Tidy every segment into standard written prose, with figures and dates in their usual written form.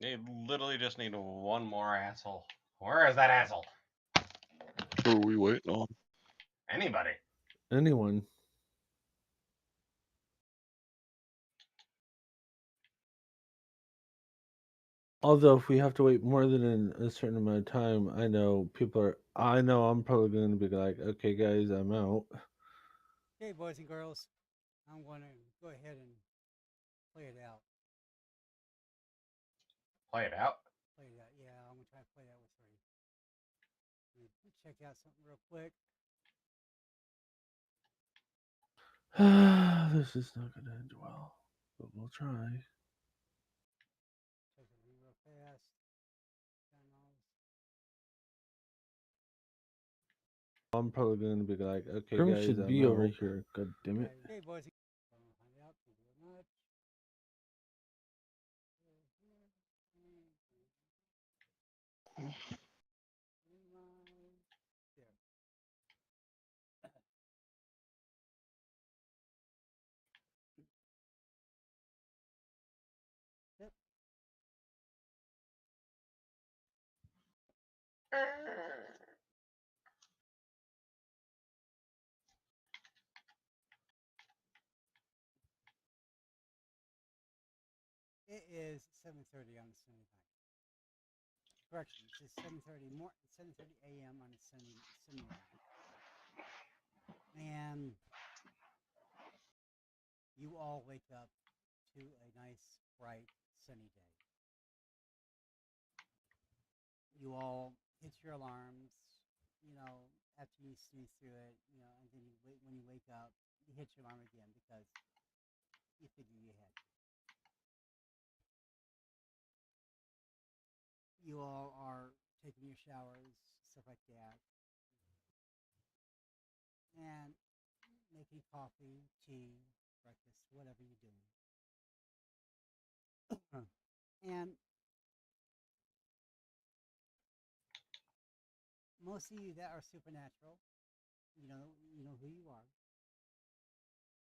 They literally just need one more asshole. Where is that asshole? Who are we waiting on? Anybody. Anyone. Although if we have to wait more than a certain amount of time, I know I'm probably going to be like, okay, guys, I'm out. Okay, boys and girls, I'm going to go ahead and play it out. Play it out. Play it out. Yeah, I'm going to try to play that with three. Let me check out something real quick. This is not going to end well, but we'll try. Check it real fast. I'm probably going to be like, okay, Grim guys, should I'm be over out. here. God damn it. Okay, boys. Find out. Thank you very much. There. Yep. It is 7:30 on a Sunday night. Correction, it's 7:30 a.m. on a Sunday night. And you all wake up to a nice, bright, sunny day. You all hit your alarms, after you snooze through it, and then when you wake up, you hit your alarm again because you figure you had to. You all are taking your showers, stuff like that, and making coffee, tea, breakfast, whatever you're doing. And most of you that are supernatural, you know who you are.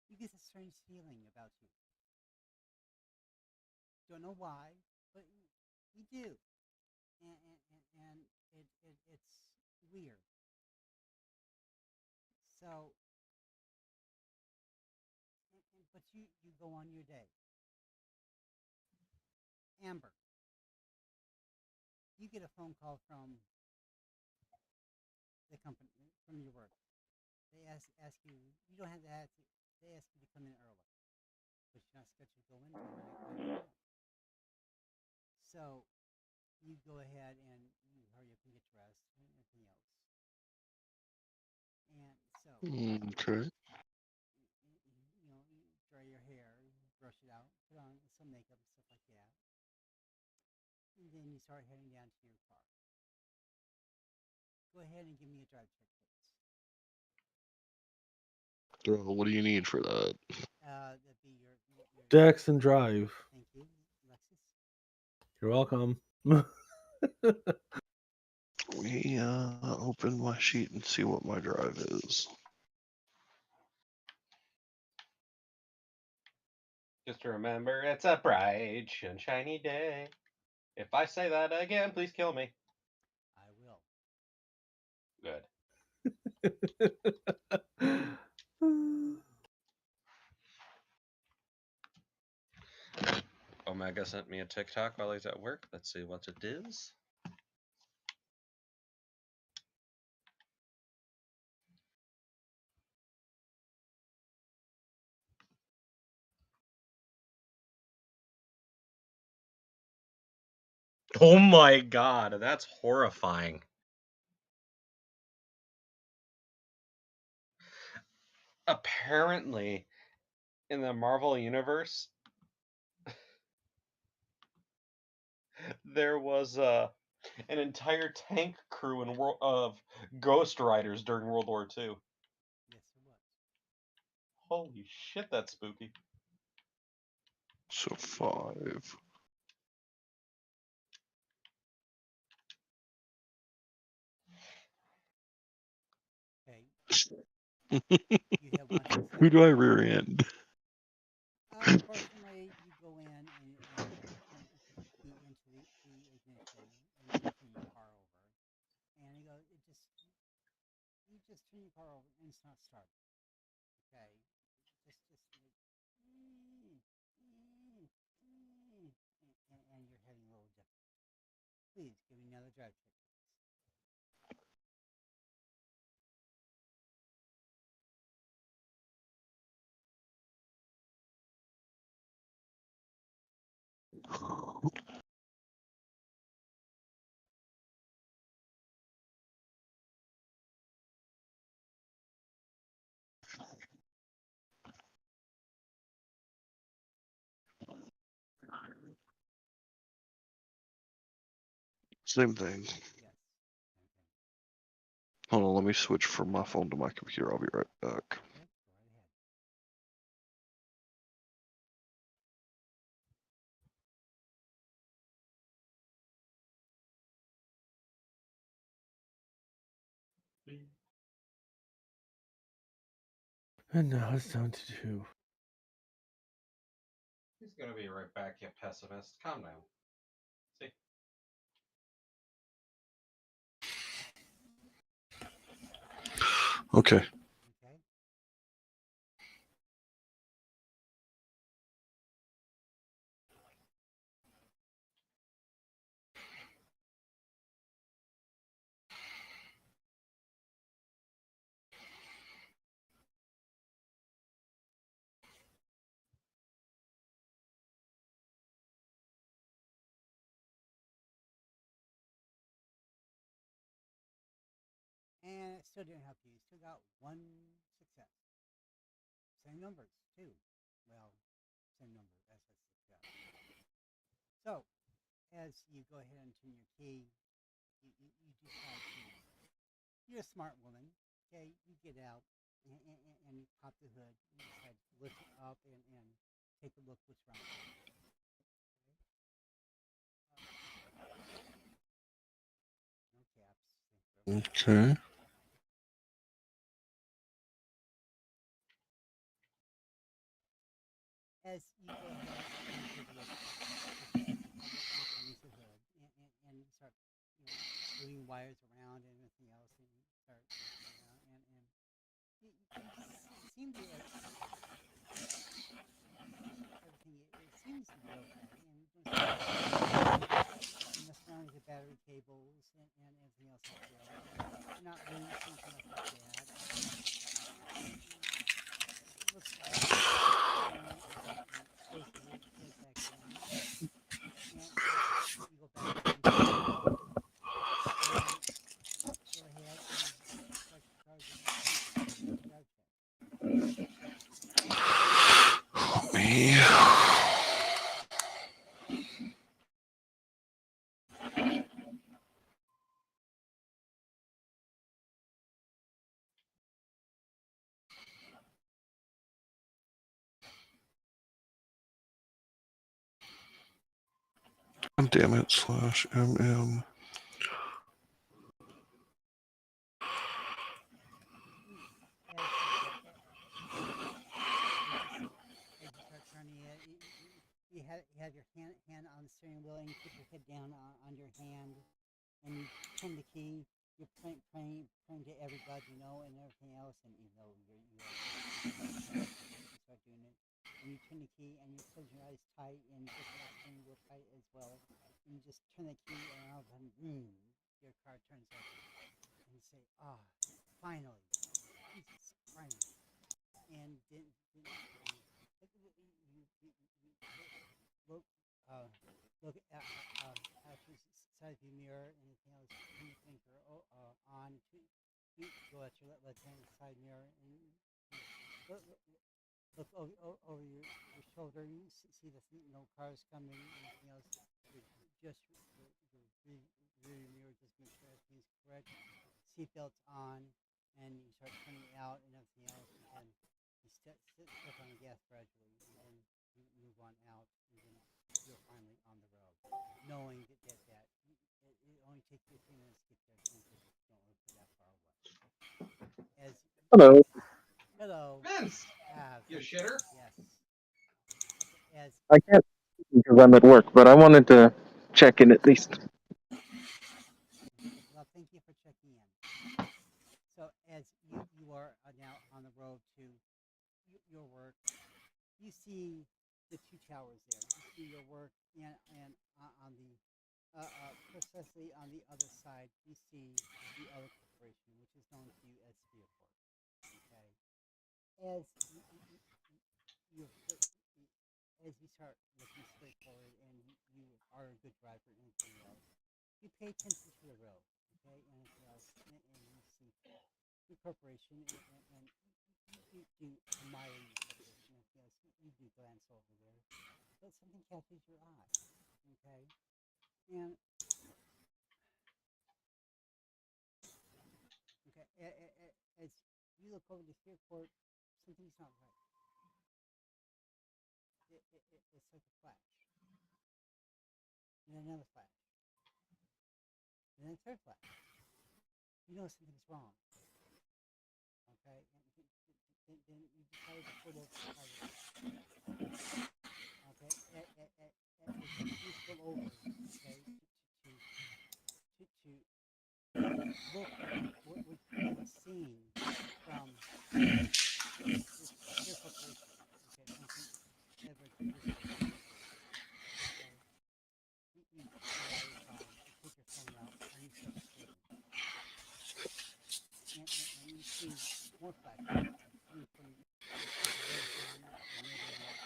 You get a strange feeling about you. Don't know why, but you do, and it's weird. So, but you go on your day. Amber, you get a phone call from the company, from your work. They ask you. You don't have to ask. They ask you to come in early, but you're not scheduled to go in until 9 a.m. So you go ahead and you hurry up and get dressed and everything else. And so Okay. you dry your hair, you brush it out, put on some makeup and stuff like that, and then you start heading down to your car. Go ahead and give me a drive check, please. What do you need for that? That'd be your Jackson Drive. Thank you, Alexis. You're welcome. Let me open my sheet and see what my drive is. Just remember, it's a bright, sunshiny day. If I say that again, please kill me. I will. Good. Omega sent me a TikTok while he's at work. Let's see what it is. Oh my god, that's horrifying. Apparently, in the Marvel Universe, there was an entire tank crew of Ghost Riders during World War II. Yes, it was. Holy shit, that's spooky. So 5. Okay. You have one success. Who do I rear end? Unfortunately, you go in and boot into car over and it's not starting. Okay, just like, and you're having a little difficulty. Please give me another drive check. Same thing. Yes. Okay. Hold on, let me switch from my phone to my computer. I'll be right back. Okay, go right ahead. And now it's down to 2. He's gonna be right back, you pessimist. Calm down. See? Okay. Okay. And it still didn't help you. You still got one success. Same numbers, too. Well, same number as a success. So, as you go ahead and turn your key, you decide to. You're a smart woman. Okay, you get out and you pop the hood. And you decide to lift it up and take a look what's wrong. No caps. Okay. As you go ahead and take a look, look underneath the hood and you start, moving wires around and everything else, and you start, and you seem to everything. It seems to be okay, and you mess around with the battery cables and everything else like that. You're not really anything like that. It looks like close the hood back in, and you go back into the car and go ahead and start your car again. Please, drive check. Me. Damn it. /mm. As you start turning it, you have your hand on the steering wheel, and you put your head down on your hand, and you turn the key. You're praying to every god you know and everything else, and you know you start doing it, and you turn the key, and you close your eyes tight, and you put that steering wheel tight as well, and you just turn the key, and all of a sudden, boom, your car turns over, and you say, finally, Jesus, finally, and then look, look at the side view mirror and anything else. Turn your blinker on to go at your left-hand side mirror and look over your shoulder. You see the no cars coming. Anything else? Just your rear mirror. Just make sure everything's correct. Seatbelts on, and you start turning out and everything else, and then you step on the gas gradually, and then you move on out, and then you're finally on the road, knowing that it only takes you a few minutes to get there, because you don't live that far away. As Hello. hello, Vince! You Vince, shitter? yes. Okay, as I can't because I'm at work, but I wanted to check in at least. well, thank you for checking in. So as you your work, you see the two towers there. You see your work, and on the precisely on the other side, you see the other corporation, which is known to you as Spearport. Okay, as you as you start looking straight forward, and you are a good driver and anything else, you pay attention to the road. Okay, and anything else, and you see your corporation, and you do admire your corporation. And yes, you do glance over there, but something catches your eye. Okay, and okay, as you look over the Spearport, something's not right. It's like a flash, and another flash, and then a third flash. You know something's wrong. Okay, and then you decide to pull over. Okay, as you pull over, okay, to look what was seen from this pure corporation. Okay, something ever to this corporation. Okay, you take your phone out, and you start recording, and you see more flashes coming from the road hand, the middle hand,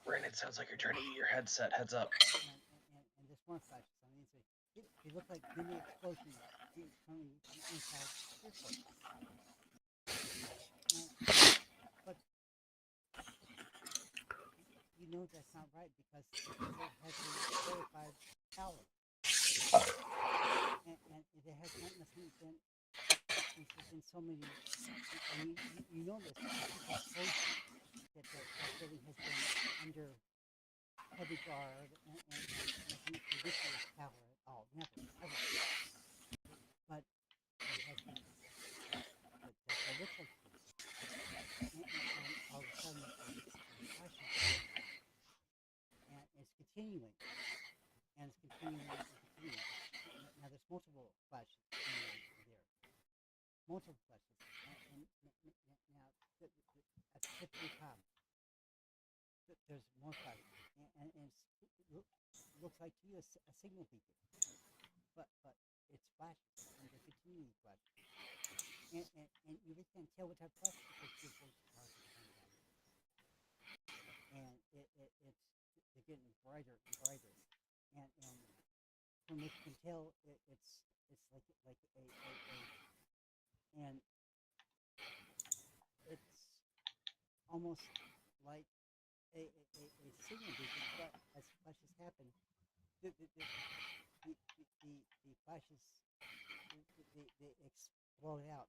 Ren, it sounds like you're trying to eat your headset. Heads up. and there's more flashes on the inside. They look like mini explosions coming from inside the airport. But you know that's not right because it has a verified power. And there has not necessarily been, since there's been so many, and you know this, that building has been under heavy guard and nothing ridiculous power at all. Never, ever. But there has been that looks like this. And all of a sudden, the flashes go, and it's continuing, and it's continuing, and continuing. Now there's multiple flashes there, multiple flashes, and now at the tip of the top, there's more flashes, and it looks like to you a signal beacon, but it's flashes, and they're continuing flashes, and you really can't tell what type of flash because those cars are coming down, and they're getting brighter and brighter, and from what you can tell, it's like a and it's almost like a signal beacon, but as flashes happen, the flashes they explode out.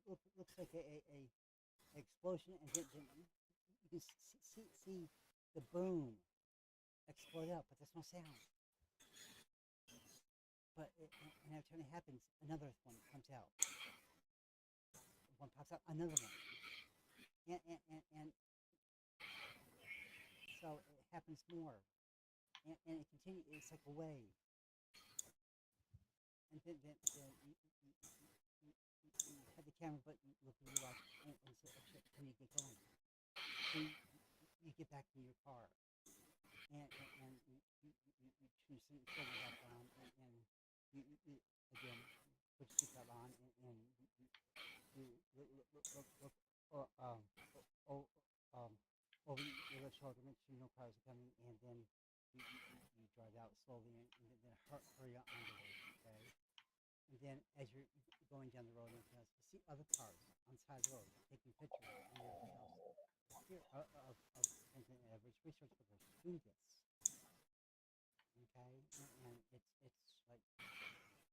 Looks like a explosion, and then you can see the boom explode out, but there's no sound. But and every time it happens, another one comes out. One pops out, another one, and so it happens more, and it continues. It's like a wave, and then you have the camera, but you look at your watch and say, "Oh shit, can you get going?" So you get back in your car, and you choose to turn it back on, and you again put your seatbelt on, and you look over your shoulder, make sure no cars are coming, and then you drive out slowly, and then hurry on the road, okay? And then as you're going down the road, and you see other cars on the side of the road taking pictures and everything else. The fear of Franklin Average Research Corporation do this, okay? And it's like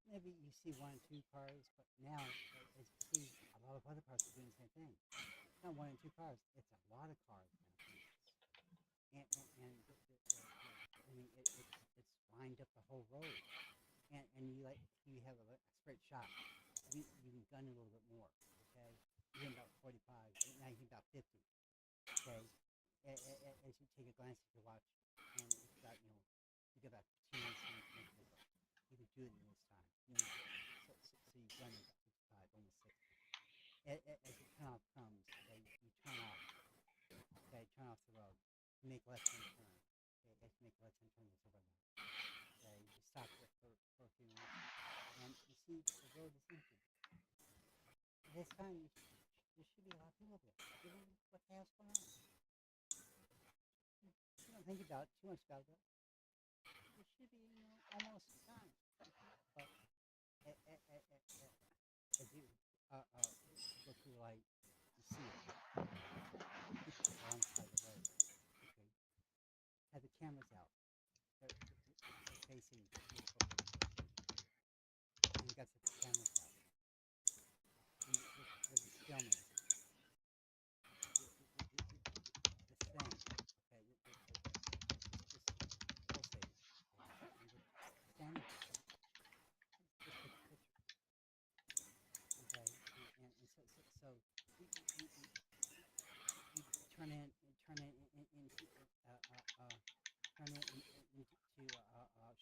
maybe you see one or two cars, but now as you see, a lot of other cars are doing the same thing. It's not one or two cars; it's a lot of cars now. And I mean, it's lined up the whole road, and you have a straight shot. You can gun a little bit more, okay? You hit about 45, now you hit about 50, okay? As you take a glance at your watch, and it's about you got about 15 minutes to make it. You can do it in this time. So as the turnoff comes, okay, you turn off. Okay, turn off the road. Make left-hand turn. Okay, as you make a left-hand turn, it's over there. Okay, you stop there for a few minutes, and you see the road is empty. At this time, there should be a lot of people there. Given what the hell's going on, you don't think about it too much about it. There should be, almost time. But as you go through the light, you see it. People alongside the road. Okay, have the cameras out. They're facing your location. And you got the cameras out. And there's a filming. The thing, okay, it's pulsating. Okay, and you're standing there. Just take a picture. Okay, so you turn it into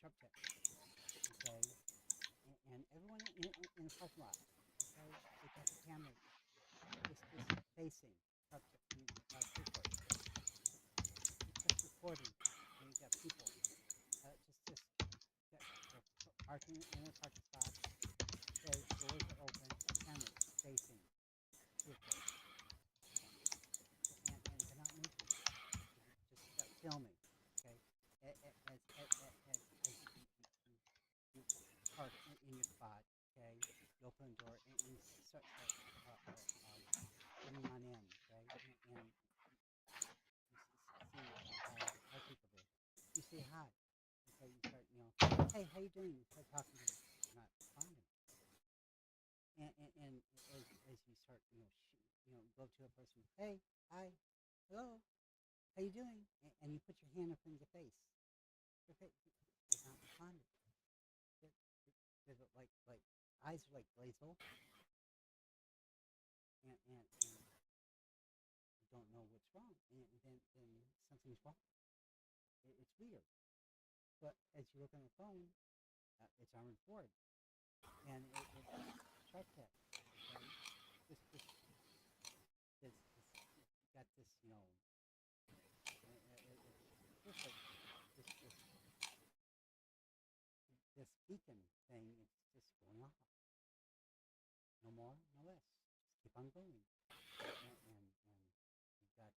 sharp text. Okay, and everyone in the parking lot. Okay, they got the cameras just facing sharp text. Freeport. Just recording, and you got people just they're parking in their parking spots. Okay, doors are open, cameras facing vehicles, and they're not moving. Just got filming. Okay, as you park in your spot. Okay, you open the door and you start coming on in. Okay, and you see other people there. You say hi. Okay, you start, hey, how you doing? You start talking to them. You're not responding. And as you start, go to a person, hey, hi, hello, how you doing? And you put your hand up in the face. Your face is not responding. They're like eyes are like glazed over, and you don't know what's wrong, and then something's wrong. It's weird. But as you look on the phone, it's Armored Ford, and it's sharp text. Okay, this got this, it's just like this beacon thing. It's just going off. No more, no less. Just keep on going, and you got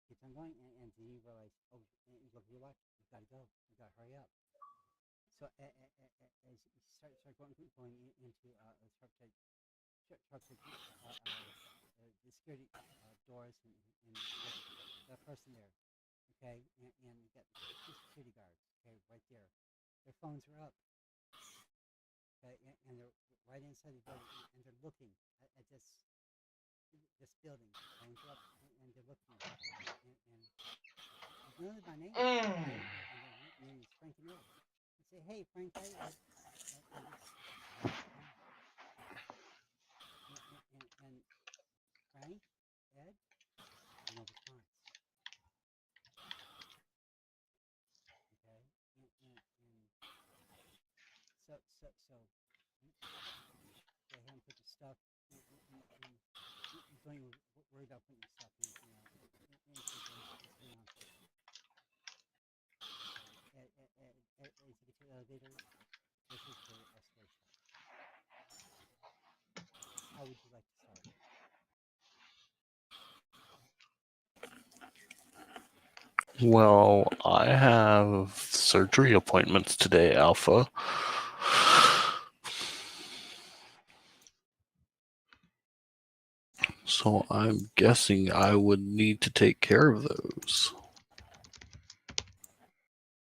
keeps on going, and then you realize, oh, and you look at your watch. You got to go. You got to hurry up. So as you start going into the security doors, and the person there, okay, and you got two security guards, okay, right there. Their phones are up, okay, and they're right inside the building, and they're looking at this building. Phones are up, and they're looking, and you know my name, okay, and their name is Frank and Ed. You say, hey, Frank, Ed, and Frank, Ed, no response. Okay, and so you go ahead and put your stuff in, you don't even worry about putting your stuff into what's going on first. Okay, as you get to the elevator, this is where the escalation. How would you like to start? Well, I have surgery appointments today, Alpha. So I'm guessing I would need to take care of those.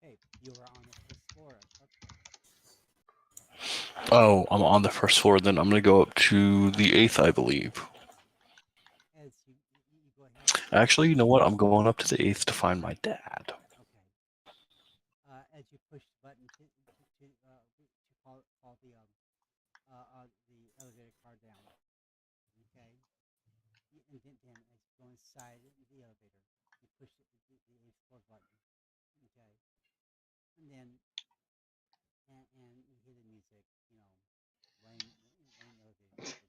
Hey, you were on the first floor. Oh, I'm on the first floor, then I'm going to go up to the 8th, I believe. As you go ahead. Actually, you know what? I'm going up to the 8th to find my dad. Okay. As you push the button to call the elevator car down. Okay. And then as you go inside the elevator, you push the 8th floor button. Okay. And then and you hear the music, rain elevator music.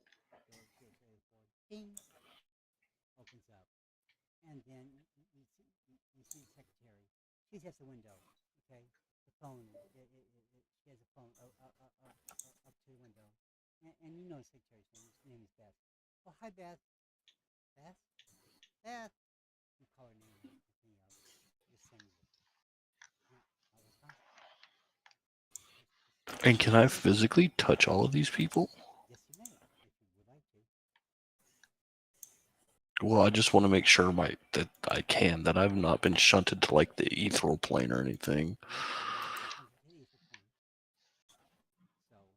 and then you see the secretary. She's at the window. Okay, the phone. She has a phone up to the window, and you know the secretary's name. His name is Beth. Oh, hi, Beth. Beth. Beth. You call her name and everything else. Just send it. Not responsible. And can I physically touch all of these people? Yes, you may, if you would like to. Well, I just want to make sure that I can, that I've not been shunted to like the ethereal plane or anything. Nope, you have not been sent to the ether plane.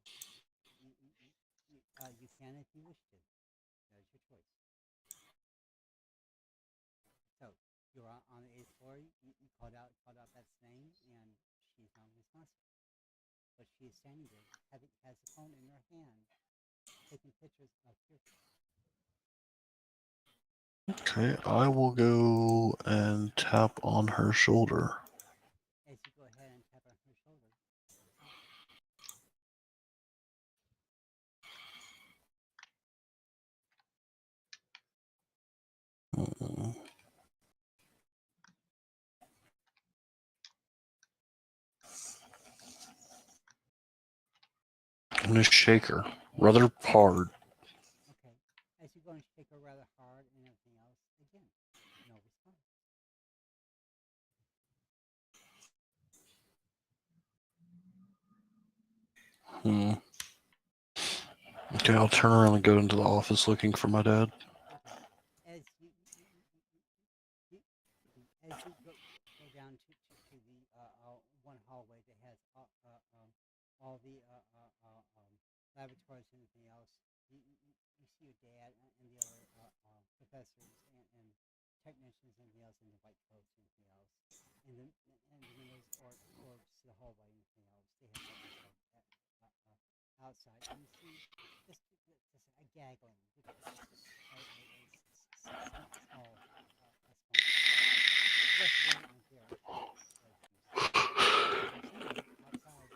So you can if you wish to. That is your choice. So you're on the eighth floor. You called out Beth's name, and she's not responsive. But she is standing there, has the phone in her hand, taking pictures of your. Okay, I will go and tap on her shoulder. As you go ahead and tap on her shoulder, Mm. I'm gonna shake her rather hard. okay. As you go and shake her rather hard and everything else, again, no response. Okay, I'll turn around and go into the office looking for my dad. Okay. As you as you go down to the one hallway that has all the laboratories and everything else, you see your dad and the other professors and technicians and everything else in the white coats and everything else, and the windows orbs to the hallway and everything else. They have lights outside, and you see just a gaggling, just small. The rest of them aren't there as you see. As you see them outside,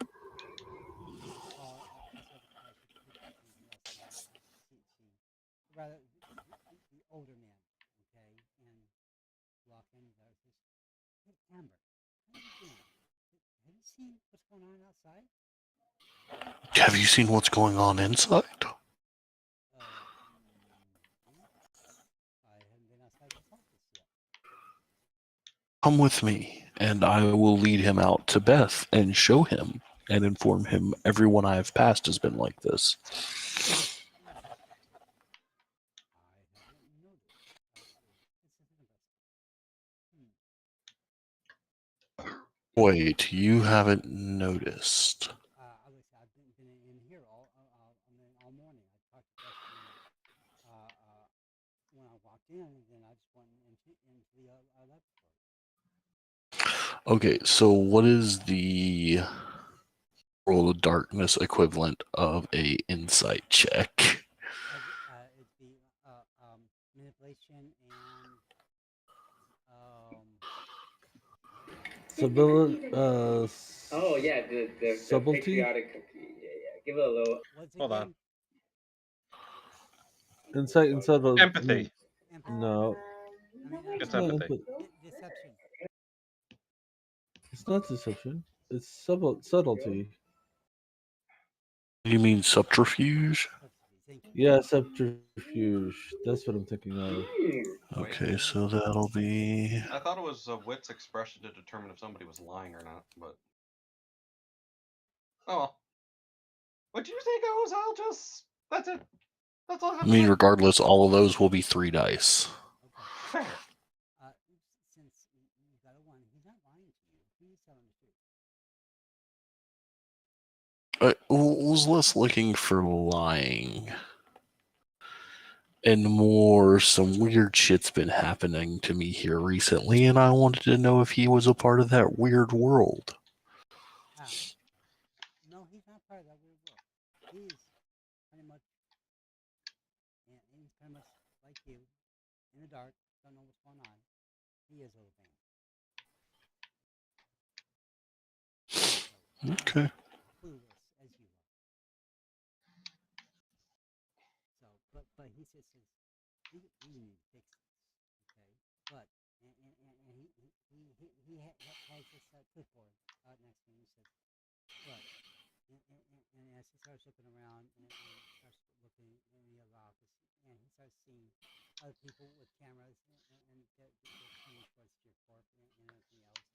all outside the class with pictures and everything else, and see rather the older men, okay, and walk in. There's this. Hey, Amber, how are you doing? Have you seen what's going on outside? Have you seen what's going on inside? No, I haven't been outside this office yet. Come with me, and I will lead him out to Beth and show him and inform him everyone I have passed has been like this. I haven't noticed. I see. This is interesting. Wait, you haven't noticed? I've been in here all morning. I talked to Beth when I walked in, and then I just went into the laboratory. Okay, so what is the World of Darkness equivalent of a insight check? It'd be manipulation and Oh yeah, the subtlety? patriotic cookie. Yeah. Give it a little. what's it Hold on. again? Insight and subtlety. Empathy. Empathy. No, It's it's not empathy. Deception. It's not deception. It's subtlety. You mean subterfuge? Subsidy. Thank you. Yeah, subterfuge. That's what I'm thinking of. Okay, so that'll be. I thought it was a wit's expression to determine if somebody was lying or not, but oh well. What do you say goes? I'll just. That's it. That's all I I have to mean, say. regardless, all of those will be 3 dice. Okay. Fair. Since you got a one, he's not lying to you. He's telling the truth. I was less looking for lying. And more, some weird shit's been happening to me here recently, and I wanted to know if he was a part of that weird world. Ah, no, he's not part of that weird world. He's pretty much, and he's pretty much like you, in the dark, don't know what's going on. He is old man. So, Okay. clueless as you are. So, but he says we need to fix this, okay? Look, and has this clipboard next to him. He says, look, and as he starts looking around and starts looking in the other office, and he starts seeing other people with cameras, and they're pointing towards Fear Corp and everything else.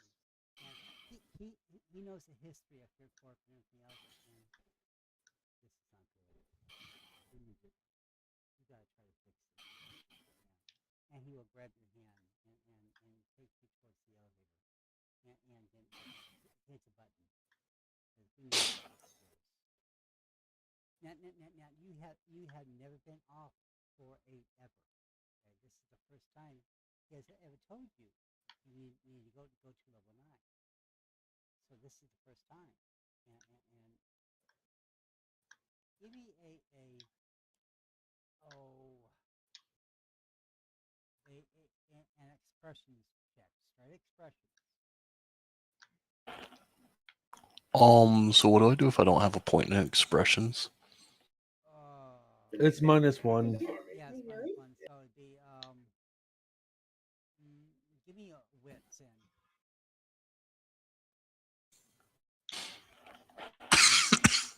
And he knows the history of Fear Corp and everything else. And this is not good. You gotta try to fix this. And he will grab your hand and take you towards the elevator. And then hits a button. Now, you have never been off for a ever. Okay? This is the first time he has ever told you you need to go to level 9. So this is the first time, and give me an expressions check, straight expressions. So what do I do if I don't have a point in expressions? It's -1. Yeah, it's -1. So it'd be give me a wits in.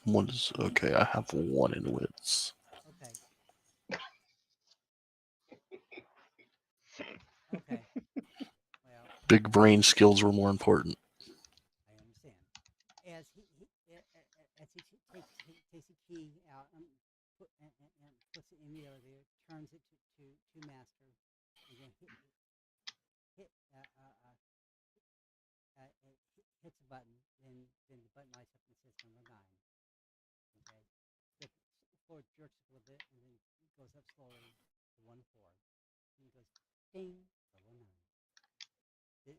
What is okay? I have 1 in wits. Okay. Okay. Well, Big brain skills were more important. I understand. As he takes a key out and puts it in the elevator, turns it to master, and then hits a button. Then the button lights up and says number 9. Okay, the floor jerks a little bit, and then goes up slowly to 1-4. And he goes ding, level 9. The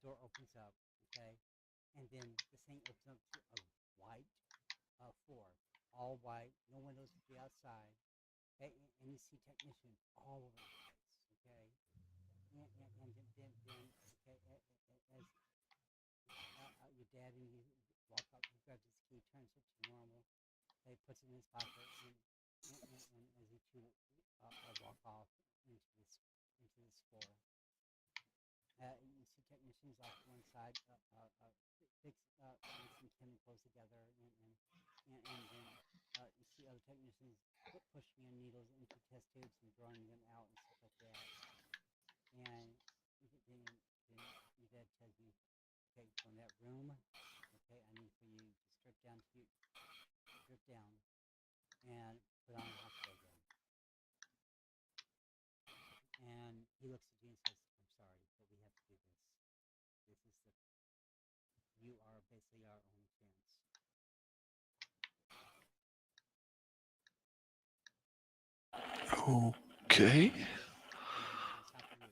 door opens up. Okay, and then this thing opens up to a white floor, all white, no windows to the outside. Okay, and you see technicians all over the place. Okay, and then okay, as your dad and you walk up, he grabs his key, turns it to normal. He puts it in his pocket, and as you two walk off into this floor, you see technicians off to one side, mixing chemicals together, and then you see other technicians pushing in needles into test tubes and drawing them out and stuff like that. And then your dad tells you, okay, go in that room. Okay, I need for you to strip down and put on a hospital gown. And he looks at you and says, I'm sorry, but we have to do this. You are basically our only chance. Okay. And it's top of you.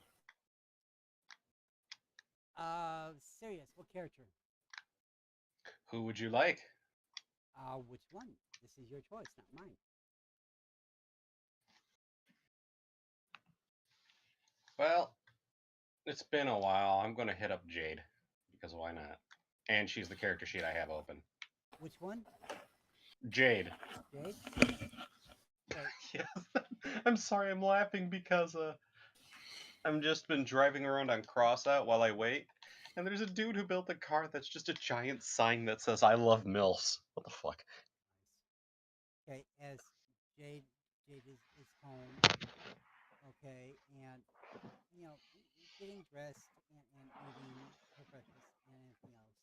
Serious, what character? Who would you like? Which one? This is your choice, not mine. Well, it's been a while. I'm going to hit up Jade, because why not? And she's the character sheet I have open. Which one? Jade. Jade? Okay. Yes. I'm sorry, I'm laughing because I've just been driving around on Crossout while I wait, and there's a dude who built a car that's just a giant sign that says "I love MILFs." What the fuck? Okay, as Jade is home. Okay, and getting dressed and eating her breakfast and everything else.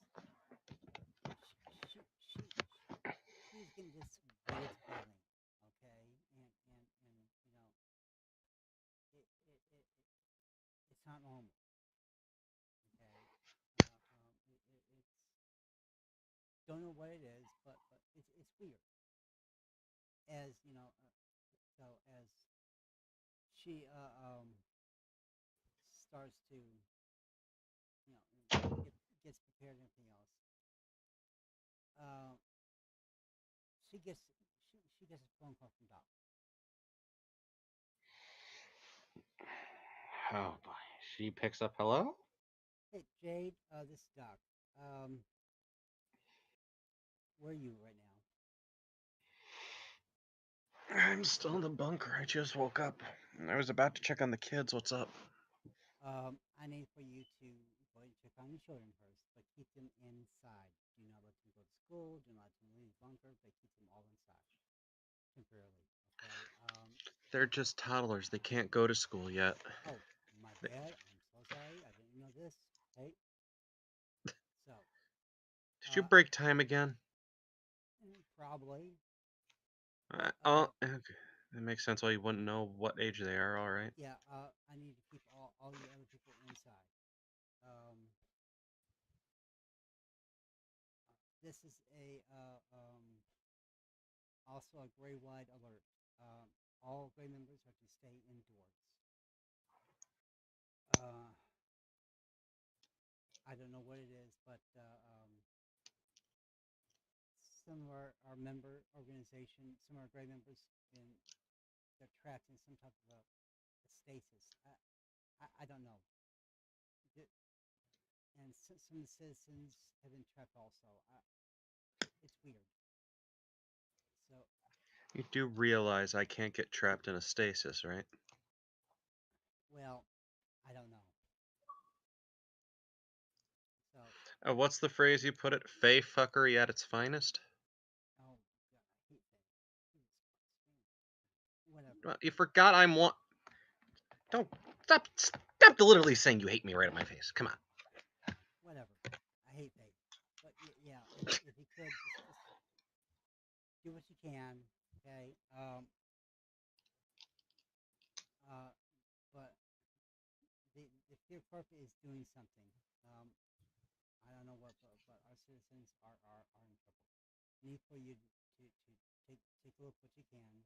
She's getting this weird feeling. Okay, and it's not normal. Okay, it's don't know what it is, but it's weird. As so as she starts to gets prepared and everything else. Uh, she gets a phone call from Doc. Oh boy. She picks up hello? Hey Jade, this is Doc. Where are you right now? I'm still in the bunker. I just woke up. I was about to check on the kids. What's up? I need for you to go and check on your children first, but keep them inside. Do not let them go to school. Do not let them leave the bunker, but keep them all inside temporarily. Okay. They're just toddlers. They can't go to school yet. Oh, my bad. I'm so sorry. I didn't know this. Okay. So, Did you uh, break time again? probably, but Oh, okay. That makes sense why you wouldn't know what age they are. All right. yeah. I need to keep all you other people inside. This is a also a gray wide alert. All gray members are to stay indoors. I don't know what it is, but some of our member organization, some of our gray members, in they're trapped in some type of a stasis. I don't know. And some of the citizens have been trapped also. It's weird. So, You do realize I can't get trapped in a stasis, right? well, I don't know. So, What's the phrase you put it? Fey fuckery at its finest? oh god, I hate that. Jesus Christ. Whatever. Well, you forgot I'm one. Don't stop literally saying you hate me right in my face. Come on. Whatever. I hate that. But yeah, if you could just do what you can, okay? But the fear carpet is doing something. I don't know what, but our citizens are in trouble. Need for you to take a look what you can.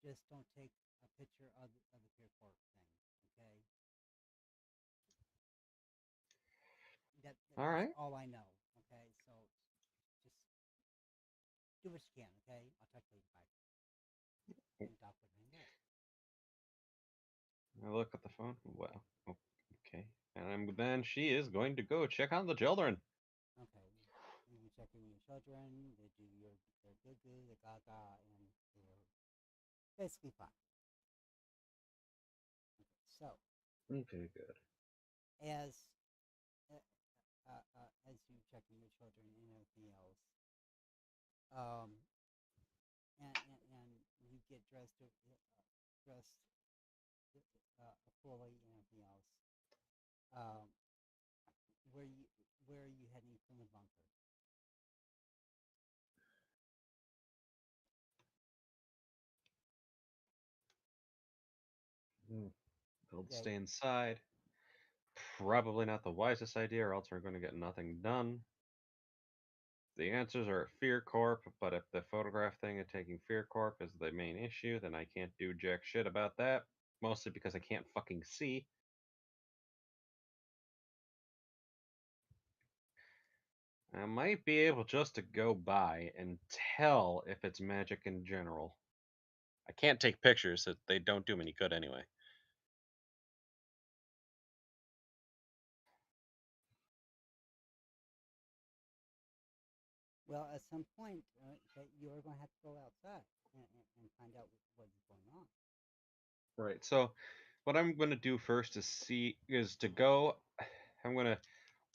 Just don't take a picture of the fear corp thing, okay? All That's right. all I know, okay? So just do what you can, okay? I'll talk to you. Bye. And Doc would hang up. I look at the phone. Well, okay. And then she is going to go check on the children. Okay. You can check in your children. They're good, they're gaga, and they're basically fine. Okay. So Okay, good. as as you check in your children and everything else, um, and you get dressed fully and everything else. Um, where are you heading from the bunker? Told to Okay. stay inside. Probably not the wisest idea, or else we're going to get nothing done. The answers are Fear Corp, but if the photograph thing and taking Fear Corp is the main issue, then I can't do jack shit about that. Mostly because I can't fucking see. I might be able just to go by and tell if it's magic in general. I can't take pictures, so they don't do me any good anyway. Well, at some point, that you're going to have to go outside and find out what is going on. Right. So what I'm going to do first is to go. I'm going to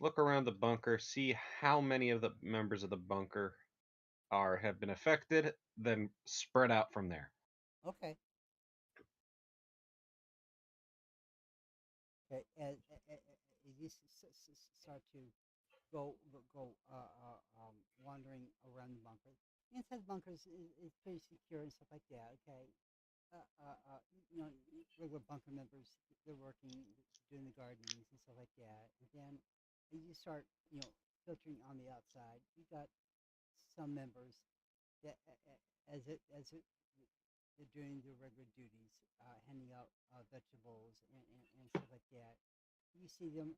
look around the bunker, see how many of the members of the bunker have been affected, then spread out from there. Okay. Okay. As you start to go wandering around the bunker, inside the bunkers is pretty secure and stuff like that. Okay. You know, regular bunker members, they're working, doing the gardenings and stuff like that. And then as you start, filtering on the outside, you got some members that, as it they're doing their regular duties, handing out vegetables and stuff like that. You see them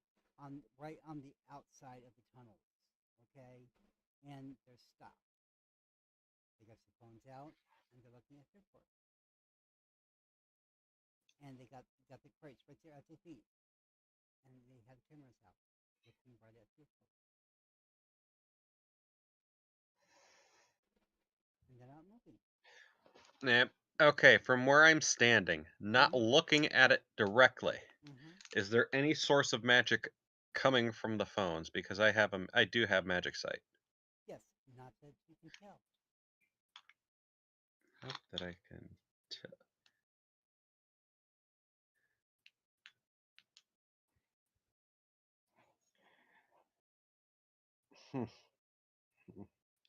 right on the outside of the tunnels, okay, and they're stopped. They got their phones out and they're looking at their work, and they got the crates right there at their feet, and they have cameras out looking right at their work, and they're not moving. Yep. Okay, from where I'm standing, not Mhm. looking at it directly. Mhm. Is there any source of magic coming from the phones? Because I do have magic sight. Yes, not that you can tell. Not that I can tell.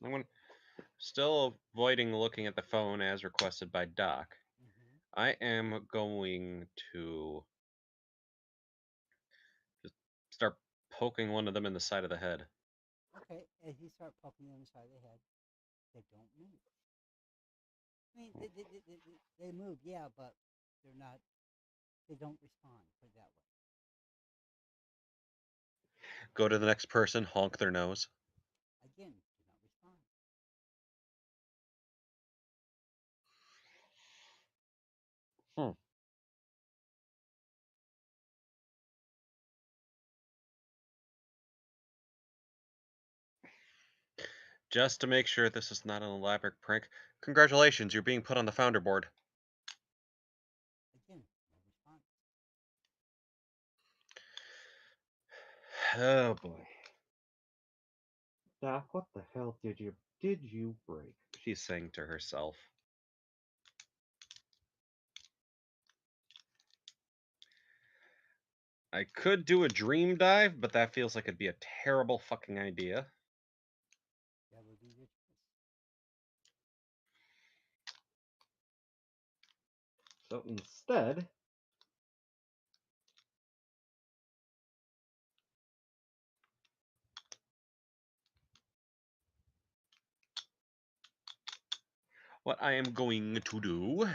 I'm still avoiding looking at the phone as requested by Doc. Mm-hmm. I am going to just start poking one of them in the side of the head. Okay, as you start poking them inside the head, they don't move. I mean, they move, yeah, but they're not. They don't respond. Put it that way. Go to the next person, honk their nose. Again, do not respond. Just to make sure this is not an elaborate prank, congratulations, you're being put on the founder board. Again, no response. Oh boy. Doc, what the hell did you break? She's saying to herself. I could do a dream dive, but that feels like it'd be a terrible fucking idea. That would be your choice. So instead, what I am going to do,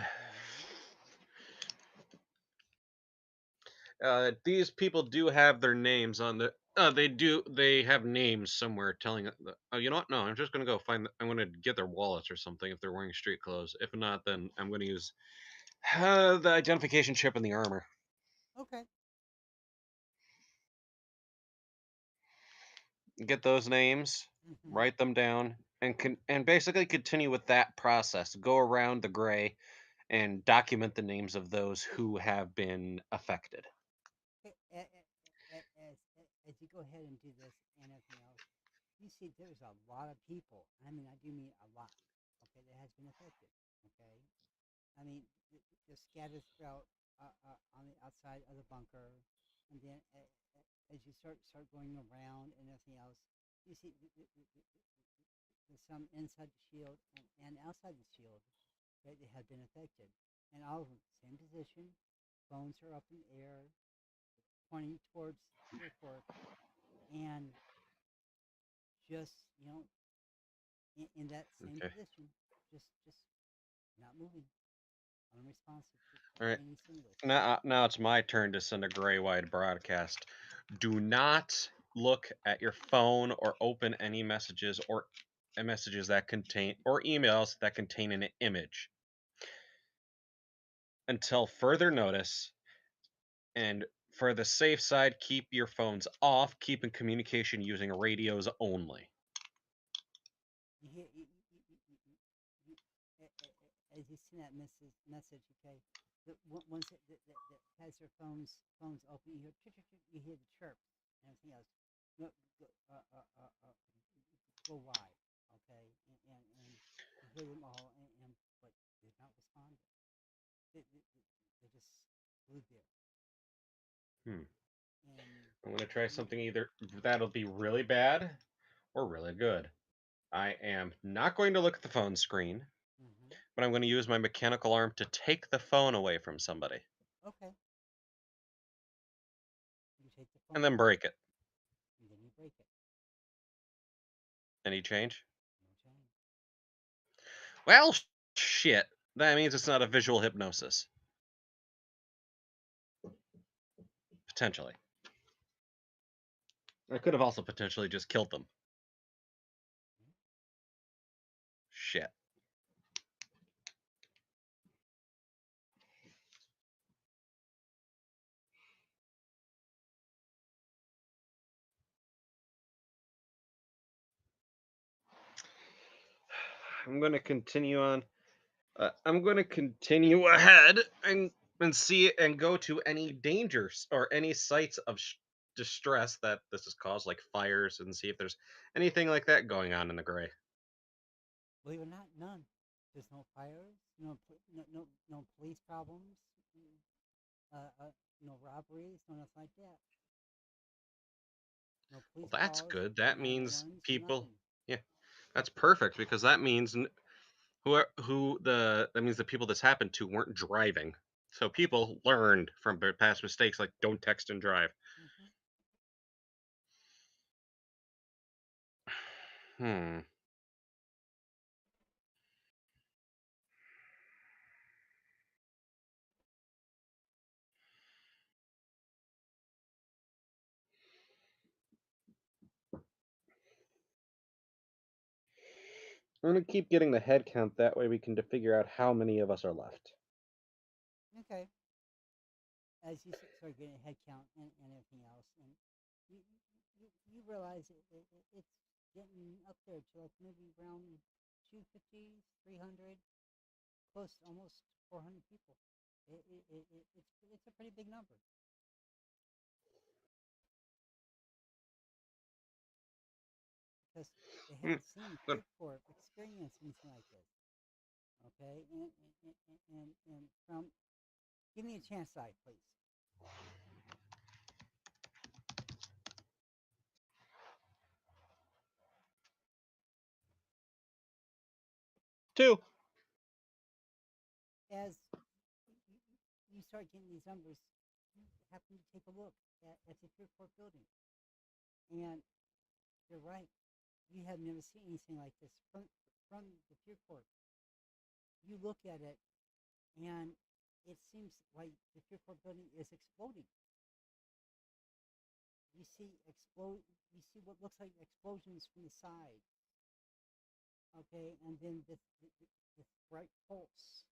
these people do have their names on the. They have names somewhere telling. Oh, you know what? No, I'm just gonna go find. I'm gonna get their wallets or something if they're wearing street clothes. If not, then I'm gonna use the identification chip in the armor. Okay. Get those names, Mm-hmm. write them down, and basically continue with that process. Go around the gray and document the names of those who have been affected. Okay. As you go ahead and do this and everything else, you see there's a lot of people. I mean, I do mean a lot. Okay, that has been affected. Okay. I mean, they're scattered throughout on the outside of the bunker, and then as you start going around and everything else, you see there's some inside the shield and outside the shield that they have been affected, and all of them same position, phones are up in the air, pointing towards the airport, and just in that same Okay. position, just not moving, unresponsive to All right. any signals. Now it's my turn to send a gray wide broadcast. Do not look at your phone or open any messages or messages that contain or emails that contain an image until further notice. And for the safe side, keep your phones off. Keep in communication using radios only. You hear you, as you send that message, okay, once that has their phones open, you hear you hear the chirp and everything else. Go, go, go wide, okay, and you hear them all, and but they're not responding. They just glued there. And I'm going to try something either that'll be really bad or really good. I am not going to look at the phone screen, mm-hmm. but I'm going to use my mechanical arm to take the phone away from somebody Okay, you take the and phone then break it. and then you break it. Any change? No change. Well, shit. That means it's not a visual hypnosis. Potentially. I could have also potentially just killed them. Shit. I'm going to continue on. I'm going to continue ahead and and see and go to any dangers or any sites of distress that this has caused, like fires, and see if there's anything like that going on in the gray. Believe it or not, none. There's no fires, no police problems, no robberies, no nothing like that. No Well, police that's calls, good. no That means 911s, people. nothing. Yeah, that's perfect because that means that means the people this happened to weren't driving. So people learned from their past mistakes, like don't text and drive. Hmm. Hmm. We're gonna keep getting the head count. That way we can figure out how many of us are left. Okay. As you start getting a head count and everything else, and you realize it's getting up there to like maybe around 250, 300, close to almost 400 people. It's a pretty big number because they Hmm. haven't seen Good. Freeport experience anything like this. Okay, and from give me a chance side, please. 2. As you start getting these numbers, you happen to take a look at the Freeport building, and you're right. You have never seen anything like this from the Freeport. You look at it, and it seems like the Freeport building is exploding. You see explode. You see what looks like explosions from the side. Okay, and then the bright pulse,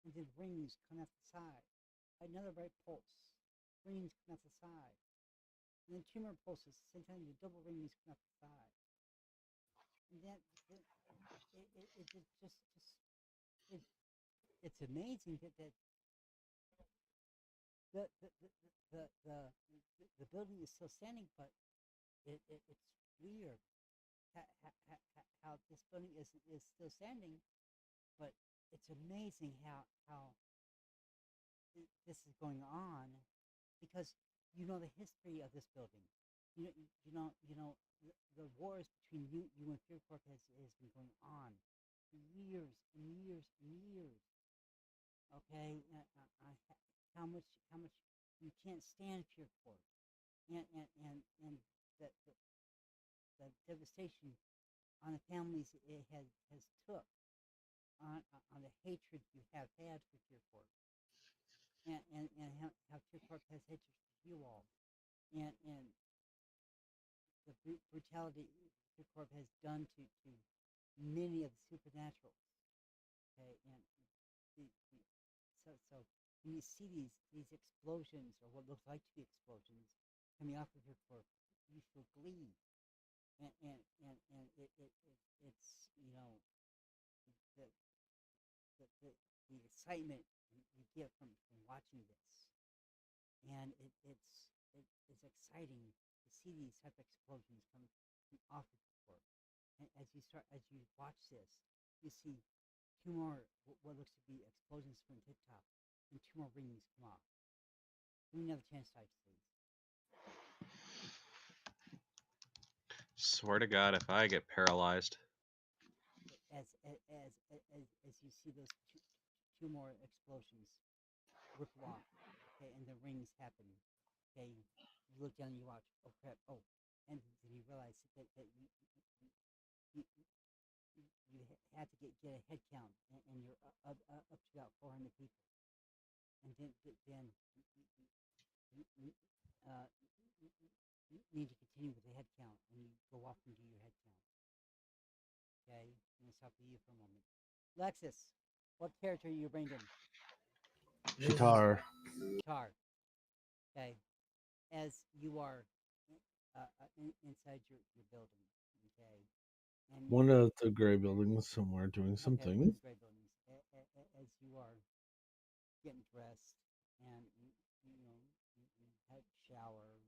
and then rings come off the side. Another bright pulse, rings come off the side, and then two more pulses. Sometimes the double rings come off the side, and then it just it, it's amazing that the the, the, the, the, the building is still standing, but it's weird how this building is still standing, but it's amazing how this is going on because you know the history of this building. The wars between you and Faircorp has been going on for years and years and years. Okay, how much you can't stand Faircorp, and the devastation on the families it has took on the hatred you have had for Faircorp, and how Faircorp has hatred for you all, and the brutality Corp has done to many of the supernaturals. Okay, and so when you see these explosions or what looks like to be explosions coming off of your Corp, you feel glee, it's the the excitement you get from watching this, and it's exciting to see these type of explosions from off of the Corp. And as you watch this, you see two more what looks to be explosions from the tip top, and two more rings come off. Give me another chance, type, please. Swear to God, if I get paralyzed. As you see those two more explosions ripple off, okay, and the rings happen. Okay, you look down and you watch. Oh crap! Oh, and then you realize that you, you had to get a head count, and you're up to about 400 people, and then you, uh, you need to continue with the head count, and you go off and do your head count. Okay, I'm gonna stop with you for a moment. Lexus, what character are you bringing? Guitar. Char. Okay, as you are inside your building. Okay, and One of the gray buildings somewhere doing okay, one something. of the gray buildings. As you are getting dressed, and you have shower,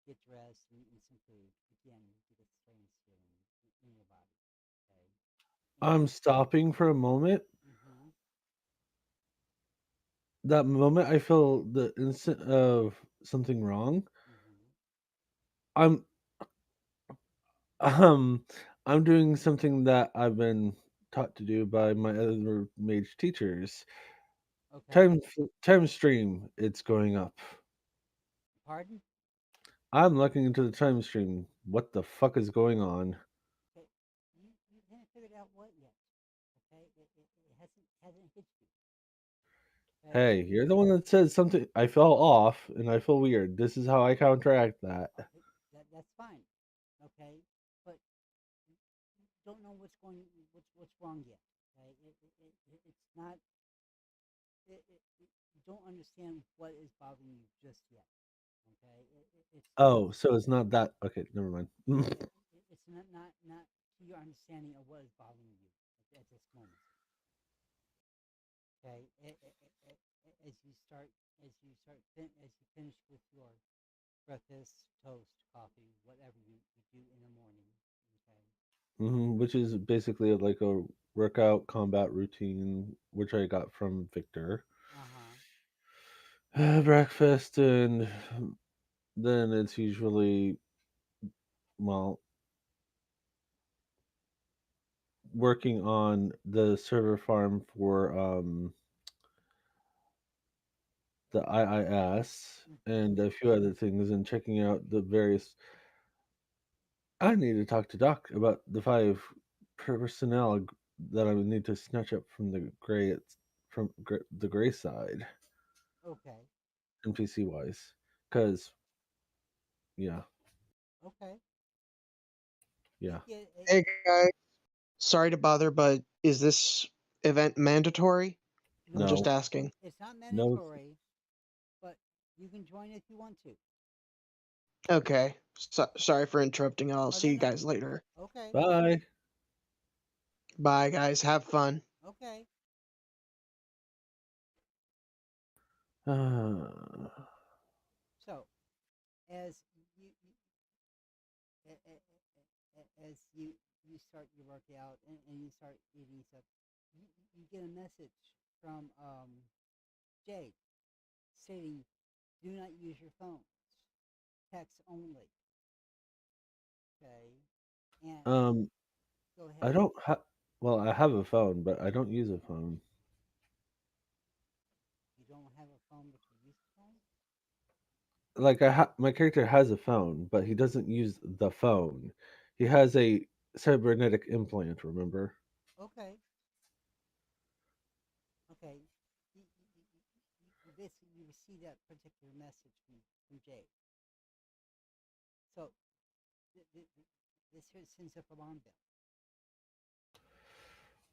get dressed, and eat some food. Again, you get the same feeling in your body. Okay, I'm and stopping for a moment. mm-hmm, That moment I feel the instant of something wrong. mm-hmm. I'm um I'm doing something that I've been taught to do by my other mage teachers. Okay, Time stream, it's going up. pardon? I'm looking into the time stream. What the fuck is going on? Okay, you haven't figured out what yet. Okay, it hasn't hit you. Okay, Hey, you're the one that said something. I fell off and I feel weird. This is how I counteract that. okay, that's fine. Okay, but you don't know what's wrong yet. Okay, it's not. You don't understand what is bothering you just yet. Okay, it's Oh, so it's not that. Okay, never mind. it's not to your understanding of what is bothering you at this moment. Okay, as you start as you finish with your breakfast, toast, coffee, whatever you do in the morning. Okay. Which is basically like a workout combat routine, which I got from Victor. Uh huh. Breakfast, and then it's usually, well, working on the server farm for the IIS Mm-hmm. and a few other things, and checking out the various. I need to talk to Doc about the 5 personnel that I would need to snatch up from the the gray side, Okay. NPC wise, because yeah, Okay. yeah. Hey guys, sorry to bother, but is this event mandatory? I'm No, just No, asking. it's not no. mandatory, but you can join if you want to. Okay. Sorry for interrupting. I'll Oh see no you no. guys later. Okay. Bye. Bye, guys. Have fun. Okay. So as as you start your workout and you start eating stuff, you get a message from Jade stating, "Do not use your phones. Text only." Okay, and um, go I ahead. don't have. Well, I have a phone, but I don't use a phone. You don't have a phone, but you use a phone. Like my character has a phone, but he doesn't use the phone. He has a cybernetic implant. Remember? Okay, okay. You basically you receive that particular message from Jade. So this here sends up alarm bell.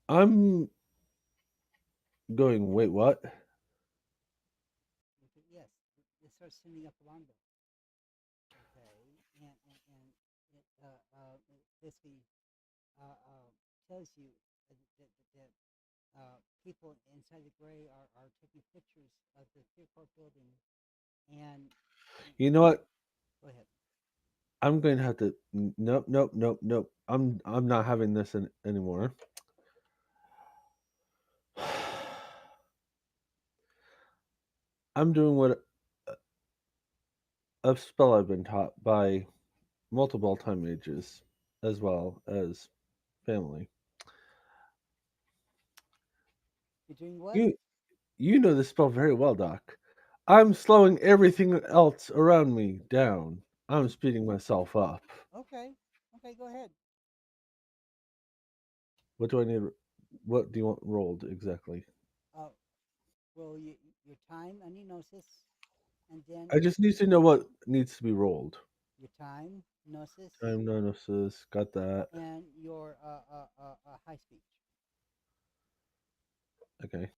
I'm going. Wait, what? Okay, yes, it starts sending up alarm bell. Okay, and it basically tells you that people inside the gray are taking pictures of the Fearport building and, You know and what? go ahead. I'm going to have to. Nope, nope, nope, nope. I'm not having this anymore. I'm doing what a spell I've been taught by multiple time mages, as well as family. You're doing what? You you know this spell very well, Doc. I'm slowing everything else around me down. I'm You speeding myself up. okay? Okay, go ahead. What do I need? What do you want rolled exactly? Uh, well, your time and gnosis, and then I just need to know what needs to be rolled. your time gnosis, Time notices, got that. and your high speech. Okay.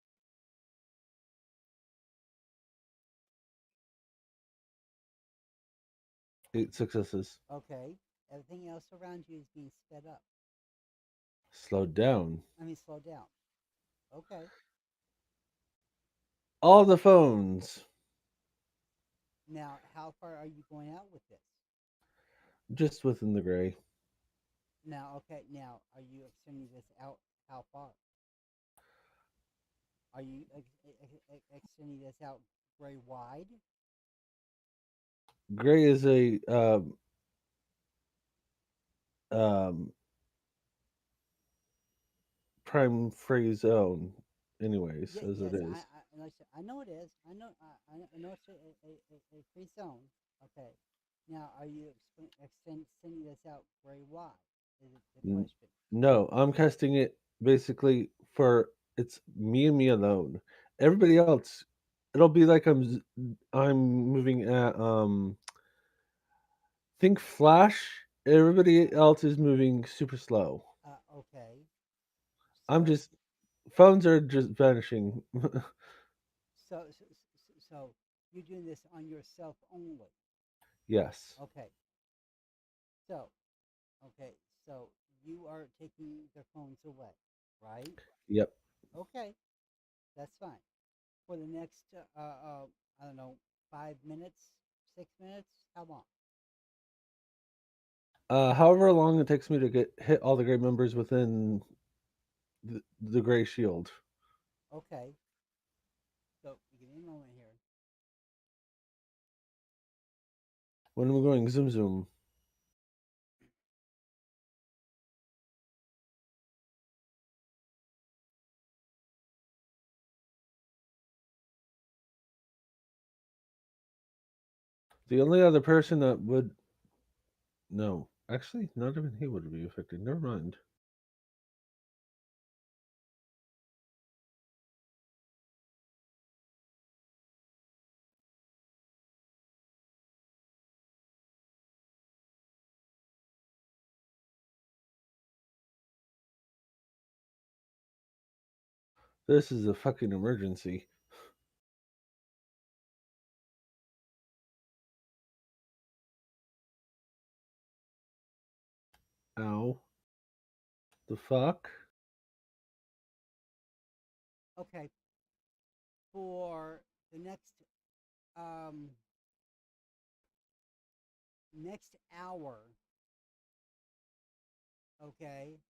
8 successes. Okay, everything else around you is being sped up. Slowed down. I mean, slow down. Okay, All the phones. Now, how far are you going out with this? Just within the gray. Now, okay. Now, are you extending this out? How far? Are you extending this out very wide? Gray is a um, prime free zone, anyways, as it Yes, is. like I said, I know it is. I know it's a free zone. Okay. Now, are you extending this out very wide? Is it the N- question? No, I'm casting it basically for it's me and me alone. Everybody else, it'll be like I'm moving at think Flash. Everybody else is moving super slow. Okay. I'm So, just phones are just vanishing. so you're doing this on yourself only. Yes. Okay. So, okay. So you are taking their phones away, right? Yep. Okay. That's fine. For the next, I don't know, 5 minutes, 6 minutes. How long? However long it takes me to get hit all the gray members within the gray shield. Okay. So give me a moment here. When I'm going zoom zoom. The only other person that would no, actually, not even he would be affected. Never mind. This is a fucking emergency. Ow. The fuck? Okay. For the um next hour. Okay.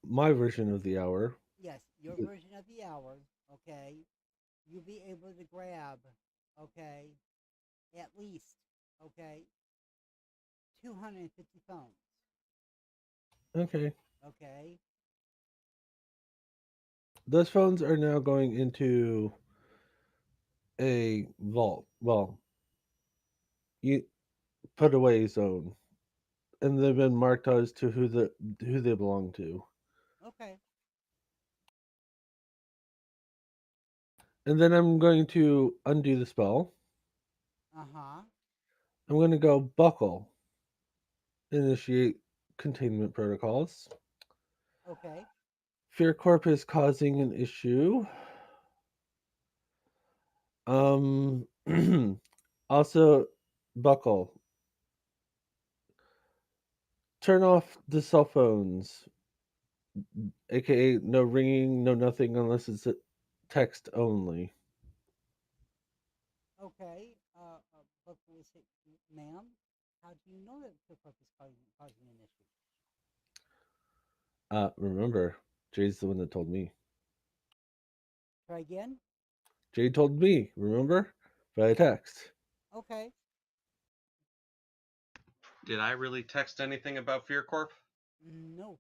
My version of the hour. Yes, your version of the hour. Okay. You'll be able to grab. Okay. At least. Okay. 250 phones. Okay. Okay. Those phones are now going into a vault. Well, you put away zone. And they've been marked as to who they belong to. Okay. And then I'm going to undo the spell. Uh huh. I'm going to go buckle, initiate containment protocols. Okay. Fear Corp is causing an issue. Um, also, buckle. Turn off the cell phones, aka no ringing, no nothing unless it's a text only. Okay. But was it, ma'am? How do you know that the cook is causing an issue? Remember, Jade's the one that told me. Try again. Jade told me, remember? Via text. Okay. Did I really text anything about Fear Corp? No.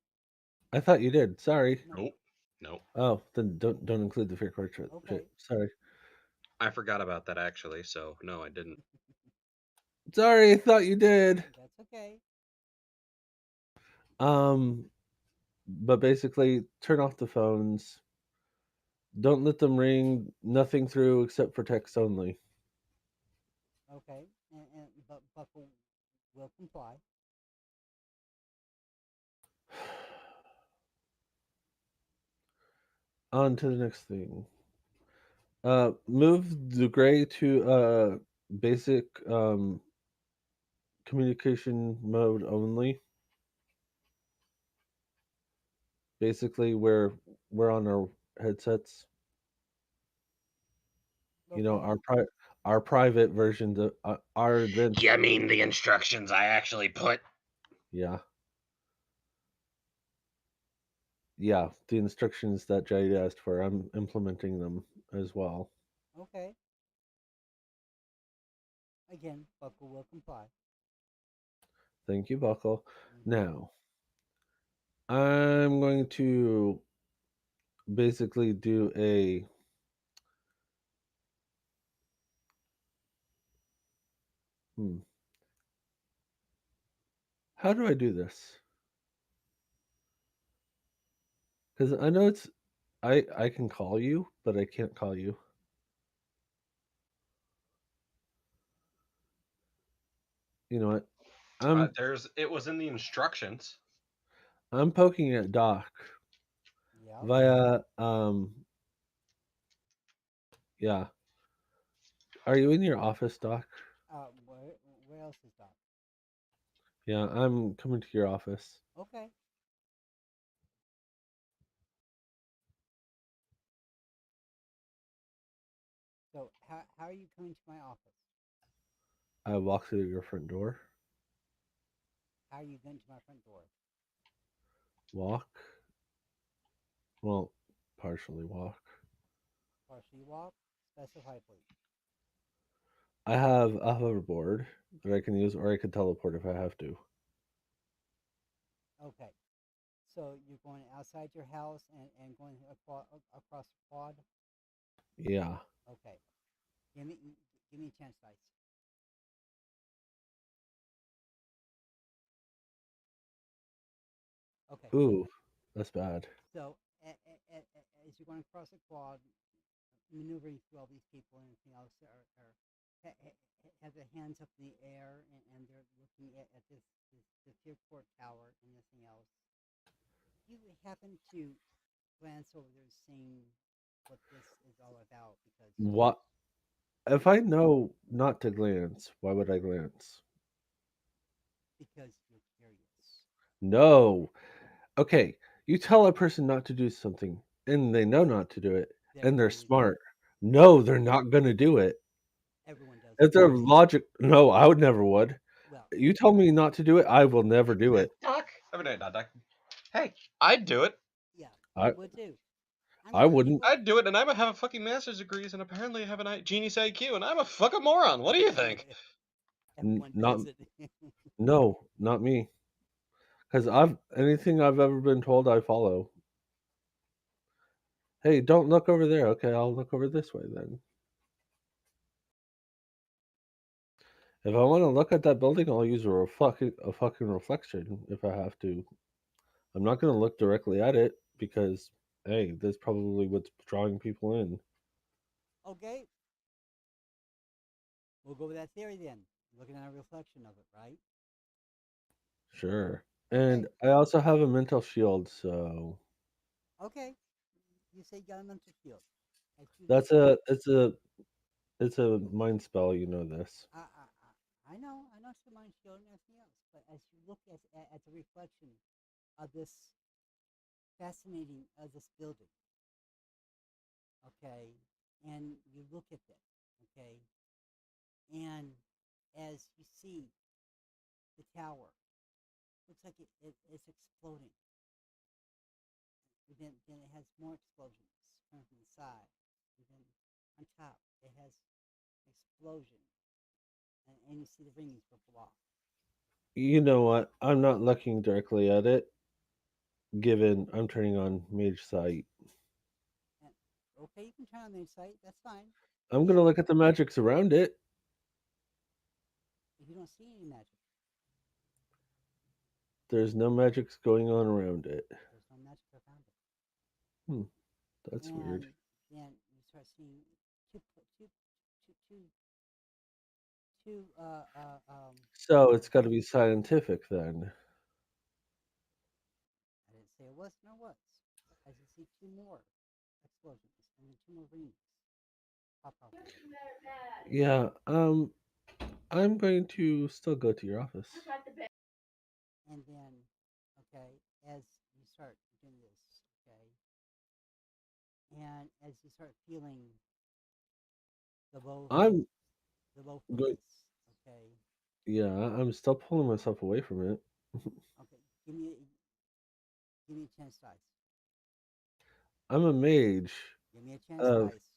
I thought you did. Sorry. No. Nope. Nope. Oh, then don't include the fear card shit. Okay. Sorry. I forgot about that actually, so no, I didn't. Sorry, thought you did. That's okay. Um, but basically, turn off the phones. Don't let them ring. Nothing through except for text only. Okay. And but Buckle will comply. On to the next thing. Move the gray to basic communication mode only. Basically, where we're on our headsets. You know, Okay. our private versions of our events. You mean the instructions I actually put? Yeah. Yeah, the instructions that Jade asked for, I'm implementing them as well. Okay. Again, Buckle will comply. Thank you, Buckle. Mhm. Now, I'm going to basically do a how do I do this? Because I know it's I can call you, but I can't call you. You know what? It was in the instructions. I'm poking at Doc Yeah. via yeah. Are you in your office, Doc? Where else is Doc? Yeah, I'm coming to your office. Okay. So how are you coming to my office? I walk through your front door. How are you getting to my front door? Walk. Well, partially walk. Partially walk. Specify, please. I have a hoverboard that I can use, or I could teleport if I have to. Okay. So you're going outside your house and going across the quad. Yeah. Okay. Give me a chance, dice. Okay. Ooh, that's bad. So as you're going across the quad, maneuvering through all these people and everything else, have their hands up in the air and they're looking at the Fear Court Tower and everything else. You happen to glance over there, seeing what this is all about because What if I know not to glance? Why would I glance? you're curious. No. Okay, you tell a person not to do something, and they know not to do it, They're and they're going to do smart. it. No, they're not going to do it. Everyone does If it. they're logic, no, I would never would. Well, You tell me not to do it, I will never do it. Doc, I mean, not Doc. Hey, I'd do it. yeah, I I would too. I'm I telling wouldn't. people. I'd do it, and I have a fucking master's degrees, and apparently I have a genius IQ, and I'm a fucking moron. What do you think? Everyone Not does it. no, not me. Because anything I've ever been told, I follow. Hey, don't look over there. Okay, I'll look over this way then. If I want to look at that building, I'll use a fucking reflection if I have to. I'm not going to look directly at it because, hey, that's probably what's drawing people in. Okay, we'll go with that theory then. Looking at a reflection of it, right? Sure. Okay, And I also have a mental shield, so okay. You say you got a mental shield. As you look that's at, it's a mind spell. You know this. I know it's the mind shield and everything else. But as you look at the reflection of this fascinating of this building, okay, and you look at it, okay, and as you see the tower, looks like it's exploding. Then it has more explosions coming from the side. And then on top, it has explosion, and you see the rings ripple off. You know what? I'm not looking directly at it, given I'm turning on Mage Sight. And okay, you can turn on the sight. That's fine. I'm gonna And look at the magics around it. if you don't see any magic, There's no magics going on around it. there's no magic around it. Hmm, that's weird. And then you start seeing two, two, two, two, two. So Uh, it's got to be scientific then. I didn't say it was nor was. As you see two more explosions and then two more rings pop off. Yeah. I'm going to still go to your office. And then, okay, as you start doing this, okay, and as you start feeling the both I'm the low Go, focus. Okay. yeah, I'm still pulling myself away from it. Okay. Give me a chance dice. I'm a mage. Give me a chance Uh, dice.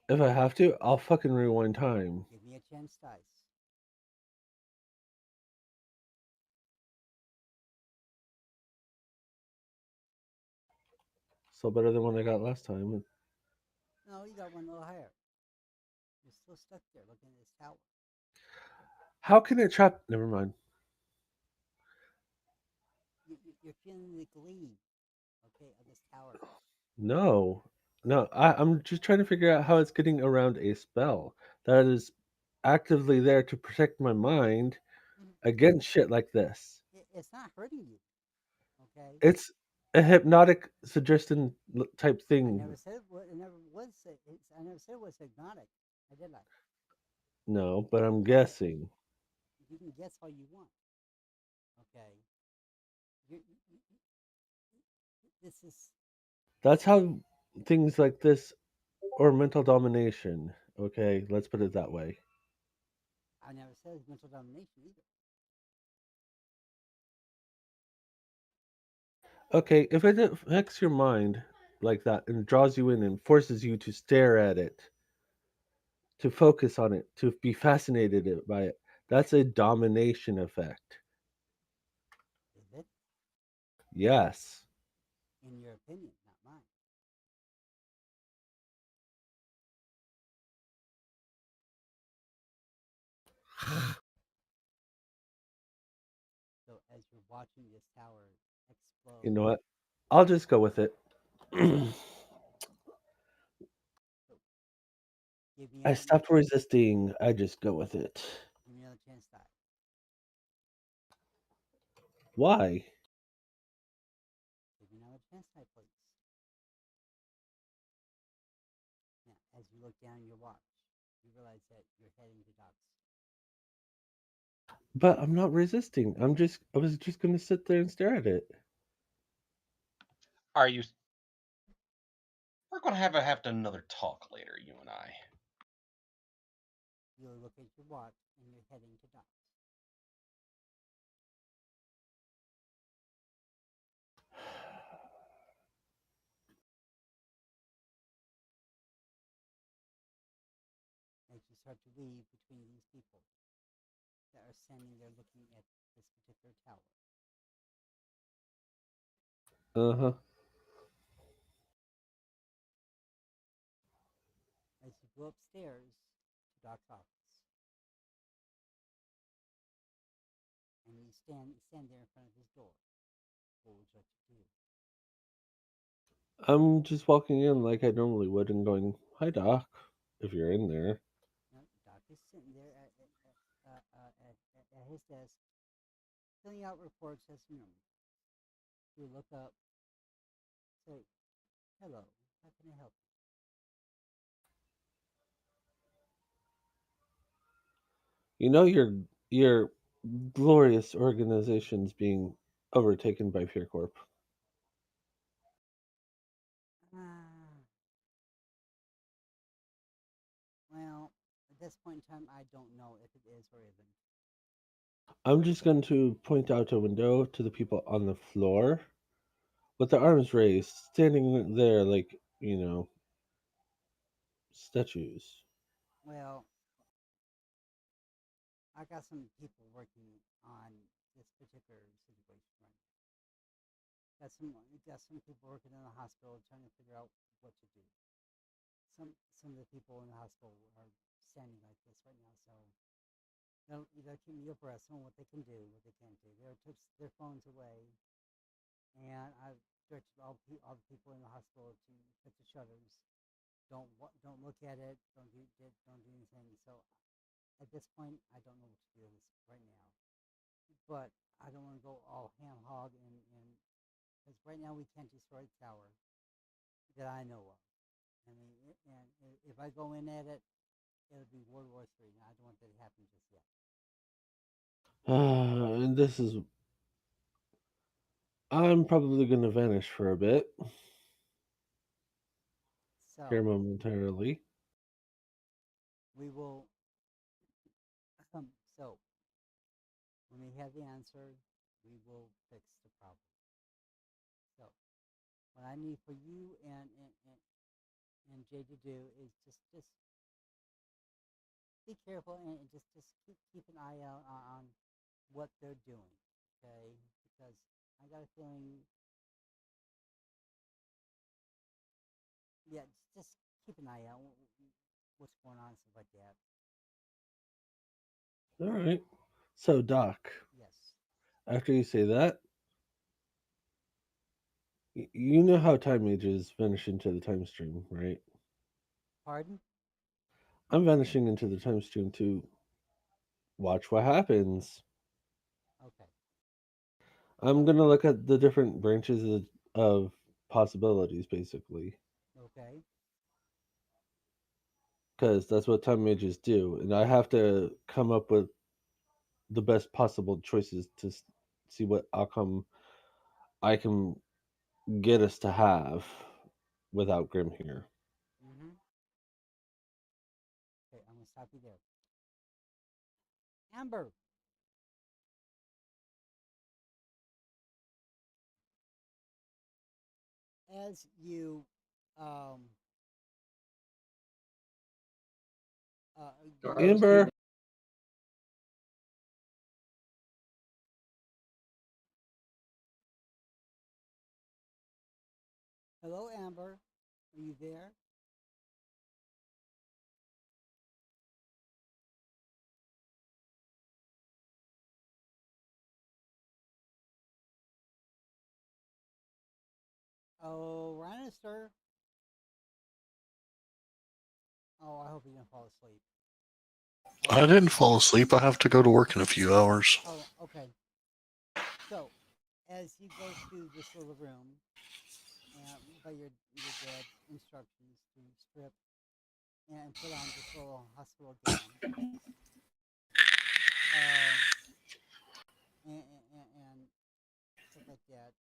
if I have to, I'll fucking rewind time. Give me a chance dice. Still better than what I got last time. No, you got one a little higher. You're still stuck there looking at this tower. How can it trap? Never mind. You're feeling the glee, okay, of this tower. No, no. I'm just trying to figure out how it's getting around a spell that is actively there to protect my mind against shit like this. It's not hurting you, okay? It's a hypnotic suggestion type I thing. never said what. I never was. I never said it was hypnotic. I did like. No, but I'm Okay. guessing. You can guess all you want. Okay. This is. That's how things like this or mental domination. Okay, let's put it that way. I never said it's mental domination either. Okay, if it affects your mind like that and draws you in and forces you to stare at it, to focus on it, to be fascinated by it, that's a domination effect. Is it? Yes. In your opinion, not mine. So as you're watching this tower explode, You know what? I'll just go with it. so give me I another. stopped resisting. I just go with it. Give me another chance die. Why? Give me another chance die, please. Now, as you look down your watch, you realize that you're heading to docks. But I'm not resisting. I was just gonna sit there and stare at it. Are you? We're gonna have another talk later, you and I. You look at your watch and you're heading to docks. As you start to weave between these people that are standing there looking at this particular tower. Uh-huh. As you go upstairs to Doc's office, and you stand there in front of his door, what would you like to do? I'm just walking in like I normally would and going, "Hi, Doc," if you're in there. No, Doc is sitting there at his desk, filling out reports as normal. You look up, say, "Hello, how can I help You know your glorious organization's being overtaken by Fear Corp. you?" Well, at this point in time, I don't know if it is or isn't. I'm just going to point out a window to the people on the floor with their arms raised, standing there like, statues. Well, I got some people working on this particular situation right now. Got some people working in the hospital trying to figure out what to do. Some of the people in the hospital are standing like this right now, so they'll keep me abreast on what they can do, what they can't do. They took their phones away, and I've directed all the people in the hospital to put the shutters. Don't look at it. Don't do anything. So at this point, I don't know what to do this right now. But I don't want to go all ham hog and because right now we can't destroy the tower that I know of. I mean, and if I go in at it, it'll be World War III, and I don't want that to happen just yet. And this is. I'm probably going to vanish for a bit. So here So momentarily. we will. So when we have the answer, we will fix the problem. So what I need for you and Jay to do is just be careful and just keep an eye out on what they're doing, okay? Because I got a feeling, yeah, just keep an eye out what's going on, stuff like that. All right. So, Doc, Yes. after you say that, you know how time ages vanish into the time stream, right? Pardon? I'm vanishing into the time stream to watch what happens. Okay. I'm gonna look at the different branches of possibilities, basically, Okay. because that's what time mages do, and I have to come up with the best possible choices to see what outcome I can get us to have without Grim here. Mm-hmm. Okay, I'm gonna stop you there. Amber. As you um go Amber, hello Amber, are you there? Oh, Lannister. Oh, I hope you didn't fall asleep. I didn't fall asleep. I have to go to work in a few hours. Oh, okay. So, as you go to this little room, and by your dad's instructions to strip and put on this little hospital gown, um, and stuff like that,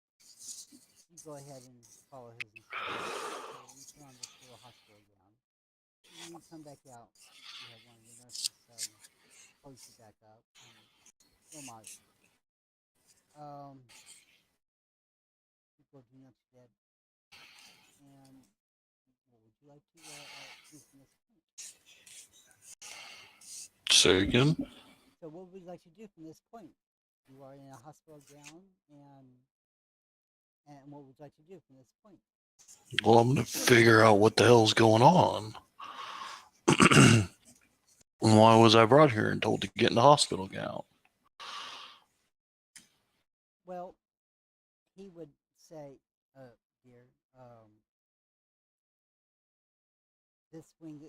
you go ahead and follow his instructions. So you put on this little hospital gown. You come back out. You have one of the nurses close you back up and they'll monitor you. You go to the next bed. And what would you like to do from this point? Say again? So what would you like to do from this point? You are in a hospital gown, and what would you like to do from this point? Well, I'm going to figure out what the hell's going on. Why was I brought here and told to get in the hospital gown? Well, he would say, dear, this wing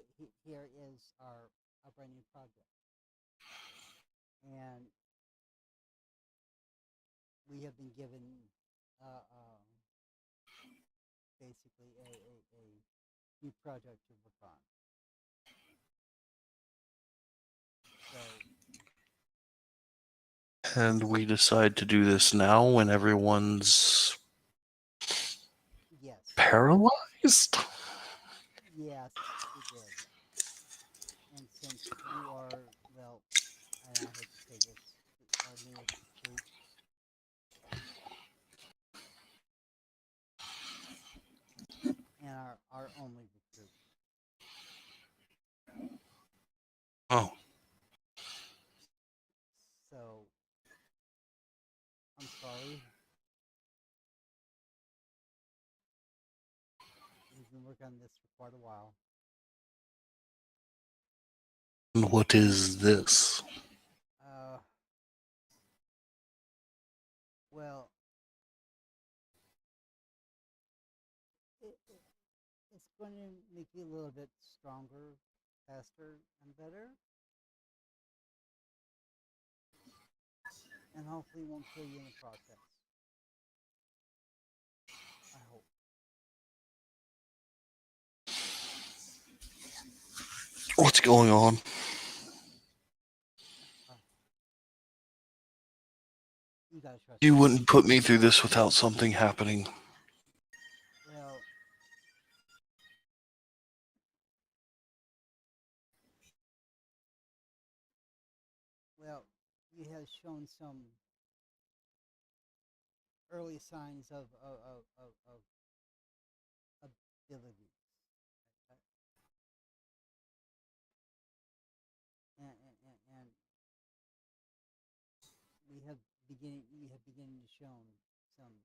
here is our brand new project, and we have been given basically a new project to work on. So And we decide to do this now when everyone's yes, paralyzed? yes, we did. And since you are, well, and I hate to say this, our newest recruit, and our only recruit. Oh. So I'm sorry. We've been working on this for quite a while. What is this? Well, it's going to make you a little bit stronger, faster, and better. And hopefully won't kill you in the process. I hope. What's going on? You gotta trust You me. wouldn't put me through this without something happening. Well, he has shown some early signs of abilities. Uh, and we have beginning to show some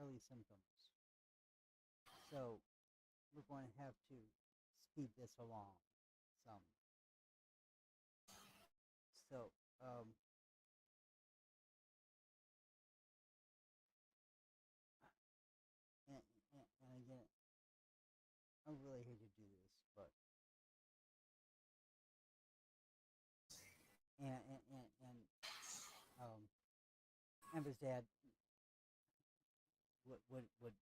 early symptoms. So we're going to have to speed this along some. So and again, I really hate to do this, but and Amber's dad would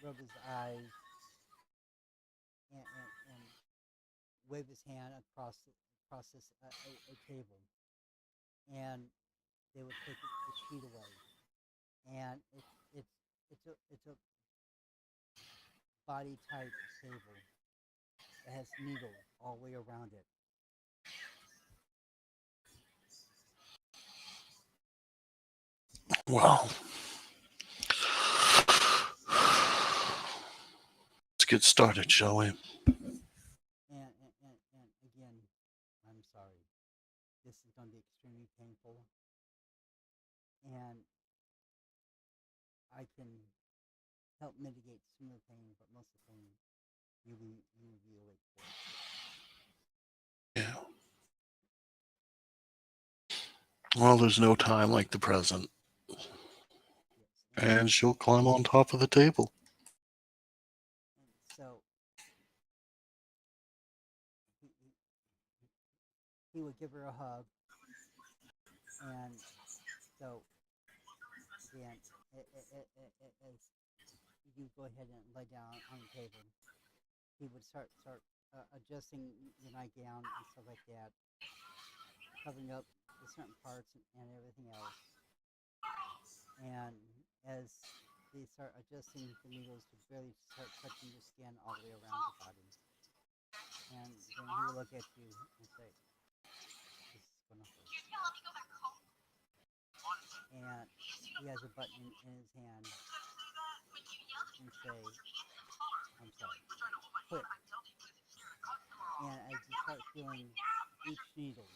rub his eyes and wave his hand across this a table, and they would take the sheet away, and it's a body type table that has needles all the way around it. Well, let's get started, shall we? And again, I'm sorry. This is going to be extremely painful, and I can help mitigate some of the pain, but most of the pain you will be awake for. Yeah. Well, there's no time like the present. Yes, And she'll climb on top of the table. and so he would give her a hug, and so again, as you go ahead and lay down on the table, he would start adjusting your nightgown and stuff like that, covering up the certain parts and everything else. And as they start adjusting the needles to barely start touching your skin all the way around your body, and then he will look at you and say, "This is gonna hurt." And he has a button in his hand and say, "I'm sorry, quit." And as you start feeling each needle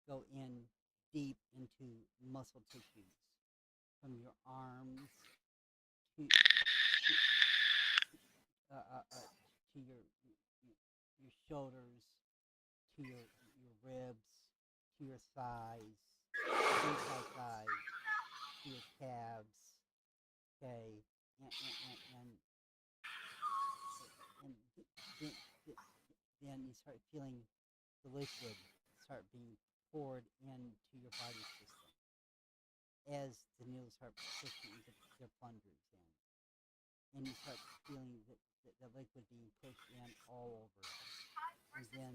go in deep into muscle tissues, from your arms to your shoulders, to your ribs, to your thighs, inside thighs, to your calves. Okay, and then you start feeling the liquid start being poured into your body system as the needles start pushing their plungers in, and you start feeling the liquid being pushed in all over, and then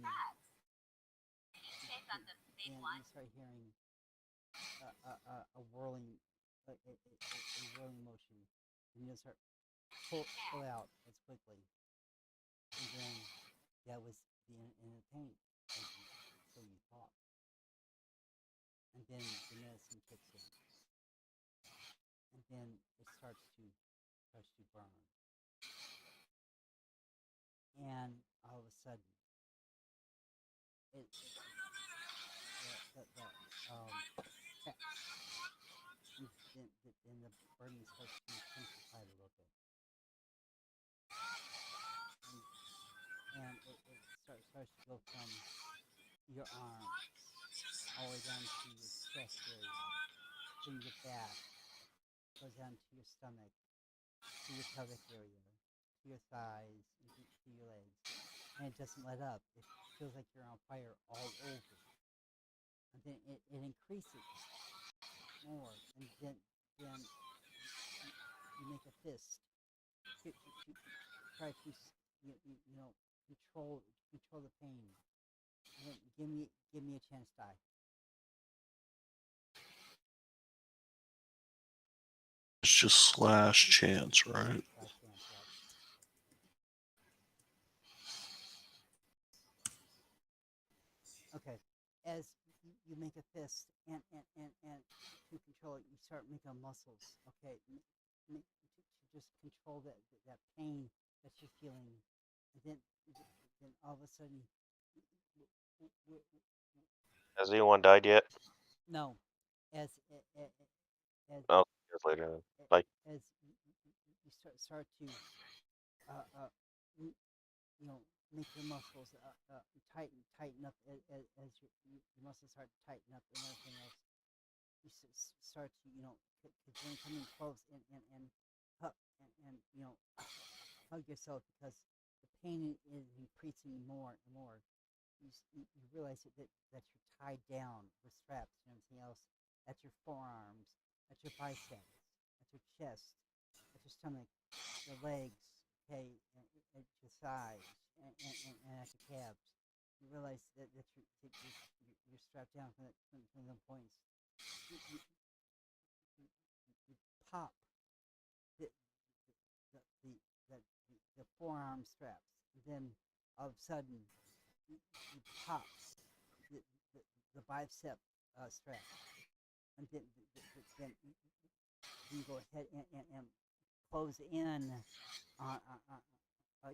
you start hearing a whirling whirling motion, and you'll start pull out as quickly, and then that was the end of the pain, so you thought, and then the medicine kicks in, and then it starts to burn, and all of a sudden it then the burning starts to intensify a little bit, and it starts to go from your arms all the way down to your chest area, then your back, goes down to your stomach, to your pelvic area, to your thighs, and to your legs, and it doesn't let up. It feels like you're on fire all over, and then it increases more, and then you make a fist to try to control the pain, and then give me a chance die. It's just slash chance, right? Slash chance, yeah. Okay, as you make a fist and to control it, you start making muscles. Okay, to just control that pain that you're feeling, and then all of a sudden, Has anyone died yet? no, as as Oh, years later. Like, as you start to m- make your muscles tighten up as your muscles start to tighten up and everything else. You start to then come in close and hug and hug yourself because the pain is increasing more and more. You realize that you're tied down with straps and everything else at your forearms, at your biceps, at your chest, at your stomach, your legs, okay, at your thighs, and at your calves. You realize you're strapped down from the points. You pop the the, the, the, the forearm straps. And then all of a sudden, you pop the, the, the bicep strap. And then you go ahead and close in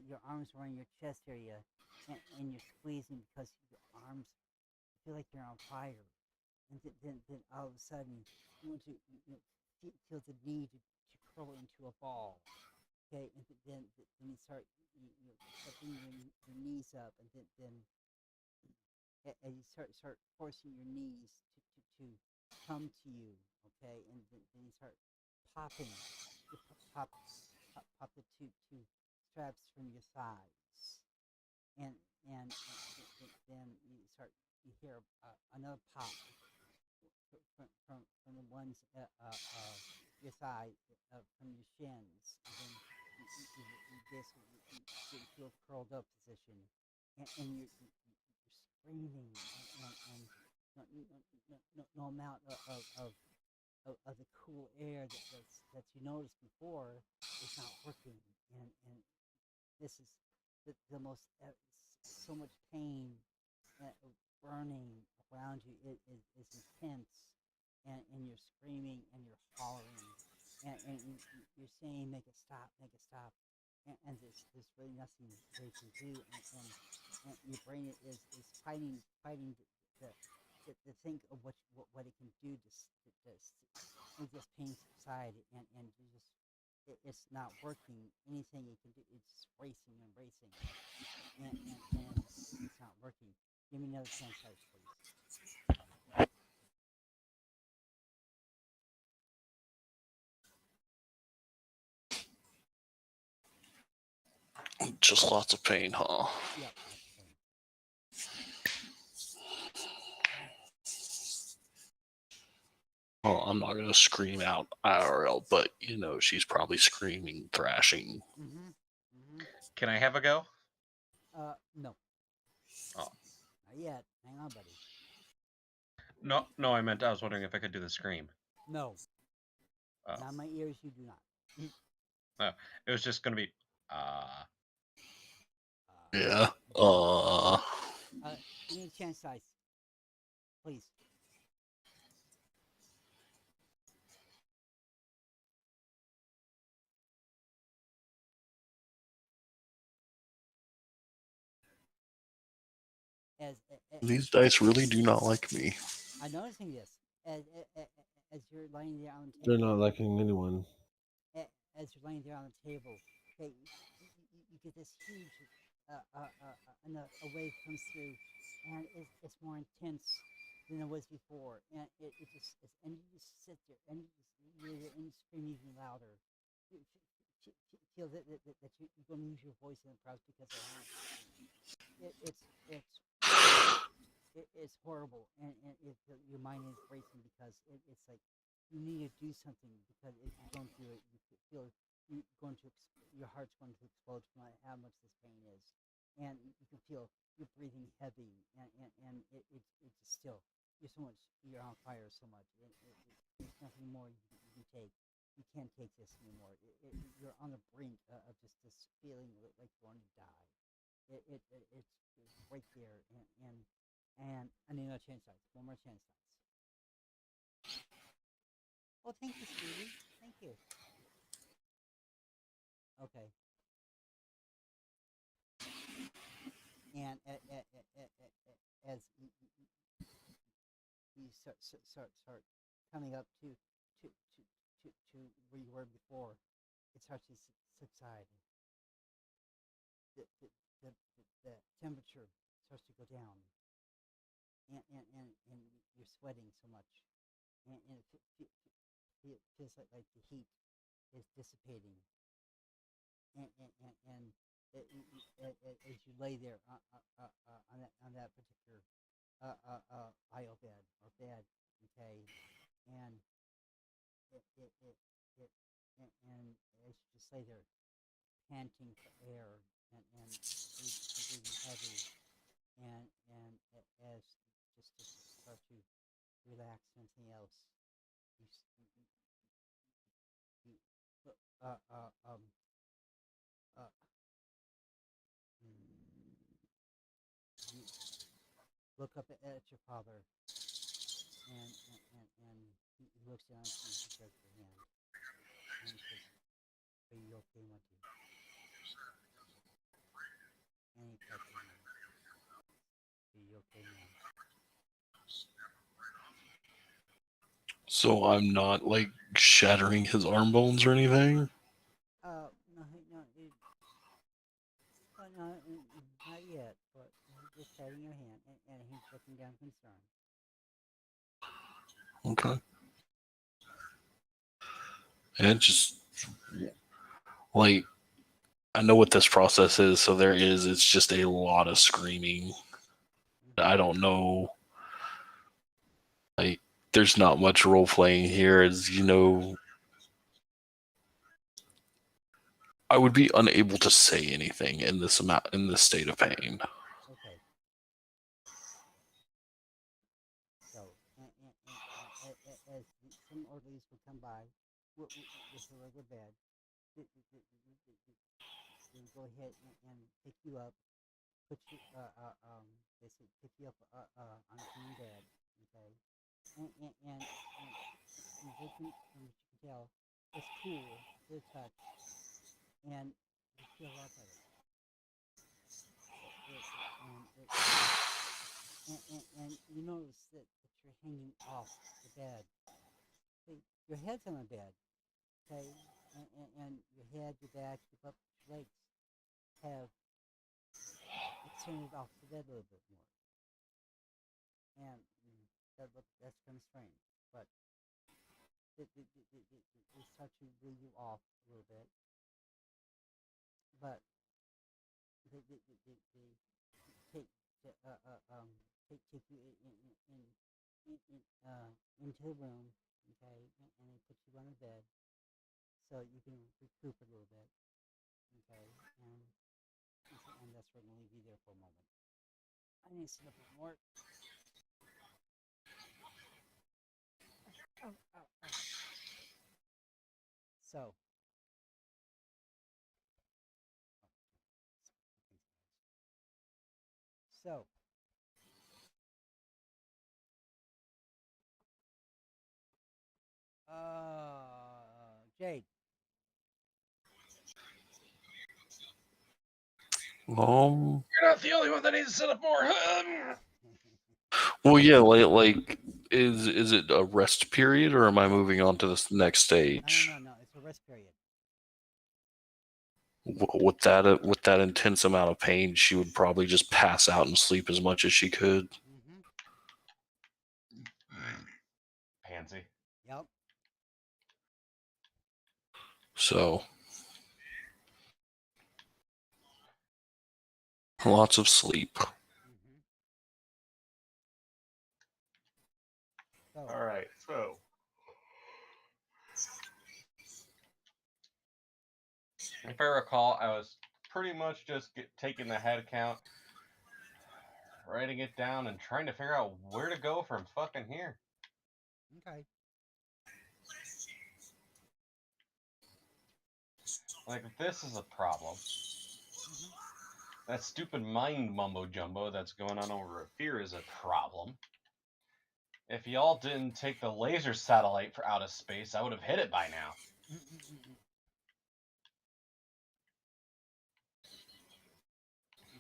your arms around your chest area, and you're squeezing because your arms feel like you're on fire. And then all of a sudden, you want to feel the need to curl into a ball. Okay, and then you start stepping your knees up, and then and you start forcing your knees to come to you. Okay, and then you start popping, you pop the two straps from your thighs, and then you hear another pop from the ones your thigh from your shins, and then you basically get into a curled up position, and you're screaming, and no amount of the cool air that you noticed before is not working, and this is the most so much pain, burning around you is intense, and you're screaming and you're hollering, and you're saying make it stop, and there's really nothing they can do, and your brain is fighting to, to think of what it can do to make this pain subside, and you just it's not working. Anything it can do, it's just racing and racing, and it's not working. Give me another chance, please. just lots of pain, huh? Yep, lots of pain. Well, I'm not gonna scream out IRL, but she's probably screaming, thrashing. Can I have a go? No. Oh. Not yet. Hang on, buddy. No, I was wondering if I could do the scream. No. Oh. Not my ears, you do not. No, it was just gonna be, Yeah. Give me a chance, guys. Please. These dice really do not like me. I'm noticing this as you're laying there on the table. They're not liking anyone. As you're laying there on the table, okay, you get this huge, and a wave comes through, and it's more intense than it was before, and and you just sit there, and you scream even louder. You feel that you're going to use your voice in the crowd because it's horrible, and your mind is racing because it's like you need to do something, because if you don't do it, you feel you're going to your heart's going to explode from how much this pain is, and you can feel you're breathing heavy, and it's still you're on fire so much. There's nothing more you can take. You can't take this anymore. You're on the brink of just this feeling like you're going to die. It's right there, and I need another chance, guys. One more chance, guys. Well, thank you, sweetie. Thank you. Okay. And as you start coming up to where you were before, it starts to subside. The, the, the, the temperature starts to go down, and you're sweating so much, and it feels like the heat is dissipating, and as you lay there on that particular aisle bed or bed, okay, and it and as you just lay there panting for air and breathing heavy, and as just to start to relax and anything else, you you uh uh um uh you look up at your father, and he looks down at you, he grabs your hand, and he says, "Are you okay, Monty?" And he pets your hand. "Are you okay, man?" So I'm not like shattering his arm bones or anything. No, not yet, but he's just patting your hand, and he's looking down concerned. Okay. And just like I know what this process is, so there is. It's just a lot of screaming. I don't know. Like, there's not much role playing here, as you know. I would be unable to say anything in this state of pain. Okay. So, as some orderlies would come by with a regular bed, they would go ahead and pick you up, put you, they say pick you up on a clean bed, okay, and from what you can tell, it's cool to the touch, and you feel a lot better. And you notice that you're hanging off the bed. Okay, your head's on the bed, okay, and your head, your back, your butt, your legs have extended off the bed a little bit more, and that's kind of strange, but they start to weigh you off a little bit, but they take take you into the room, okay, and they put you on the bed so you can recoup a little bit, okay, and that's where I'm gonna leave you there for a moment. I need to sit up a bit more. Oh, oh, oh. So, so, Jade. You're not the only one that needs to sit up more. Well, yeah, like is it a rest period, or am I moving on to this next stage? No. It's a rest period. With that intense amount of pain, she would probably just pass out and sleep as much as she could. Mm-hmm. Pansy. Yep. So lots of sleep. Mm-hmm. So, All right, so if I recall, I was pretty much just taking the head count, writing it down, and trying to figure out where to go from fucking here. okay. Like, if this is a problem, Mm-hmm. that stupid mind mumbo jumbo that's going on over at Fear is a problem. If y'all didn't take the laser satellite for outer space, I would have hit it by now.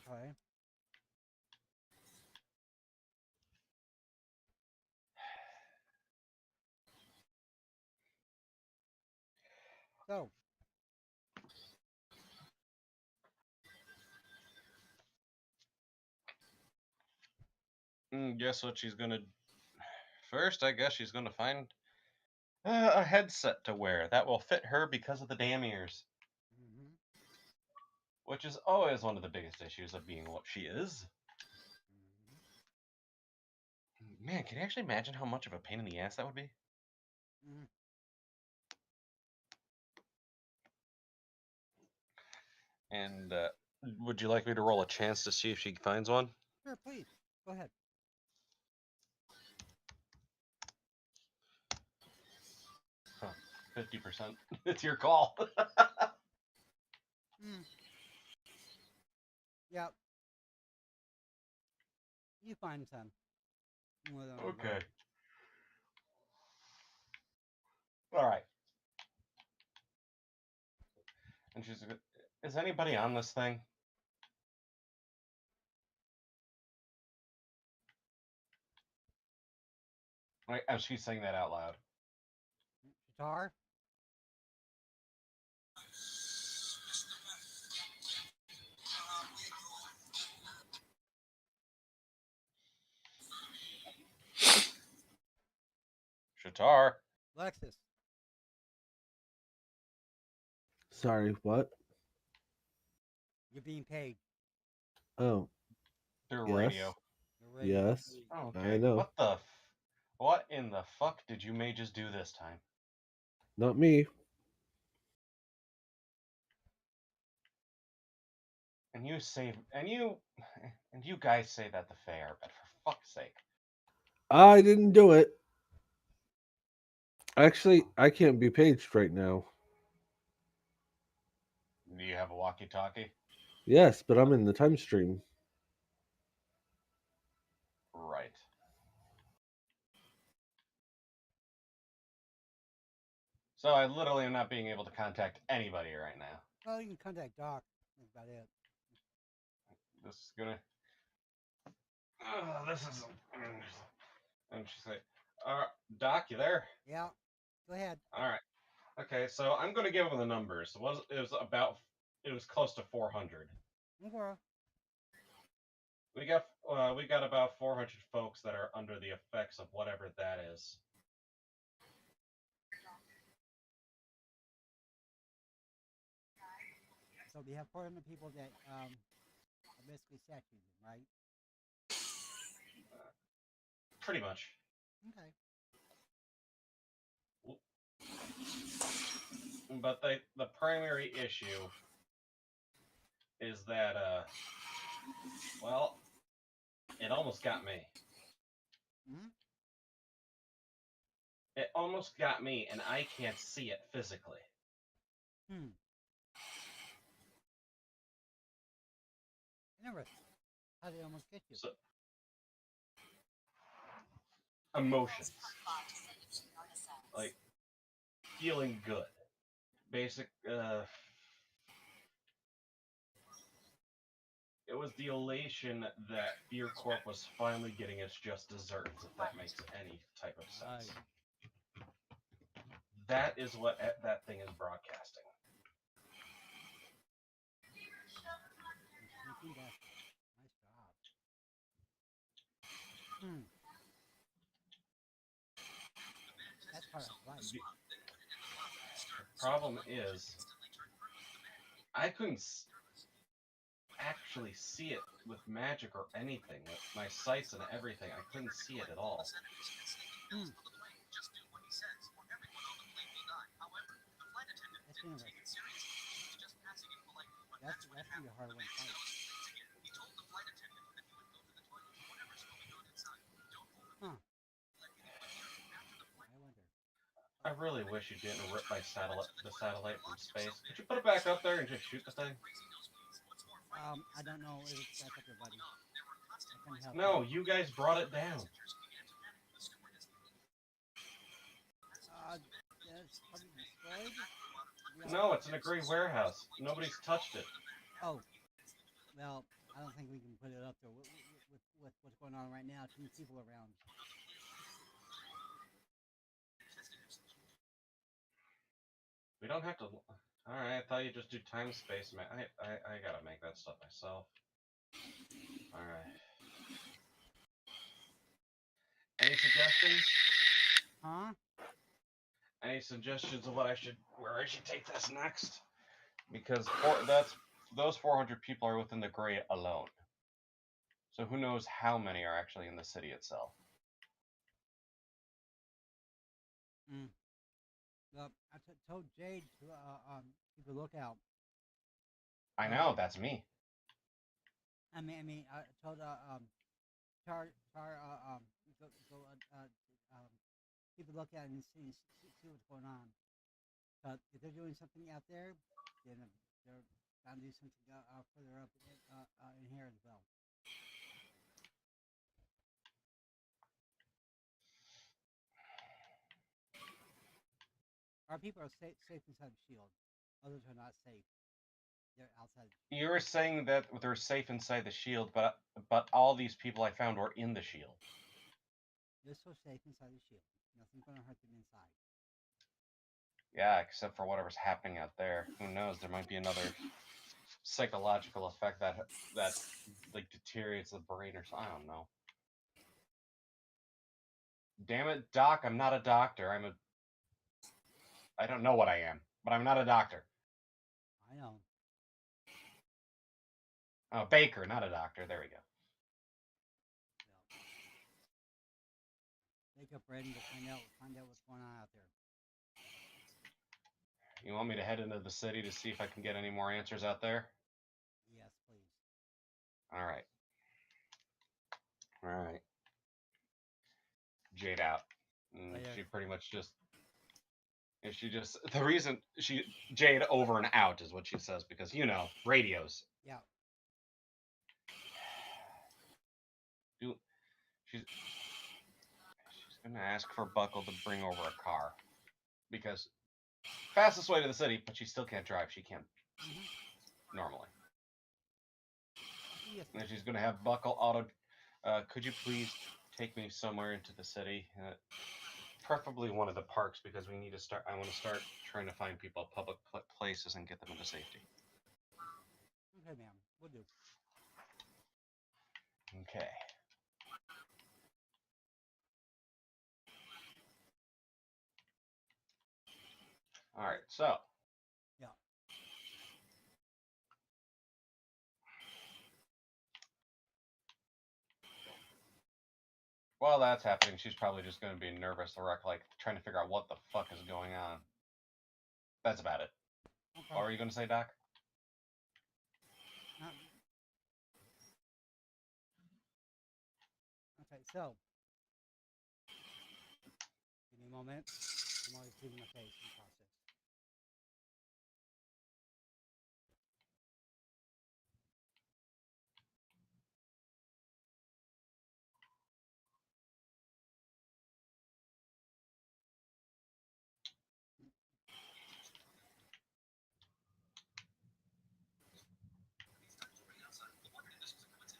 Okay. So, Guess what she's gonna... First, I guess she's gonna find a headset to wear that will fit her because of the damn ears. mhm, Which is always one of the biggest issues of being what she is. mhm, Man, can you actually imagine how much of a pain in the ass that would be? mhm. And would you like me to roll a chance to see if she finds one? Sure, please. Go ahead. Huh, 50%. It's your call. Mm. Yep. You find some. More than one. Okay. All right. And she's like, is anybody on this thing? Like, as she's saying that out loud. Guitar? Shatar. Lexus. Sorry, what? You're being paid. Oh, Through yes. radio. The radio. Yes. Okay. I know. What in the fuck did you may just do this time? Not me. And you guys say that the fair, but for fuck's sake. I didn't do it. Actually, I can't be paged right now. Do you have a walkie-talkie? Yes, but I'm in the time stream. Right. So I literally am not being able to contact anybody right now. Well, you can contact Doc. That's about it. This is gonna. This is. And she's like, Doc, you there? Yeah. Go ahead. All right. Okay, so I'm gonna give him the numbers. It was close to 400. Okay. We got about 400 folks that are under the effects of whatever that is. So we have 400 people that are basically saturated, right? Pretty much. Okay. But the primary issue is that well, it almost got me. Mm-hmm. It almost got me, and I can't see it physically. Interesting. How did it almost get you? So, emotions. Like, feeling good. Basic, it was the elation that Fear Corp was finally getting its just desserts, if that makes any type of sense. That is what that thing is broadcasting. Nice job. That's part of life. The problem is, I couldn't actually see it with magic or anything. With my sights and everything, I couldn't see it at all. That's interesting. That's gonna be a hard one to fight. Huh. I wonder. I really wish you didn't rip the satellite from space. Could you put it back up there and just shoot the thing? I don't know if it's back up there, buddy. I can help No, you guys brought it down. probably destroyed. No, it's in a gray warehouse. Nobody's touched it. Oh, well, I don't think we can put it up there with what's going on right now. Too many people around. We don't have to. All right, I thought you just do time space. Man, I gotta make that stuff myself. All right. Any suggestions? Huh? Any suggestions of where I should take this next? Because those 400 people are within the gray alone. So who knows how many are actually in the city itself? Mm. Well, I told Jade to keep a lookout. I know that's me. I told Char go keep a lookout and see what's going on. But if they're doing something out there, then they're bound to do something further up in here as well. Our people are safe inside the shield. Others are not safe. They're outside. You were saying that they're safe inside the shield, but all these people I found were in the shield. They're so safe inside the shield. Nothing's gonna hurt them inside. Yeah, except for whatever's happening out there. Who knows? There might be another psychological effect that like deteriorates the brain or something. I don't know. Damn it, Doc! I'm not a doctor. I don't know what I am, but I'm not a doctor. I know. Oh, baker, not a doctor. There we go. Wake up, Braden, to find out what's going on out there. You want me to head into the city to see if I can get any more answers out there? Yes, please. All right. All right. Jade out. And she pretty much just. The reason Jade over and out is what she says because radios. Yeah. She's gonna ask for Buckle to bring over a car because fastest way to the city, but she still can't drive. She can't normally. Yes. And she's gonna have Buckle auto. Could you please take me somewhere into the city? Preferably one of the parks because we need to start. I want to start trying to find people at public places and get them into safety. Okay, ma'am. We'll do. Okay. All right. So. Yeah. While that's happening, she's probably just going to be nervous or like trying to figure out what the fuck is going on. That's about it. Okay. What were you going to say, Doc? Okay, so give me a moment. I'm always keeping my face in the process.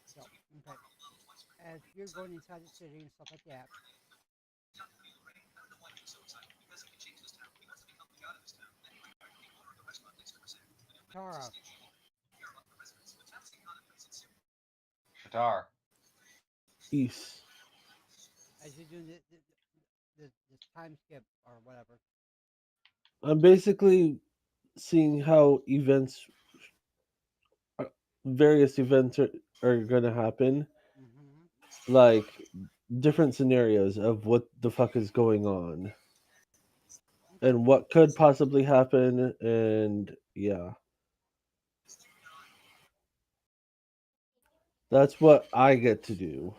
So, okay. As you're going inside the city and stuff like that, Tara. Shatar. East. As you're doing this time skip or whatever. I'm basically seeing how various events are going to happen. Mm-hmm. Like different scenarios of what the fuck is going on. Okay. And what could possibly happen. And yeah. That's what I get to do.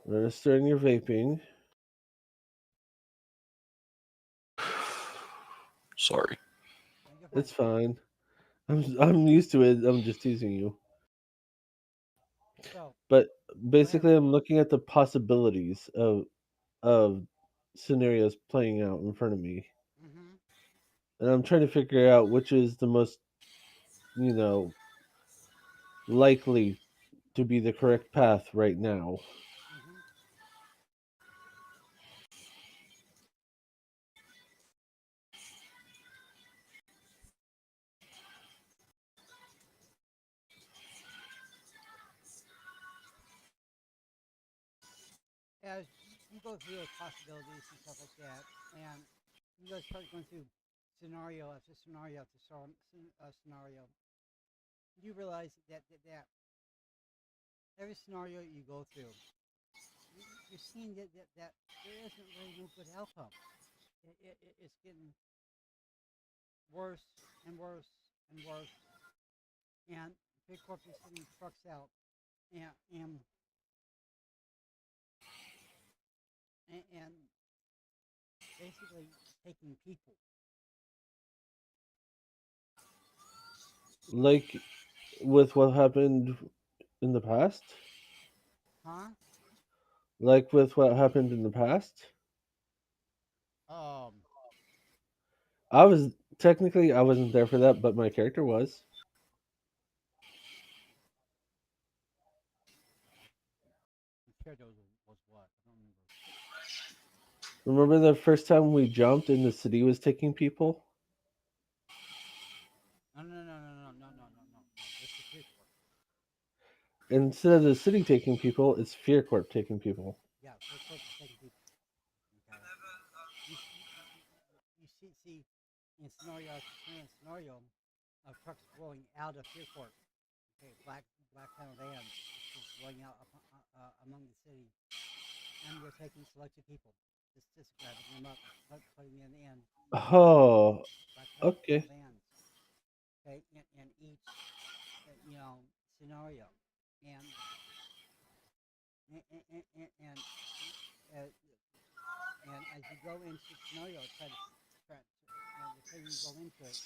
Registering your vaping. Sorry. It's fine. I'm used to it. I'm just teasing you. So But basically, I'm looking at the possibilities of scenarios playing out in front of me, Mm-hmm. and I'm trying to figure out which is the most, likely to be the correct path right now. Mm-hmm. As you go through those possibilities and stuff like that, and you go start going through scenario after scenario after scenario, you realize that every scenario you go through, you're seeing that there isn't really no good outcome. It's getting worse and worse and worse, and big corp is sending trucks out and and basically taking people. Like with what happened in the past? Huh? Like with what happened in the past? Um, I wasn't there for that, but my character was. was what? I don't remember. Remember the first time we jumped and the city was taking people? No, no, no, no, no, no, no, no, no, no. This is Fear Corp. Instead of the city taking people, it's Fear Corp taking people. Yeah, Fear Corp is taking people. Okay. You see in scenario after scenario of trucks rolling out of Fear Corp. Okay, black panel vans just rolling out among the city, and they're taking selected people, just grabbing them up, putting them in Oh, black panel okay. vans. Okay, in each scenario, and and uh, and as you go into the scenario, the further you go into it,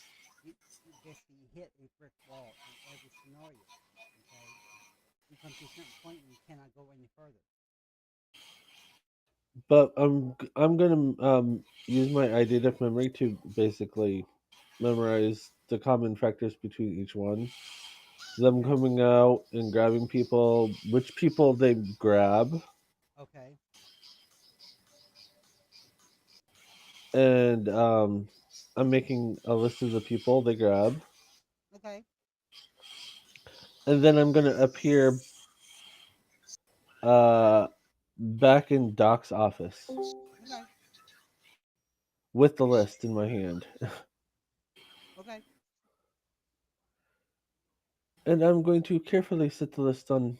you basically hit a brick wall in every scenario. Okay, you come to a certain point and you cannot go any further. But I'm gonna use my eidetic memory to basically memorize the common factors between each one. Them Okay. coming out and grabbing people, which people they grab, Okay. and I'm making a list of the people they grab, Okay. and then I'm gonna appear uh back in Doc's office Okay. with the list in my hand, Okay. and I'm going to carefully set the list on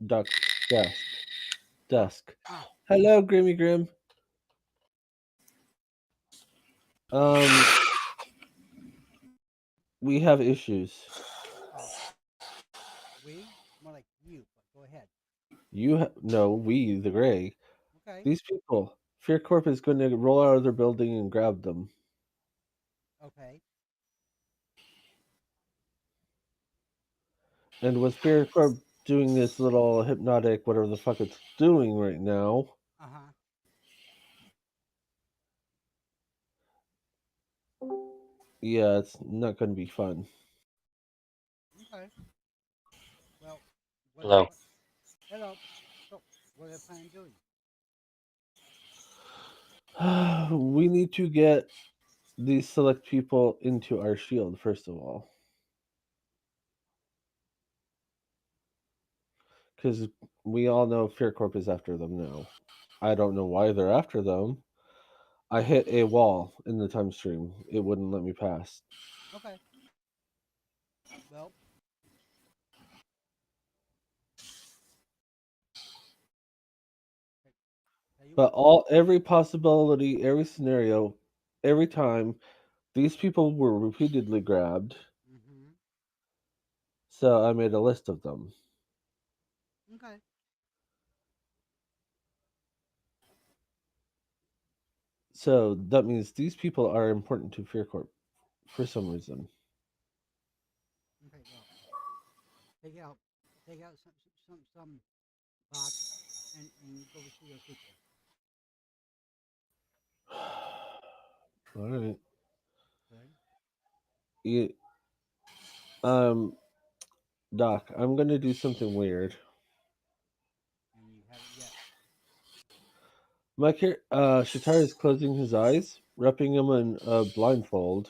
Doc's desk. Ah. Desk. Ah. Hello, Grimmy Grim. Um, we have issues. Oh. We more like you, but go ahead. No, we the Gray. Okay. These people. Fear Corp is going to roll out of their building and grab them. Okay. And with Fear Corp doing this little hypnotic, whatever the fuck it's doing right now, Uh huh. yeah, it's not going to be fun. Okay. Well, Hello. what? Hello. So, what are they planning on doing? We need to get these select people into our shield, first of all. Because we all know Fear Corp is after them now. I don't know why they're after them. I hit a wall in the time stream. It wouldn't let me pass. Okay. Well, tell you But what. every possibility, every scenario, every time, these people were repeatedly grabbed. Mm-hmm. So I made a list of them. Okay. So that means these people are important to Fear Corp for some reason. Okay. Well, take out some box and go see those people. All right. Good. You, um, Doc, I'm gonna do something weird. And you haven't yet. Shatar is closing his eyes, wrapping him in a blindfold.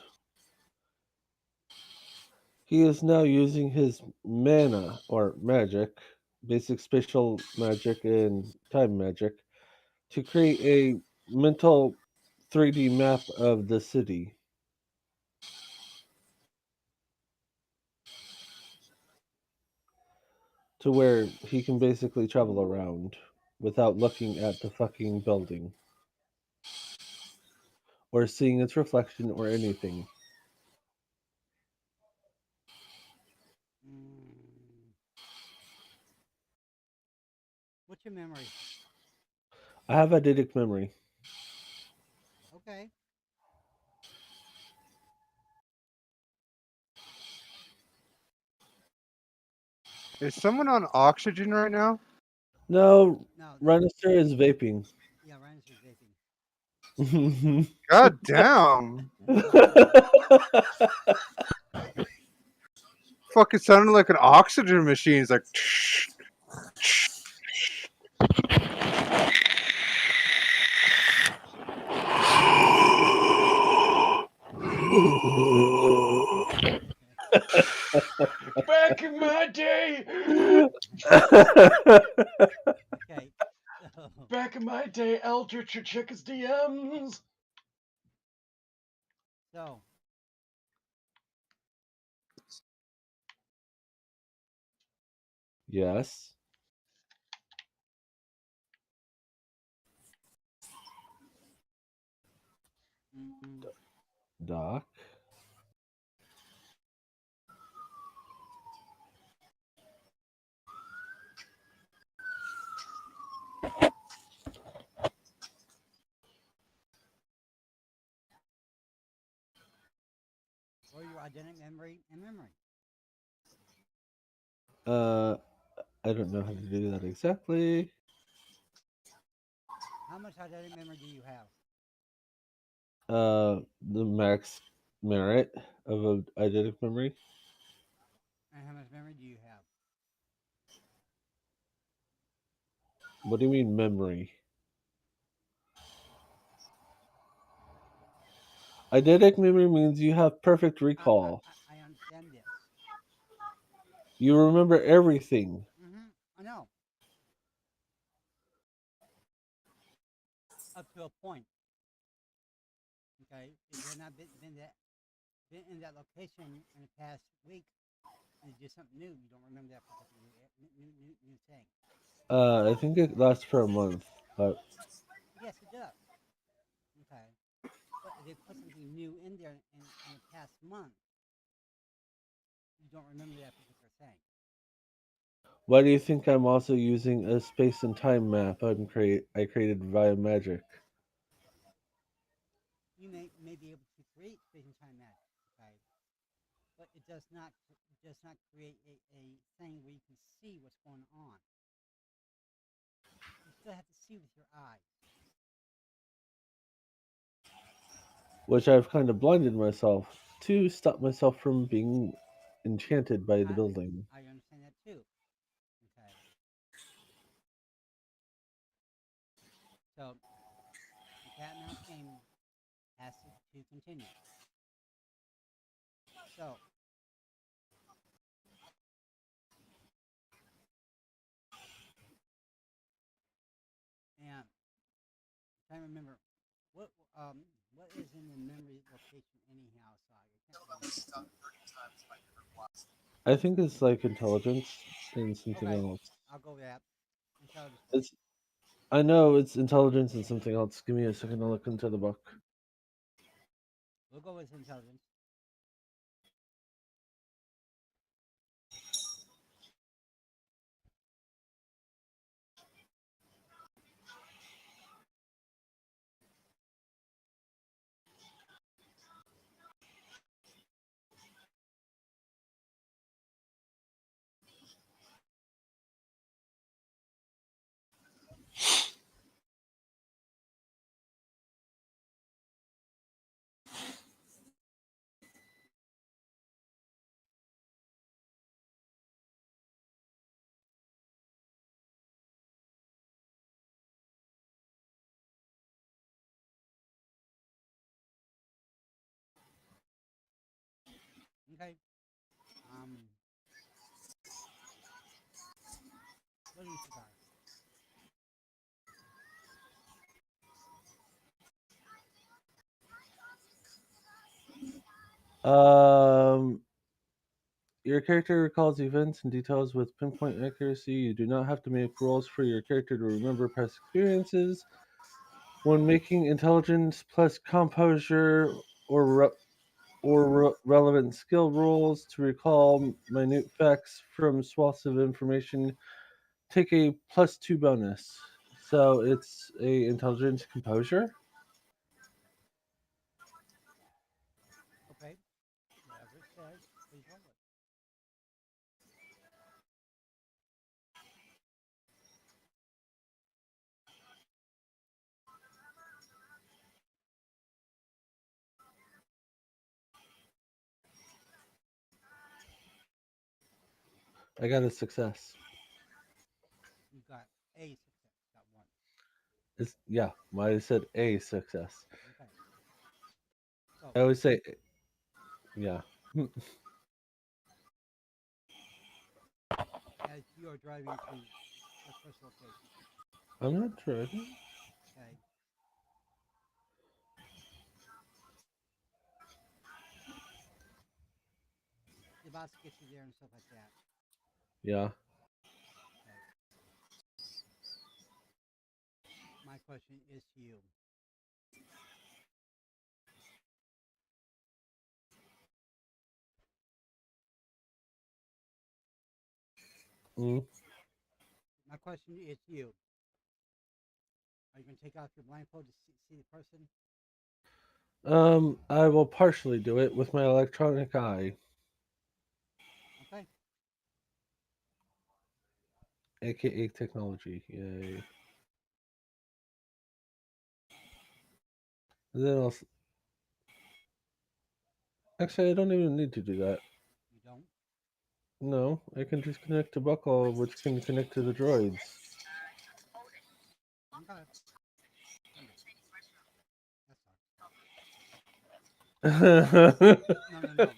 He is now using his mana or magic, basic spatial magic and time magic, to create a mental 3D map of the city to where he can basically travel around without looking at the fucking building or seeing its reflection or anything. Mm. What's your memory? I have eidetic memory. Okay. Is someone on oxygen right now? No, No. Rhinoster is vaping. Yeah, Ryan's is vaping. God damn. Fucking sounded like an oxygen machine. It's like. Back in my day, Okay. So back in my day, Eldritch would check his DMs. so Yes, mm, Doc. or your identic memory and memory. Uh, I don't know how to do that exactly. How much identic memory do you have? The max merit of a eidetic memory. And how much memory do you have? What do you mean memory? Eidetic memory means you have perfect recall. I understand this. You remember everything. I know. Up to a point. Okay. If you're not been in that location in the past week and you do something new, you don't remember that particular new thing. I think it lasts for a month, but Yes, it does. Okay. But if they put something new in there in the past month, you don't remember that particular thing. why do you think I'm also using a space and time map I created via magic? You may be able to create space and time magic, okay? But it does not create a thing where you can see what's going on. You still have to see with your eyes. Which I've kind of blinded myself to stop myself from being enchanted by the building. I understand that too. Okay. So the cat and mouse game has to continue. So and I'm trying to remember what what is in the memory location anyhow. So I can't remember. I think it's like intelligence and something Okay, else. I'll go with that. Intelligence work. It's I know it's intelligence and something else. Give me a second, I'll look into the book. We'll go with intelligence. Okay. What do you survive? Your character recalls events and details with pinpoint accuracy. You do not have to make rolls for your character to remember past experiences. When making intelligence plus composure or relevant skill rolls to recall minute facts from swaths of information, take a +2 bonus. So it's a intelligence composure. Okay. Whatever it says, please roll it. I got a success. You got a success. Got one. It's yeah. I said a success. Okay. So I always say yeah. as you are driving to the first location, I'm not driving. okay, the boss gets you there and stuff like that. Yeah. Okay. My question is to you. Mm. My question is to you. Are you going to take off your blindfold to see the person? I will partially do it with my electronic eye, Okay. aka technology. Yay. And then actually, I don't even need to do that. You don't? No, I can just connect to Buckle, which can connect to the droids. Okay. Wonderful. That sucks. No, no, no. I'm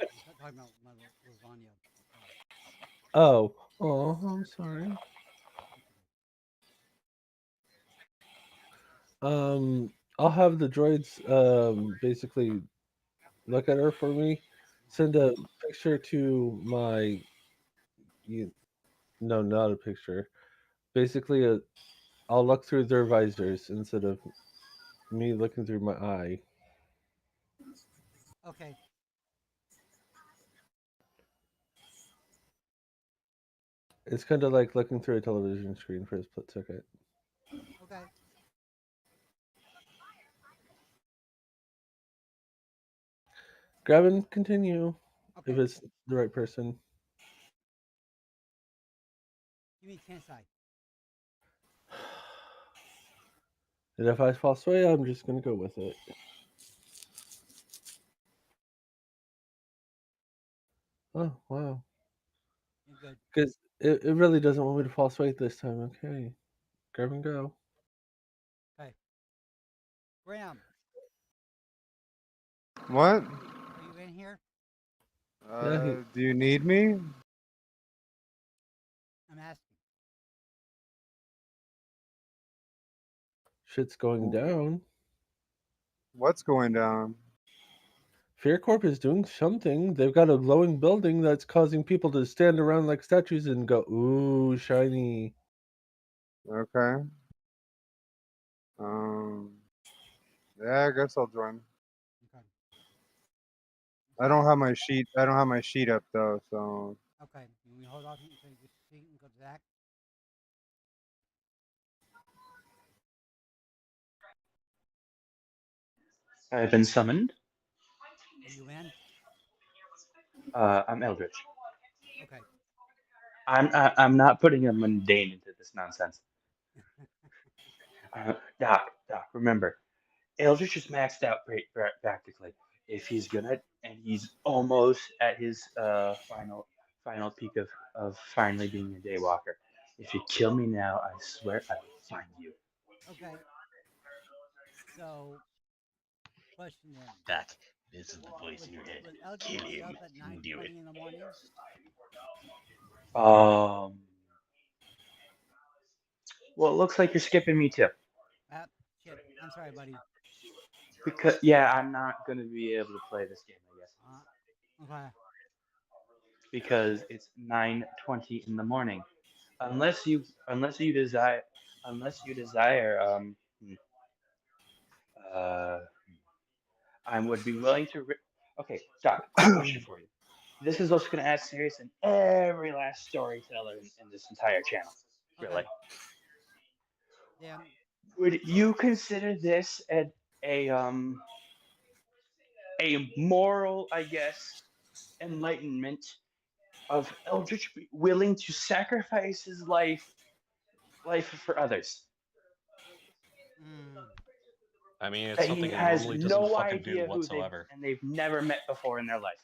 talking about my lasagna. oh, I'm sorry. I'll have the droids basically look at her for me, send a picture to my no, not a picture. Basically, I'll look through their visors instead of me looking through my eye. Okay. It's kind of like looking through a television screen for a split second. Okay. Grab and continue Okay. if it's the right person. Give me 10 side. And if I fall away, I'm just gonna go with it. Oh wow! You're good. Because it really doesn't want me to fall asleep this time. Okay, grab and go. Okay. Graham, What? are you in here? Yeah, Do you need me? I'm asking. shit's going down. What's going down? Fear Corp is doing something. They've got a glowing building that's causing people to stand around like statues and go, "Ooh, shiny." Okay. Um. Yeah, I guess I'll join. Okay. I don't have my sheet. I don't have my sheet up though. So Okay. Can we hold off until you get your seat and go to Zach? I've been summoned. Are you in? I'm Eldritch. Okay. I'm not putting a mundane into this nonsense. Doc, remember, Eldritch is maxed out practically. If he's gonna, and he's almost at his final peak of finally being a daywalker. If you kill me now, I swear I will find you. Okay. So, question then. Back. This is the voice in your head. Would Eldritch Kill be him. up at You can do it. 9:20 in the morning? Um. Well, it looks like you're skipping me too. Ah, shit. I'm sorry, buddy. Because yeah, I'm not gonna be able to play this game, I guess, Okay. because it's 9:20 in the morning. Unless you desire uh I would be willing to. Okay, Doc. Quick question for you. This is also going to add serious in every last storyteller in this entire channel. Okay. Really, Yeah. would you consider this a a moral, I guess, enlightenment of Eldritch willing to sacrifice his life for others? Mm, I mean, it's That he something he has normally doesn't no fucking do idea who whatsoever. they've never met before in their life.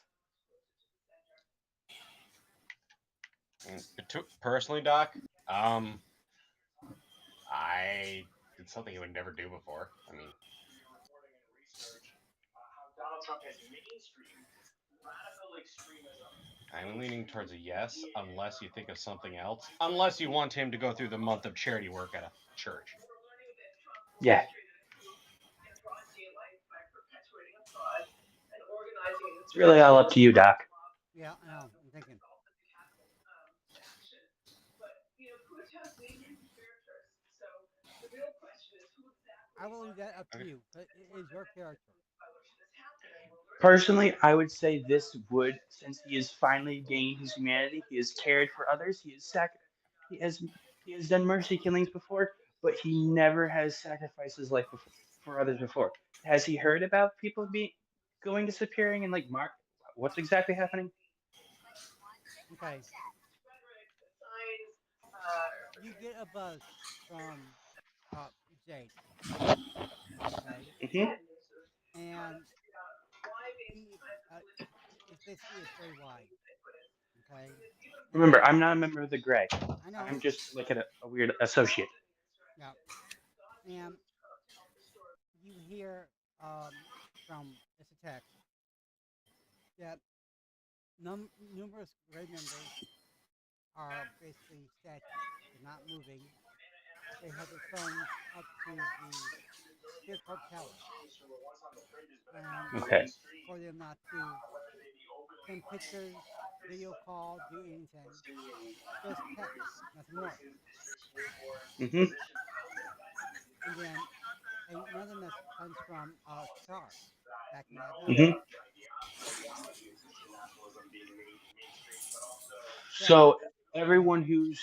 Personally, Doc, um, it's something he would never do before. I mean, I'm leaning towards a yes, unless you think of something else. Unless you want him to go through the month of charity work at a church. Yeah, it's really all up to you, Doc. yeah, I know. I'm thinking. I will leave that up to Okay. you. But it is your character. Personally, I would say this would, since he has finally gained his humanity, he has cared for others, he has he has done mercy killings before, but he never has sacrificed his life for others before. Has he heard about people being going disappearing and like Mark? What's exactly happening? Okay. You get a buzz from uh, Jade. Okay. Hmm. And he, it's basically it's very wide. Okay. Remember, And I'm not a member of the Grey. I know. I'm just like a weird associate. Yeah. And you hear from it's a text that numerous Grey members are basically statues. They're not moving. They have their phones up to the Fear Corp Tower, and Okay. for them not to send pictures, video call, do anything, just text, nothing more. Hmm. And then another message comes from Char back in that building. Hmm. Says, So go ahead, everyone who's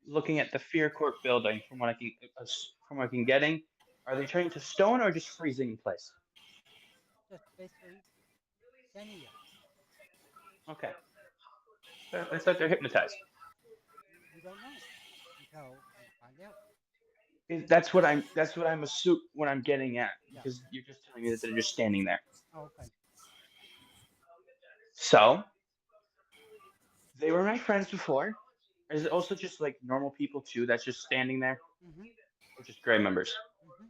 looking at the Fear Court building, from what I can getting, are they turning to stone or just freezing in place? just basically standing there. Okay, it's like they're hypnotized. You don't know until you find out. That's what I'm what I'm getting at Yeah. because you're just telling me that they're just standing there. Oh, okay. So they were my friends before. Is it also just like normal people too that's just standing there, Mhm. or just Gray members? Mhm.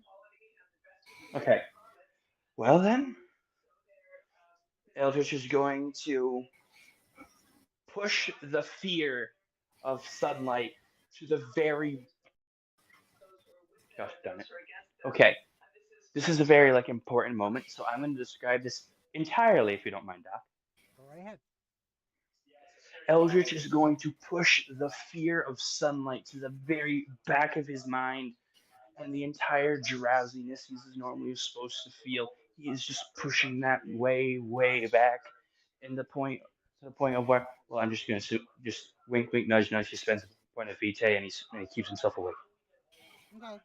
Okay. Well then, Eldritch is going to push the fear of sunlight to the very. Gosh darn it. Okay, this is a very like important moment, so I'm going to describe this entirely, if you don't mind, Doc. Go right ahead. Eldritch is going to push the fear of sunlight to the very back of his mind, and the entire drowsiness he's normally supposed to feel. He is just pushing that way, way back, in the point to the point of where, well, I'm just going to just wink, wink, nudge, nudge. He spends a point of vitae, and he keeps himself awake. Okay.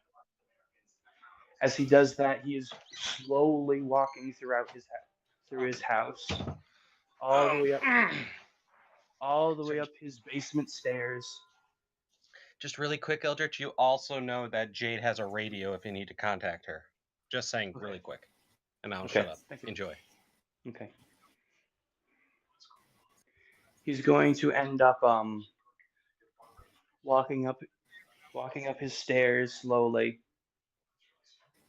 As he does that, he is slowly walking through his house, all the way up, all the way So, up his basement stairs. just really quick, Eldritch, you also know that Jade has a radio if you need to contact her. Just saying, Okay. really quick. And now Okay. shut up. Thank you. Enjoy. Okay. He's going to end up walking up his stairs slowly,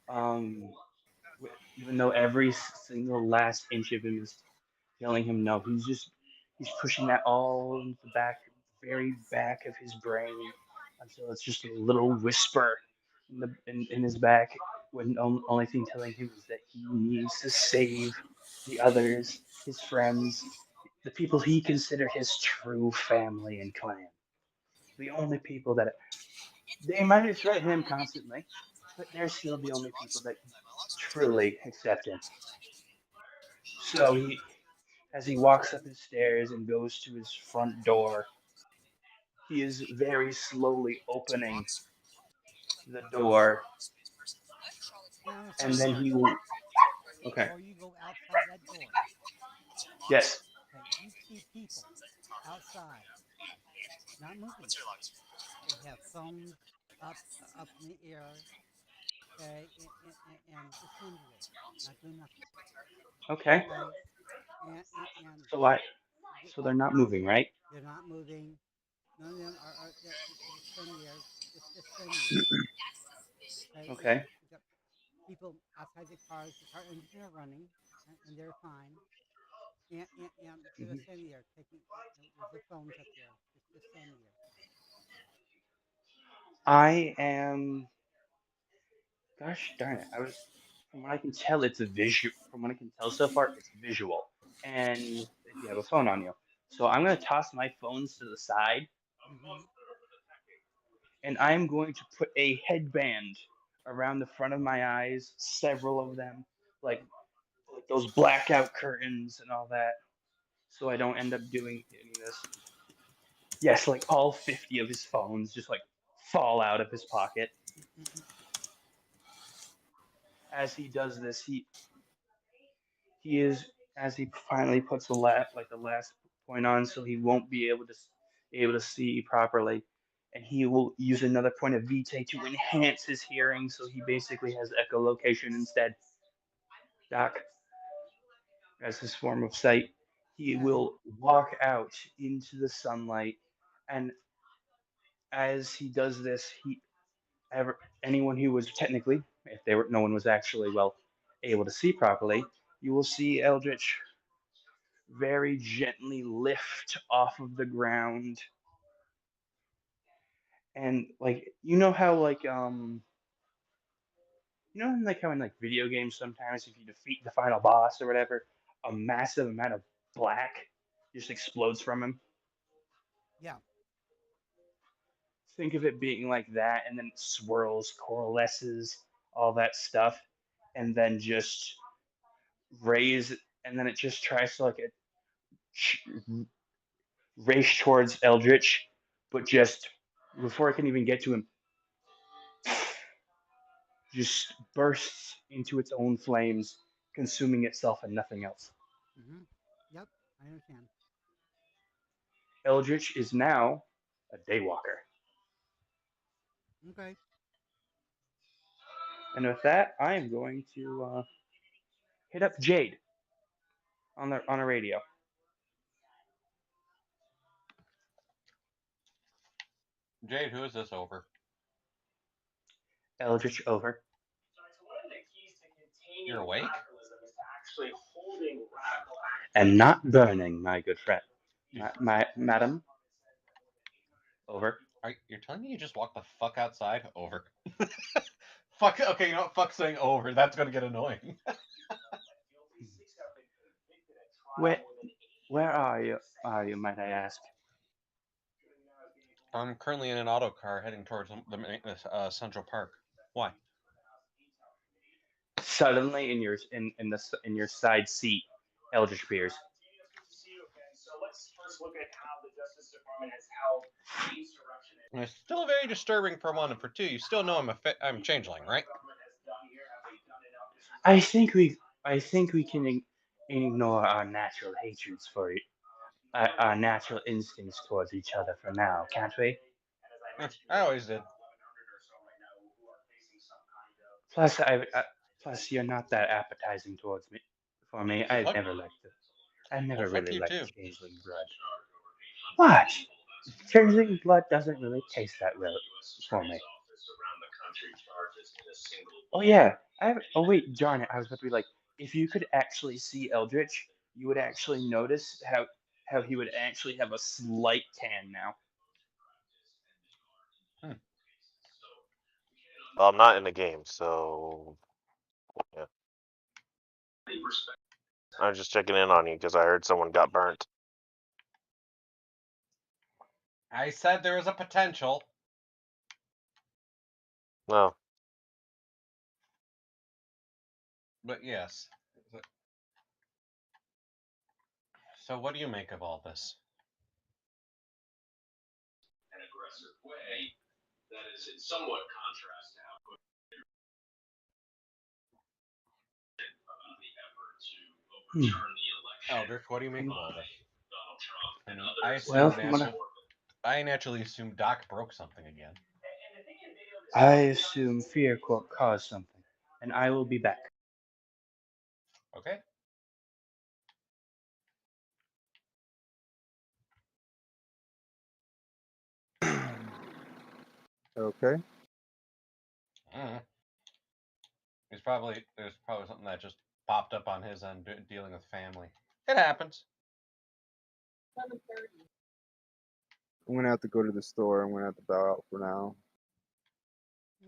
um, even though every single last inch of him is telling him no. He's pushing that all into the very back of his brain until it's just a little whisper in his back, when only thing telling him is that he needs to save the others, his friends, the people he considered his true family and clan. The only people that they might threaten him constantly, but they're still the only people that truly accept him. So as he walks up his stairs and goes to his front door, he is very slowly opening the door, Hang on a and second. then he will. Okay. Before you go outside that door, Yes. okay, you see people outside, not moving. They have phones up in the air, okay, and just standing there, not doing nothing, Okay. okay, and So I. the, So they're not moving, right? they're not moving. None of them are they're just standing there, just standing there. Okay, Okay. you got people outside the cars. The car engines are running, and they're fine. And they're Mhm. just standing there, taking with their phones up there, just standing there. I am. Gosh darn it! I was. From what I can tell, it's a visual. From what I can tell so far, it's visual. And if you have a phone on you, so I'm gonna toss my phones to the side, Mm-hmm. and I'm going to put a headband around the front of my eyes, several of them, like those blackout curtains and all that, so I don't end up doing any of this. Yes, like all 50 of his phones just like fall out of his pocket. Mm-hmm. As he does this, he is as he finally puts the last point on, so he won't be able to see properly, and he will use another point of vitae to enhance his hearing, so he basically has echolocation instead. Doc, as his form of sight, he Okay. will walk out into the sunlight, and as he does this, he ever anyone who was technically, if they were no one was actually well able to see properly, you will see Eldritch very gently lift off of the ground, and like how in like video games sometimes if you defeat the final boss or whatever, a massive amount of black just explodes from him. Yeah. Think of it being like that, and then it swirls, coalesces, all that stuff, and then just raise, and then it just tries to like race towards Eldritch, but just before it can even get to him, just bursts into its own flames, consuming itself and nothing else. Mm-hmm. Yep. I understand. Eldritch is now a daywalker. Okay. And with that, I am going to hit up Jade on a radio. Jade, who is this over? Eldritch over. You're awake? And not burning, my good friend. My madam. Over. You're telling me you just walked the fuck outside? Over. Fuck. Okay, you know what? Fuck saying over. That's gonna get annoying. Where where are you, might I ask? I'm currently in an auto car heading towards Central Park. Why? Suddenly in your side seat, Eldritch appears. And it's still very disturbing for one, and for two, you still know I'm changeling, right? I think we can ignore our natural hatreds for it, our natural instincts towards each other for now, can't we? I always did. Plus, plus you're not that appetizing towards me. For me, Fuck. I Well, never fuck really you liked too. changeling blood. What? Changeling blood doesn't really taste that well for me. Oh yeah, Oh wait, darn it! I was about to be like, if you could actually see Eldritch, you would actually notice how he would actually have a slight tan now. Well, I'm not in the game, so yeah. I'm just checking in on you because I heard someone got burnt. I said there was a potential. No. But yes. So what do you make of all this? An aggressive way that is in somewhat contrast to how about the effort to overturn the election. Eldritch, what do you make of all this? Donald Trump and I others. Well, assume I naturally assume Doc broke something again. I assume fear caused something, and I will be back. Okay. Okay. There's probably something that just popped up on his end dealing with family. It happens. I'm gonna have to go to the store. I'm gonna have to bow out for now.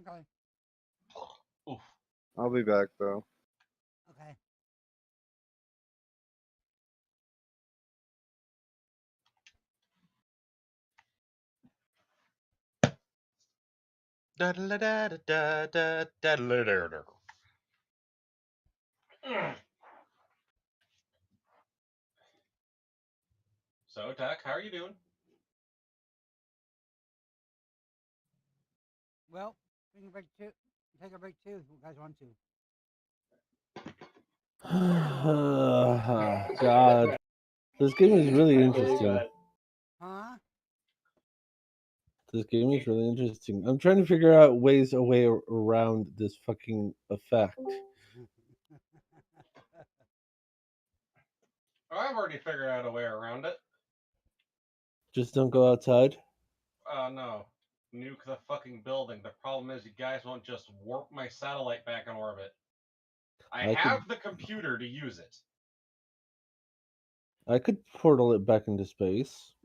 Okay. Oof. I'll be back though. Okay. So, Doc, how are you doing? Well, take a break too. Take a break too if you guys want to. God, this game is really interesting. Huh? This game is really interesting. I'm trying to figure out a way around this fucking effect. Oh, I've already figured out a way around it. Just don't go outside. No. Nuke the fucking building. The problem is you guys won't just warp my satellite back in orbit. I have the computer to use it. I could portal it back into space.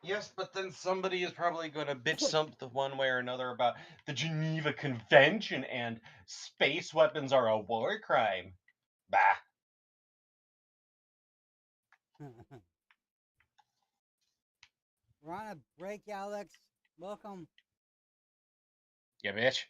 Yes, but then somebody is probably going to bitch something one way or another about the Geneva Convention and space weapons are a war crime. Bah. We're on a break, Alex. Welcome. Yeah, bitch.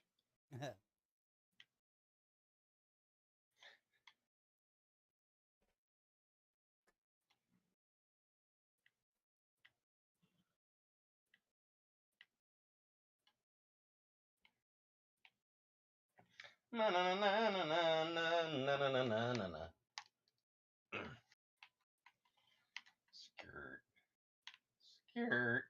Na na na na na na na na na na na. Skirt. Skirt.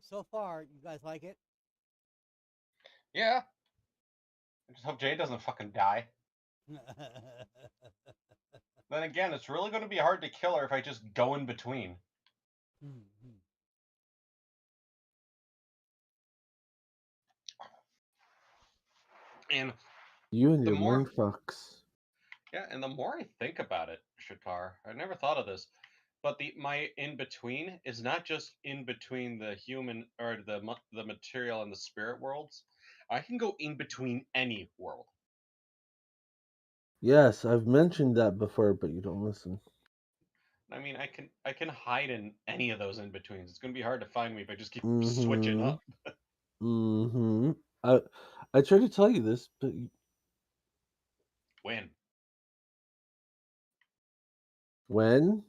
So far, you guys like it? Yeah. I just hope Jay doesn't fucking die. Then again, it's really going to be hard to kill her if I just go in between. And you and your mind fucks. Yeah, and the more I think about it, Shatar, I never thought of this, but my in between is not just in between the human or the material and the spirit worlds. I can go in between any world. Yes, I've mentioned that before, but you don't listen. I mean, I can hide in any of those in betweens. It's going to be hard to find me if I just keep switching up. I try to tell you this, but When?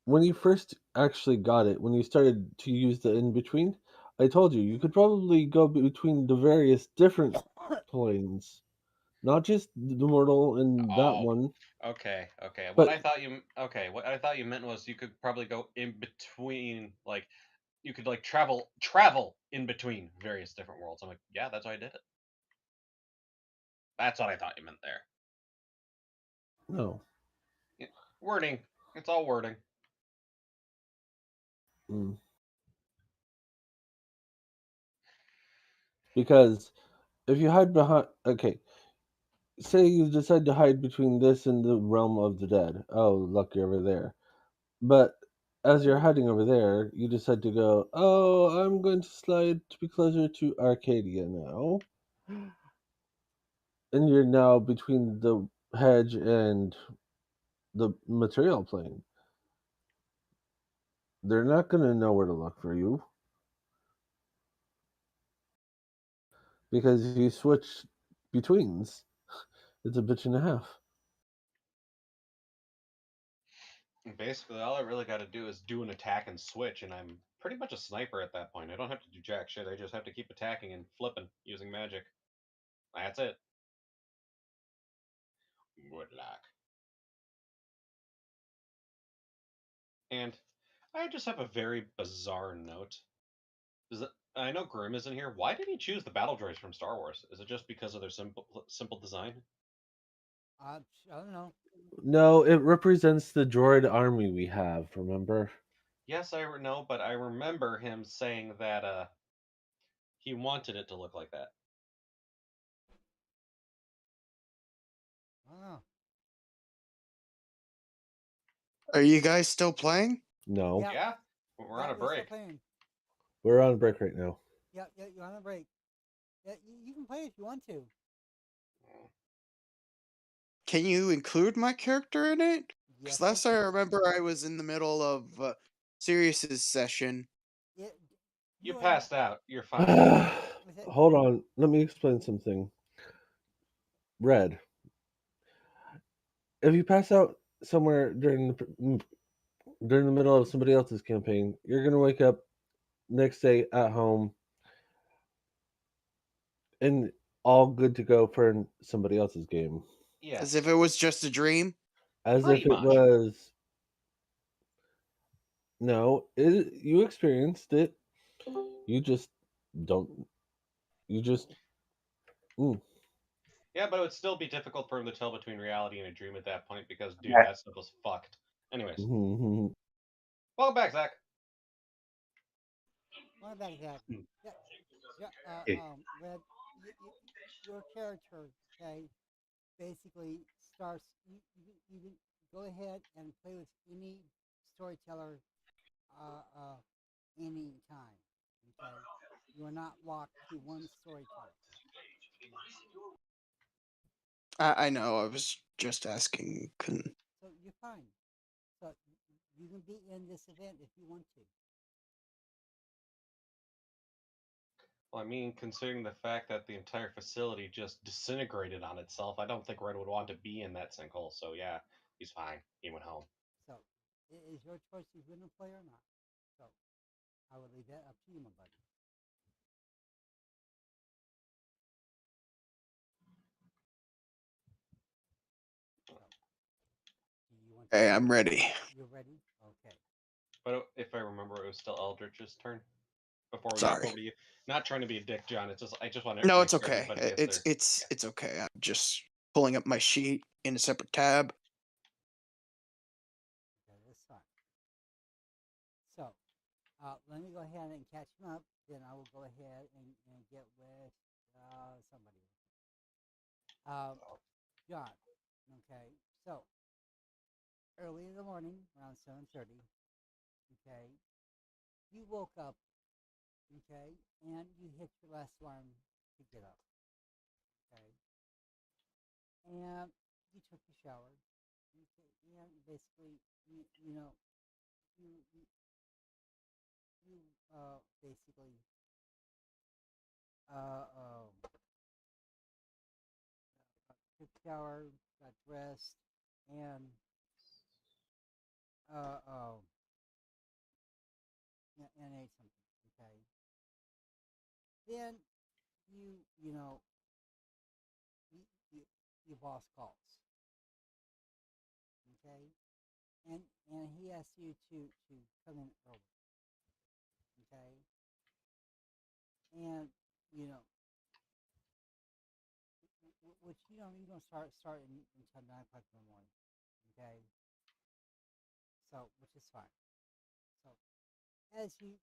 When you first actually got it, when you started to use the in between, I told you could probably go between the various different planes, not just the mortal and that one. Okay. But What I thought you meant was you could probably go in between, like you could like travel in between various different worlds. I'm like, yeah, that's why I did it. That's what I thought you meant there. No. Yeah, wording. It's all wording. Mm. Because if you hide behind, okay, say you decide to hide between this and the realm of the dead. Oh, look, you're over there. But as you're hiding over there, you decide to go, oh, I'm going to slide to be closer to Arcadia now. And you're now between the hedge and the material plane. They're not going to know where to look for you. Because if you switch betweens, it's a bitch and a half. Basically, all I really got to do is do an attack and switch, and I'm pretty much a sniper at that point. I don't have to do jack shit. I just have to keep attacking and flipping using magic. That's it. Good luck. And I just have a very bizarre note. I know Grim isn't here. Why did he choose the battle droids from Star Wars? Is it just because of their simple design? I don't know. No, it represents the droid army we have, remember? Yes, I know, but I remember him saying that he wanted it to look like that. I don't know. Are you guys still playing? No. Yeah. Yeah, we're on a We're still break. playing. We're on break right now. Yeah, you're on a break. Yeah, you can play if you want to. Can you include my character in it? Yes, Because last I remember, I was in the middle of Sirius's session. You you are passed not. out. You're fine. Hold on. Let me explain something. Red. If you pass out somewhere during the middle of somebody else's campaign, you're gonna wake up next day at home and all good to go for somebody else's game. As Yes. if it was just a dream. As Pretty if it much. was. No, you experienced it. You just don't. You just. Mm. Yeah, but it would still be difficult for him to tell between reality and a dream at that point because, dude, Yeah. that stuff was fucked. Anyways, Mm-hmm. welcome back, Zach. One back, Zach. Hmm. Yeah. Hey. Red. Your character, okay, basically starts. You can go ahead and play with any storyteller, any time. Okay, you are not locked to one storyteller. I know. I was just asking. Couldn't. So you're fine. So you can be in this event if you want to. Well, I mean, considering the fact that the entire facility just disintegrated on itself, I don't think Red would want to be in that sinkhole. So yeah, he's fine. He went home. So it is your choice if you're going to play or not. So I will leave that up to you, my buddy. So do you want to? Hey, I'm ready. You're ready? Okay. But if I remember, it was still Eldritch's turn before we hop Sorry. over to you. Not trying to be a dick, John. It's just I just want to No, make it's sure okay. everybody gets their. It's okay. I'm just pulling up my sheet in a separate tab. Okay, that's fine. So let me go ahead and catch him up. Then I will go ahead and get with somebody. John. Okay. So early in the morning, around 7:30. Okay. You woke up. Okay, and you hit your last alarm to get up. Okay, and you took your shower. Okay, and basically, you know, you you basically uh um took a shower, got dressed, and uh um and ate something. Okay, then you know you, you, your boss calls. Okay, and he asks you to come in early. Okay, and you know which you don't start until 9 o'clock in the morning. Okay, so which is fine. So as you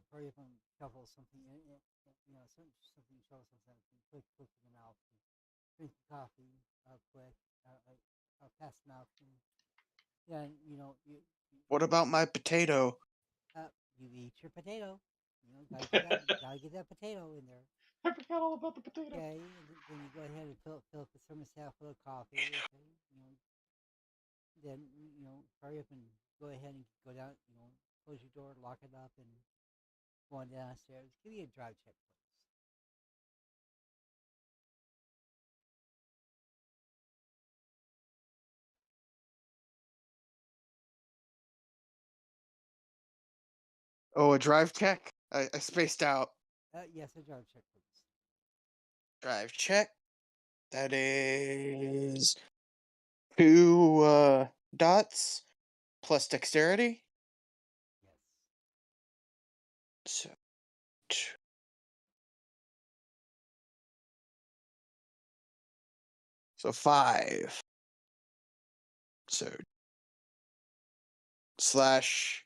hurry up and shovel something something shovel something quick in the mouth, and drink the coffee quick, fast enough, and then What about my potato? you eat your potato. Gotta get that potato in there. I forgot all about the potato. Okay, and then you go ahead and fill up the thermostat full of coffee. Okay, then hurry up and go ahead and go down. Close your door, lock it up, and go on downstairs. Give me a drive check, please. Oh, a drive check? I spaced out. Yes, a drive check, please. Drive check. That is 2 dots plus dexterity. Yes. So, so 5. So slash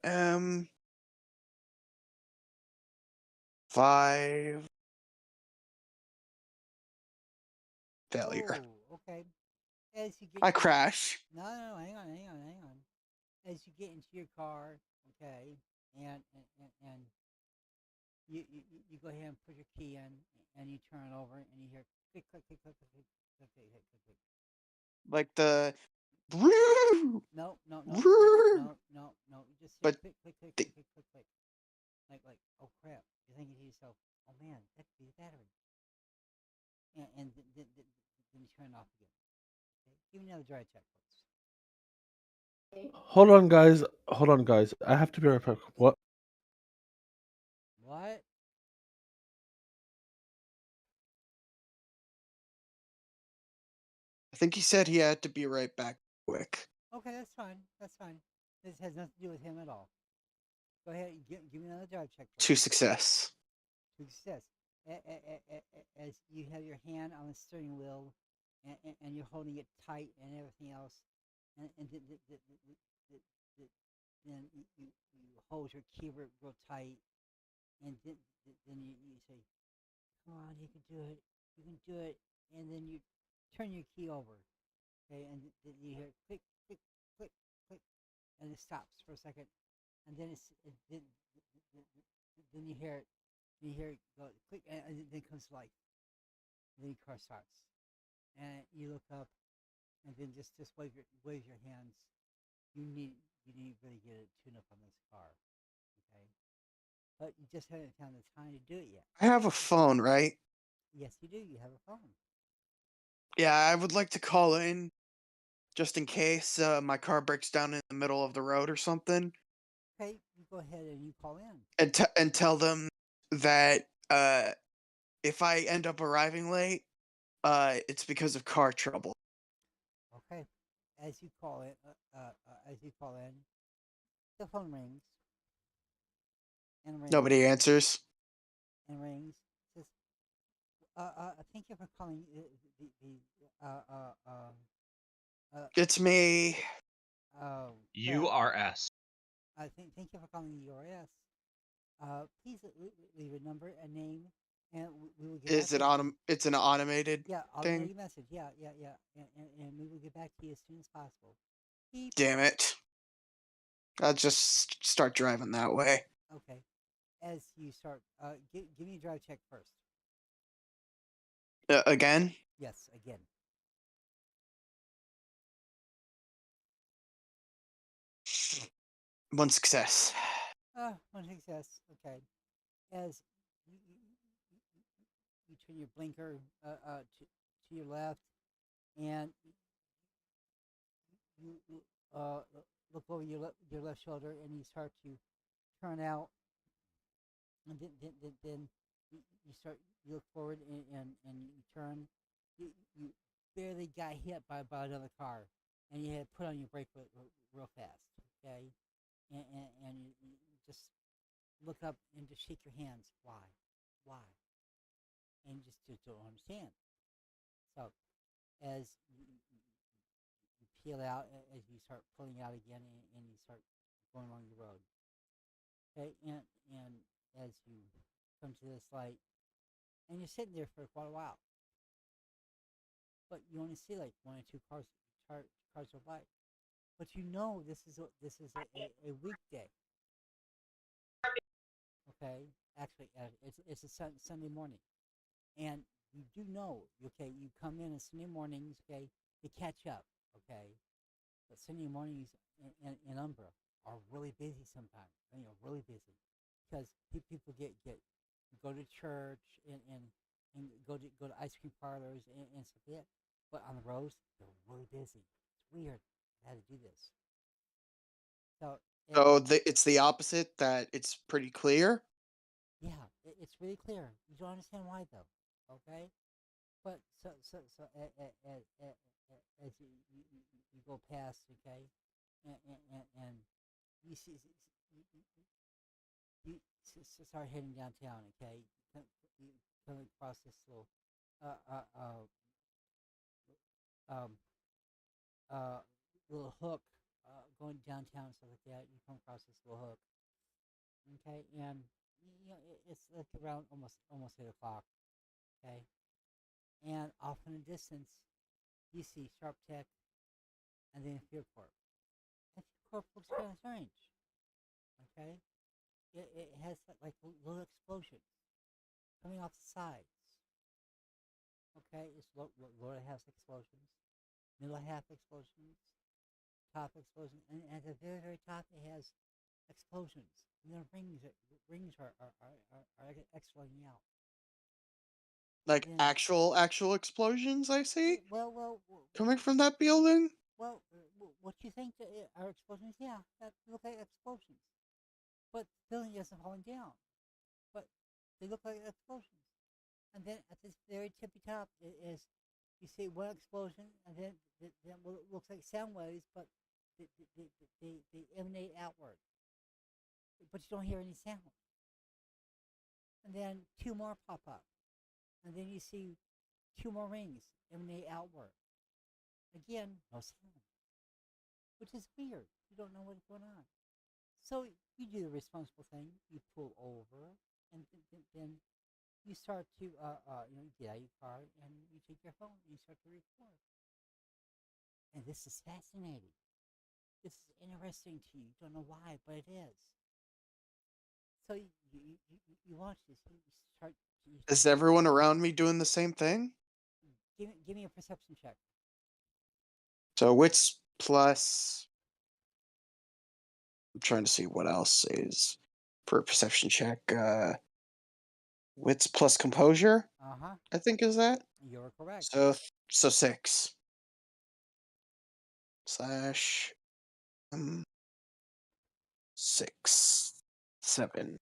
M 5 failure. Oh, okay. As you get I crash. no, hang on. As you get into your car, okay, and you go ahead and put your key in, and you turn it over, and you hear click, click, click, click, click, click, click, click, click, click, click. Like the No, no, no, Woo! no. You just hear But click, click, click, the- click, click, click, click. Like, oh crap! You're thinking to yourself, oh man, that could be the battery. And then you turn it off again. Okay? Give me another dry check, please. Hold on, guys. Hold on, guys. I have to be right back. What? What? I think he said he had to be right back quick. Okay, that's fine. That's fine. This has nothing to do with him at all. Go ahead, give me another drive check, please. 2 success. Success. As you have your hand on the steering wheel, and you're holding it tight and everything else, and then you hold your keyboard real tight, and then you say, "Come on, you can do it. You can do it." And then you turn your key over, okay, and then you hear click, click, click, click, and it stops for a second, and then then you hear it. You hear it go click, and then it comes to life. Then your car starts, and you look up, and then just wave your hands. You need really get a tune up on this car, okay? But you just haven't found the time to do it yet. I have a phone, right? Yes, you do. You have a phone. Yeah, I would like to call in just in case my car breaks down in the middle of the road or something, Okay, you go ahead and you call in. and tell them that if I end up arriving late, it's because of car trouble. Okay, as you call it, as you call in, the phone rings and rings Nobody answers. and rings. Says, thank you for calling the It's me. URS. thank you for calling the URS. Please leave a number, a name, and we will get back Is it to you. It's an automated Yeah, thing? automated message. Yeah. And we will get back to you as soon as possible. Beep. Damn it. I'll just start driving that way. Okay. As you start, give me a drive check first. Again? Yes, again. One success. One success. Okay. As you turn your blinker to your left, and you look over your left shoulder, and you start to turn out, and then you start, you look forward, and you turn. You barely got hit by another car, and you had to put on your brake real fast. Okay, and you just look up and just shake your hands. Why? why, and just don't understand. So as you peel out, as you start pulling out again, and you start going along the road, okay, and as you come to this light, and you're sitting there for quite a while, but you only see like one or two cars go by, but you know this is a weekday. Okay, actually, it's a Sunday morning, and you do know. Okay, you come in on Sunday mornings. Okay, to catch up. Okay, but Sunday mornings in Umbra are really busy sometimes. Really busy because people get go to church and go to ice cream parlors and stuff like that. But on the roads, they're really busy. It's weird how to do this. So So it's the opposite, that it's pretty clear. yeah, it's really clear. You don't understand why though. Okay, but as you go past, okay, and you see you start heading downtown, okay, you come across this little uh uh uh um uh little hook going downtown and stuff like that. You come across this little hook, okay, and it's like around almost 8 o'clock, okay, and off in the distance you see Sharp Tech and then Fear Corp. And Fear Corp looks kind of strange, okay. It has like little explosions coming off the sides. Okay, it's lower half explosions, middle half explosions, top explosion, and at the very top it has explosions. And the rings are exploding out. Like Then actual explosions, I see, well, coming from that building. well, what you think are explosions? Yeah, that look like explosions, but the building isn't falling down. But they look like explosions. And then at this very tippy top is you see one explosion, and then what looks like sound waves, but they emanate outward, but you don't hear any sound. And then two more pop up, and then you see two more rings emanate outward. Again, no sound, which is weird. You don't know what's going on. So you do the responsible thing. You pull over, and then you start to get out of your car and you take your phone and you start to record. And this is fascinating. This is interesting to you. You don't know why, but it is. So you watch this. You start. Is everyone around me doing the same thing? Give me a perception check. So wits plus. I'm trying to see what else is for a perception check. Wits plus composure. I think is that. You're correct. So 6 slash 6 7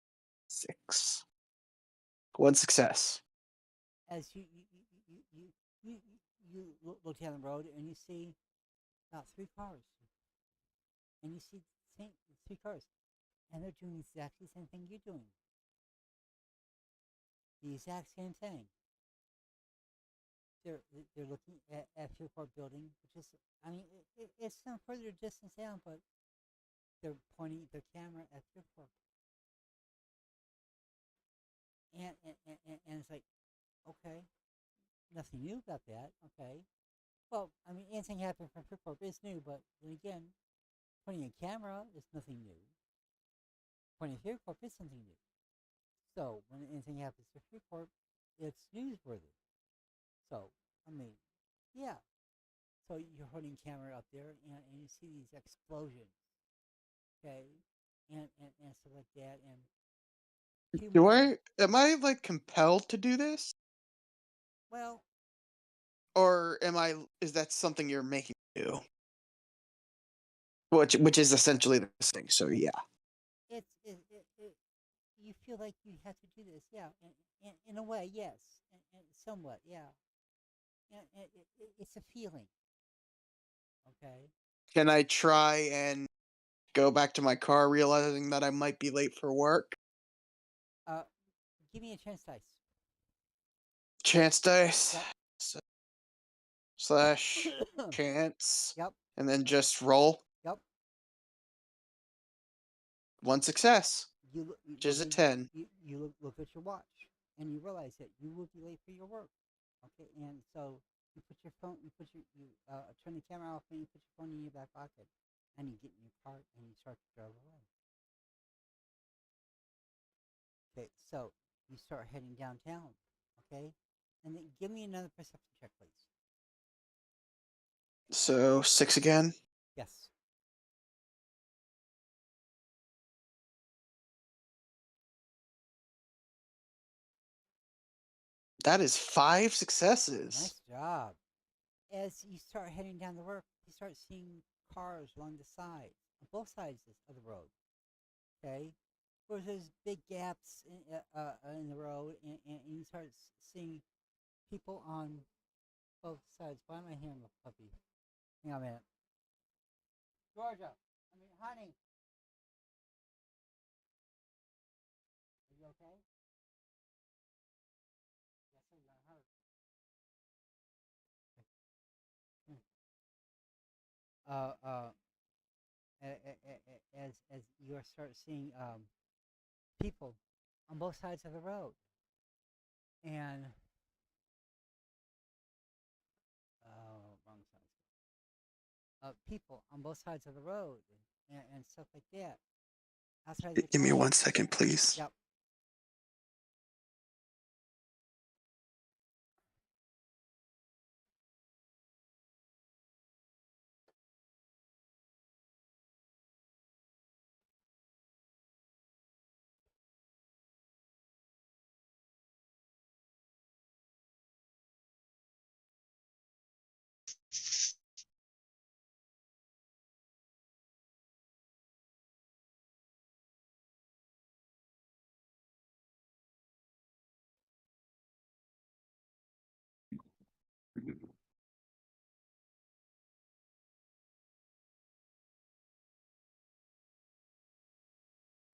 6. One success. As you look down the road and you see about 3 cars, and you see the same 3 cars, and they're doing exactly the same thing you're doing. The exact same thing. They're looking at Fuel Corp building, which is, I mean, it's some further distance down, but they're pointing their camera at Fuel Corp. And it's like, okay, nothing new about that. Okay, well, I mean, anything happened from Fuel Corp is new, but then again, pointing a camera is nothing new. Pointing Fuel Corp is something new. So when anything happens to Fuel Corp, it's newsworthy. So, I mean, yeah. So you're holding camera up there, and you see these explosions, okay, and stuff like that, and Am I like compelled to do this? well, Or is that something you're making me do? Which is essentially the thing, so yeah. it you feel like you have to do this, yeah, in a way, yes, and somewhat, yeah, and it's a feeling, okay. Can I try and go back to my car realizing that I might be late for work? Give me a chance dice. Chance dice. Yep. Slash chance. Yep. And then just roll. Yep. One success. You which is a 10. You look at your watch, and you realize that you will be late for your work. Okay, and so you put your phone, turn the camera off, and you put your phone in your back pocket, and you get in your car and you start to drive away. Okay, so you start heading downtown. Okay, and then give me another perception check, please. So 6 again. Yes. That is 5 successes. Nice job. As you start heading down the road, you start seeing cars along the side, on both sides of the road. Okay, where there's big gaps in the road, and you start seeing people on both sides. Why am I hearing a puppy? Hang on a minute. Georgia, honey. Are you okay? Yes, I'm gonna hurt. As you start seeing people on both sides of the road, and wrong side. People on both sides of the road, and stuff like that. Outside the Give me car. 1 second, please. Yep.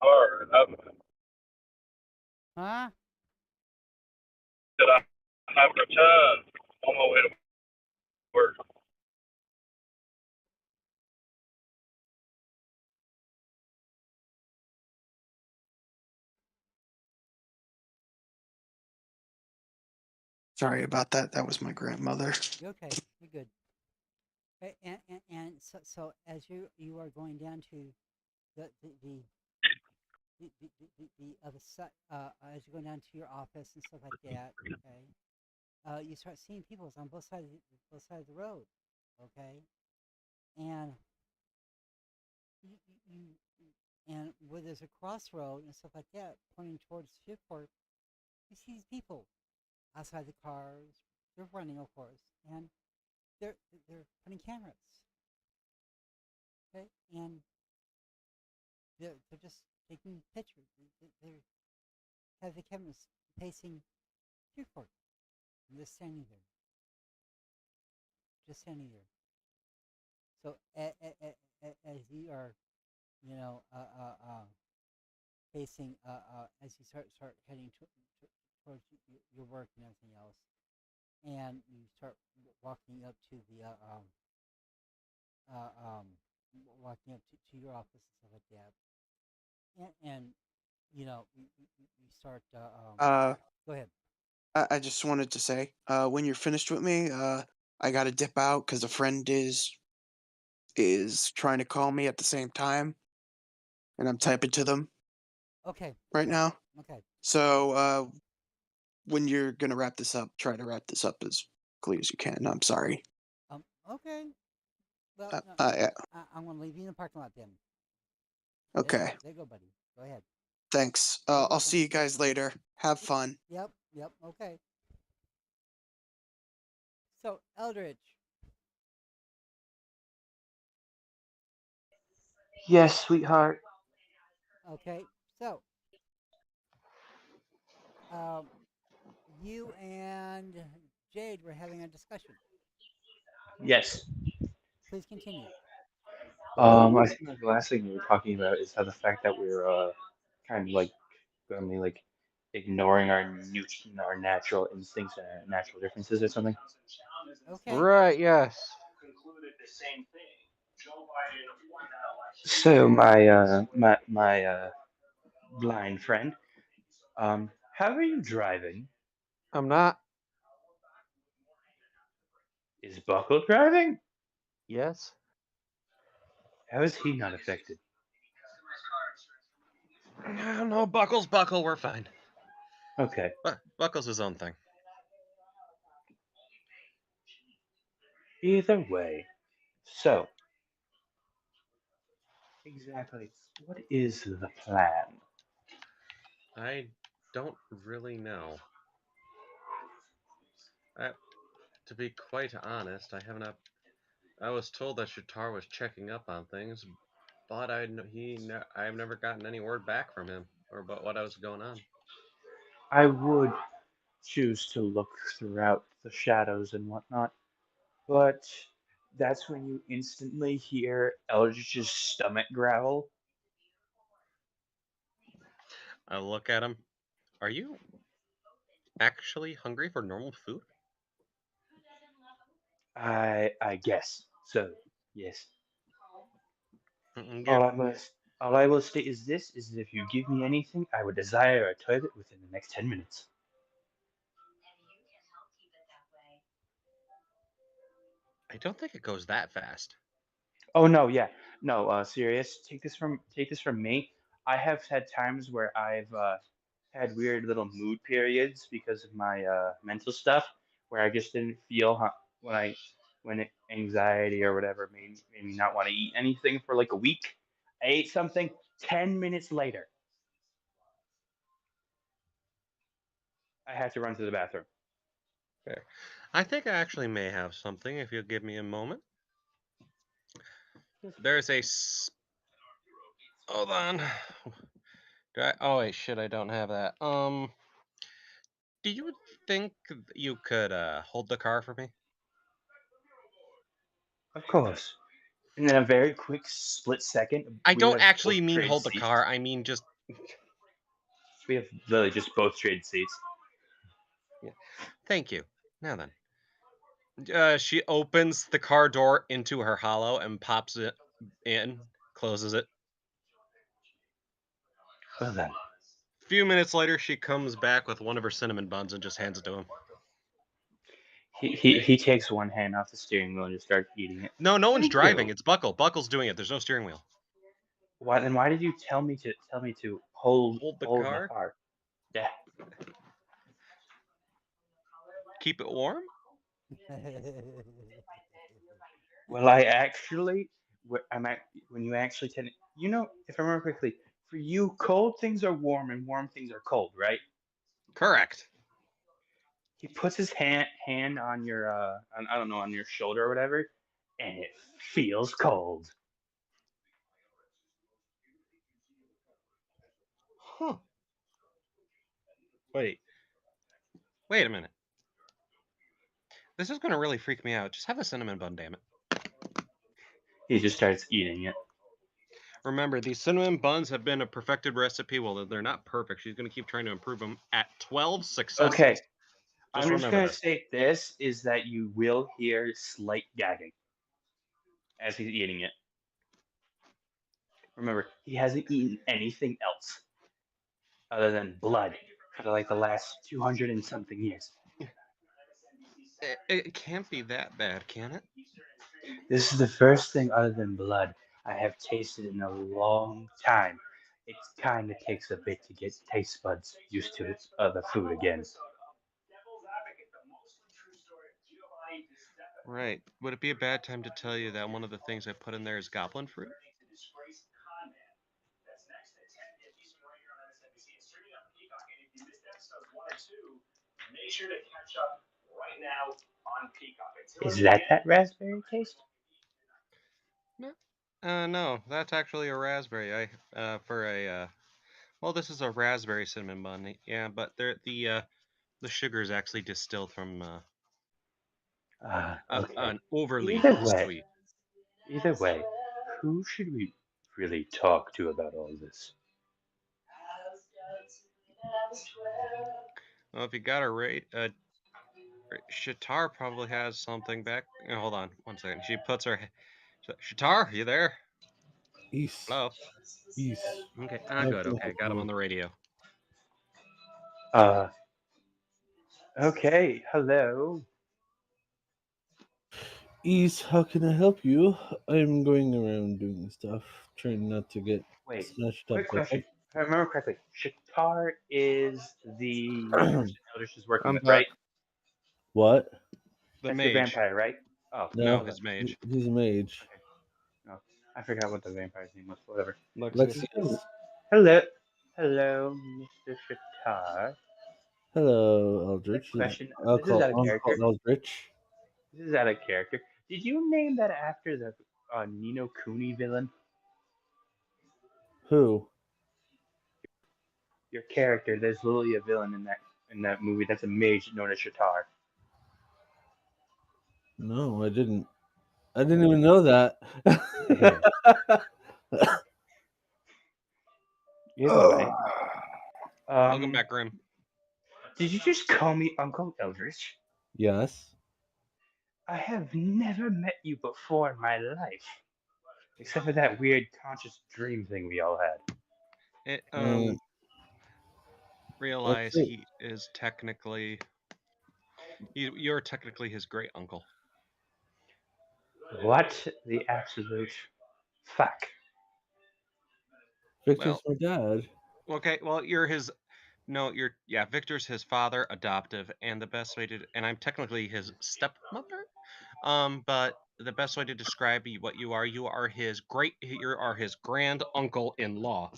Alright, Huh? did I have returned on my way to work? Sorry about that. That was my grandmother. You're okay. You're good. And so as you are going down to the other side, as you're going down to your office and stuff like that, okay, you start seeing people on both sides of the road, okay, and and where there's a crossroad and stuff like that pointing towards Shipport, you see these people outside the cars. They're running, of course, and they're putting cameras, okay, and they're just taking pictures. They have the cameras facing Shipport, and they're standing there, just standing there. So as you are, you know, facing, as you start heading towards your work and everything else, and you start walking up to the walking up to your office and stuff like that, and you know you start. Go ahead. I just wanted to say, when you're finished with me, I gotta dip out because a friend is trying to call me at the same time, and I'm typing to them Okay. right now. Okay. So, when you're gonna wrap this up, try to wrap this up as quickly as you can. I'm sorry. Okay. Well, no, I'm gonna leave you in the parking lot then. Okay. There you go, buddy. Go ahead. Thanks. You're I'll welcome. see you guys later. Have fun. Yep. Okay. So, Eldridge. Yes, sweetheart. Okay. So, you and Jade were having a discussion. Yes. Please continue. I think like the last thing we were talking about is how the fact that we're kind of like, I mean, like ignoring our natural instincts and our natural differences or something? Okay. Right, yes. So my blind friend, how are you driving? I'm not. Is Buckle driving? Yes. How is he not affected? No, no, Buckle's Buckle. We're fine. Okay. Buckle's his own thing. Either way, so exactly what is the plan? I don't really know. To be quite honest, I have not. I was told that Shatar was checking up on things, but I've never gotten any word back from him or about what was going on. I would choose to look throughout the shadows and whatnot, but that's when you instantly hear Eldritch's stomach growl. I look at him. Are you actually hungry for normal food? I guess so. Yes. Mm, All Give. I must all I will state is this is if you give me anything, I would desire a toilet within the next 10 minutes. I don't think it goes that fast. Oh no, yeah. No, serious. Take this from me. I have had times where I've had weird little mood periods because of my mental stuff where I just didn't feel anxiety or whatever made me not want to eat anything for like a week. I ate something 10 minutes later. I had to run to the bathroom. Fair. I think I actually may have something if you'll give me a moment. There's a. Hold on. Oh wait, shit! I don't have that. Do you think you could hold the car for me? Of course. And in a very quick split second, I we don't have actually both mean traded hold the seats. car. I mean just. We have literally just both traded seats. Yeah. Thank you. Now then. She opens the car door into her hollow and pops it in, closes it. Well then. A few minutes later, she comes back with one of her cinnamon buns and just hands it to him. He takes one hand off the steering wheel and just starts eating it. No, no one's Thank driving. you. It's Buckle. Buckle's doing it. There's no steering wheel. Why did you tell me to hold Hold the hold the car. car? Yeah. Keep it warm. Well, I actually, when you actually tell if I remember correctly, for you, cold things are warm and warm things are cold, right? Correct. He puts his hand on your I don't know, on your shoulder or whatever, and it feels cold. Huh. Wait. Wait a minute. This is gonna really freak me out. Just have a cinnamon bun, damn it. He just starts eating it. Remember, these cinnamon buns have been a perfected recipe. Well, they're not perfect. She's gonna keep trying to improve them at 12 Okay, successes. Just I'm just remember gonna this. state this is that you will hear slight gagging as he's eating it. Remember, he hasn't eaten anything else other than blood for like the last 200 and something years. It can't be that bad, can it? This is the first thing other than blood I have tasted in a long time. It kind of takes a bit to get taste buds used to its other food again. Right. Would it be a bad time to tell you that one of the things I put in there is goblin fruit? Is that raspberry taste? No. No, that's actually a raspberry. For a well, this is a raspberry cinnamon bun. Yeah, but the sugar is actually distilled from Okay. an overly Either way, sweet. either way, who should we really talk to about all this? Well, if you got a rate, Shatar probably has something back. Hold on, 1 second. She puts her. Shatar, you there? East. Hello. East. Okay. How Good. can I Okay, help got him you? on the radio. Okay. Hello. East, how can I help you? I'm going around doing stuff, trying not to get Wait. snatched up Quick by question. If I remember correctly, Shatar is the person Eldritch is working I'm with, back. right? What? The That's the mage. vampire, right? Oh, No, No, his mage. he's a mage. okay. No, I forgot what the vampire's name was. Whatever. Lexius. Lexius. Hello. Hello, Mr. Shatar. Hello, Quick Eldritch. question. I'll This is call out of Uncle character. Eldritch. This is out of character. Did you name that after the Nino Cooney villain? Who? Your character. There's literally a villain in that movie. That's a mage known as Shatar. No, I didn't. I didn't even know that. Either way. Welcome back, Grim. Did you just call me Uncle Eldritch? Yes. I have never met you before in my life, except for that weird conscious dream thing we all had. Realize he is technically. You're technically his great uncle. What the absolute fuck? Victor's my dad. Okay, well, you're his. No, Victor's his father, adoptive, and the best way to. And I'm technically his stepmother. But the best way to describe what you are his grand uncle in law.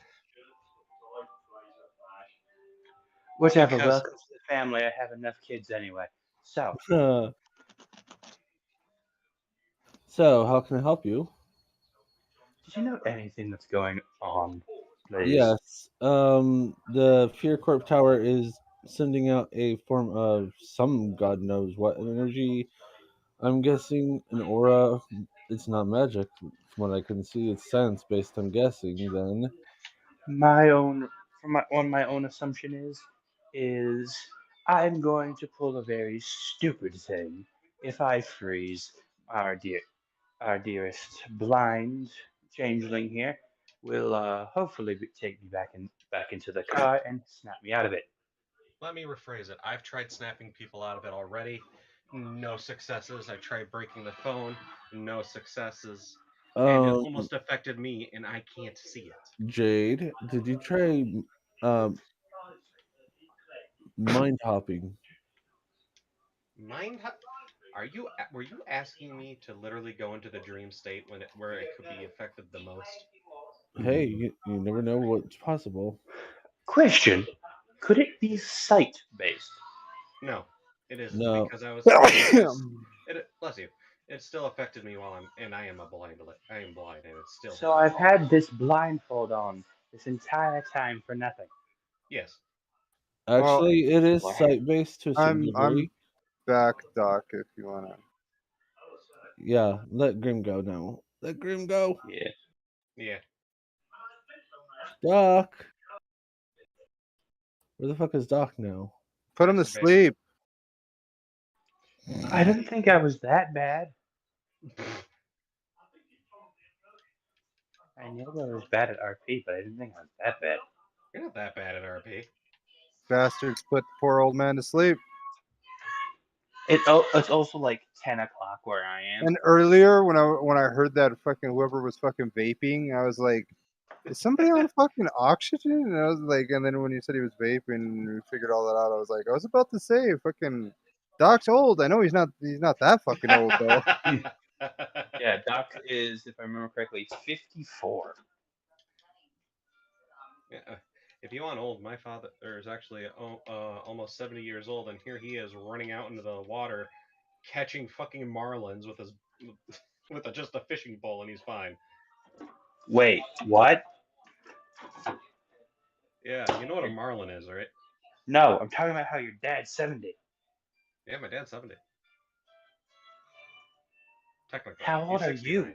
Whatever. Because Welcome to the family. I have enough kids anyway. So, So, how can I help you? did you know anything that's going on, please? Yes. The Fear Corp Tower is sending out a form of some god knows what energy. I'm guessing an aura. It's not magic, from what I can see. It's science based. I'm guessing. Then My own assumption is I'm going to pull a very stupid thing if I freeze our dearest blind changeling here. Will hopefully take me back into the car and snap me out of it. let me rephrase it. I've tried snapping people out of it already. No successes. I tried breaking the phone. No successes. And it almost affected me, and I can't see it. Jade, did you try mind hopping? Were you asking me to literally go into the dream state where it could be affected the most? Hey, you never know what's possible. Question: could it be sight based? No, it isn't No. because I was bless you. It still affected me I am blind, and it's still. So I've had this blindfold on this entire time for nothing. Yes. Actually, it is sight based to a certain I'm degree. back, Doc. If you wanna. Yeah, let Grim go now. Let Grim go. Yeah. Yeah. Doc. Where the fuck is Doc now? Put him to sleep. I didn't think I was that bad. I knew I was bad at RP, but I didn't think I was that bad. You're not that bad at RP. Bastards put the poor old man to sleep. It's also like 10 o'clock where I am. And earlier, when I heard that fucking whoever was fucking vaping, I was like, "Is somebody on fucking oxygen?" And I was like, and then when you said he was vaping, we figured all that out. I was like, I was about to say, fucking Doc's old. I know he's not that fucking old though. Yeah, Doc is, if I remember correctly, 54. Yeah. If you want old, my father is actually almost 70 years old, and here he is running out into the water, catching fucking marlins with his just a fishing pole, and he's fine. Wait, what? Yeah, you know what a marlin is, right? No, I'm talking about how your dad's 70. Yeah, my dad's 70. Technically, How old he's are 69. you?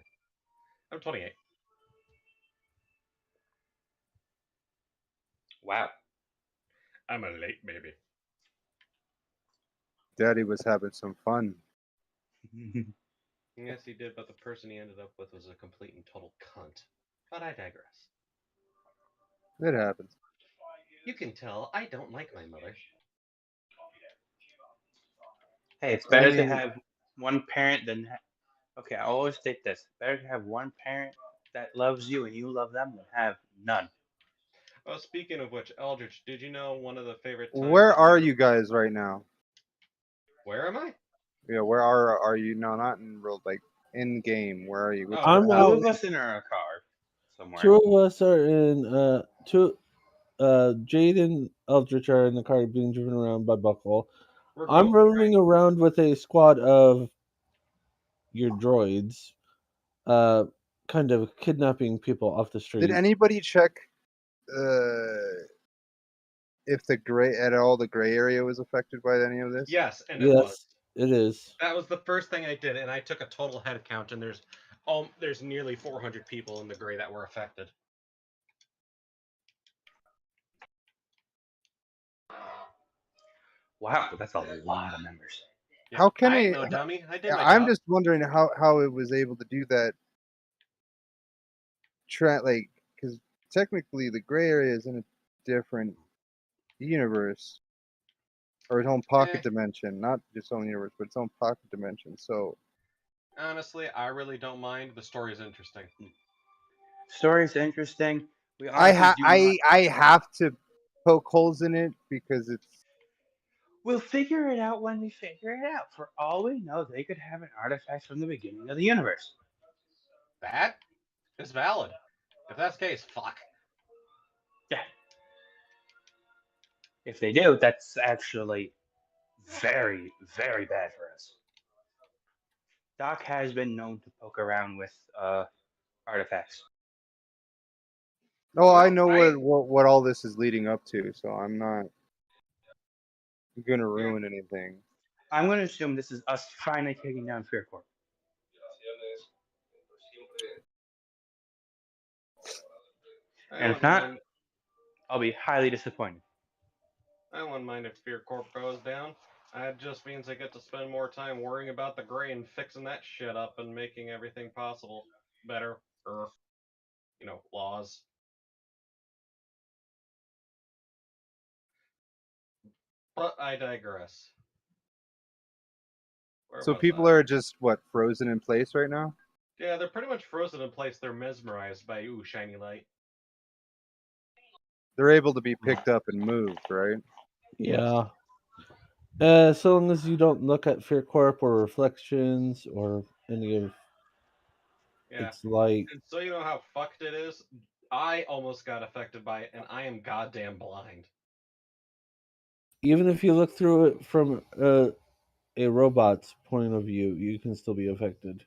I'm 28. Wow. I'm a late baby. Daddy was having some fun. Yes, he did, but the person he ended up with was a complete and total cunt. But I digress. It happens. You can tell I don't like my mother. Hey, it's I better to mean, have one parent than okay. I always state this: better to have one parent that loves you and you love them than have none. Oh, speaking of which, Eldritch, did you know one of the favorite times where of are year? you guys right now? Where am I? Yeah, where are you? No, not in real, like in game. Where are you? Which Oh, I'm house? Two out. of us in our car somewhere. Two of us are in. Jade and Eldritch are in the car being driven around by Buckle. we're I'm both roaming around with a squad of your droids, kind of kidnapping people off the street. Did anybody check if the gray area was affected by any of this? Yes, and it was. Yes, it is. That was the first thing I did, and I took a total head count, and there's nearly 400 people in the gray that were affected. Wow, that's a lot of members. Yeah, How can I ain't it? no dummy. I did my I'm job. just wondering how it was able to do that. Like, because technically the gray area is in a different universe or its own pocket dimension, not its own universe, but its own pocket dimension. So Honestly, I really don't mind. The story is interesting. Story's interesting. We honestly do not. I have to poke holes in it because it's. We'll figure it out when we figure it out. For all we know, they could have an artifact from the beginning of the universe. That is valid. If that's the case, fuck. Yeah. If they do, that's actually very, very bad for us. Doc has been known to poke around with artifacts. No, I Well, know what all this is leading up to, so I'm not gonna ruin anything. I'm going to assume this is us finally taking down Fear Corp. And if not, I'll be highly disappointed. I wouldn't mind if Fear Corp goes down. That just means I get to spend more time worrying about the gray and fixing that shit up and making everything possible better. Or, laws. But I digress. Where So was people I? are just frozen in place right now. Yeah, they're pretty much frozen in place. They're mesmerized by shiny light. They're able to be picked up and moved, right? Yeah. So long as you don't look at Fear Corp or reflections or any of Yeah. its light. And so you know how fucked it is? I almost got affected by it, and I am goddamn blind. Even if you look through it from a robot's point of view, you can still be affected.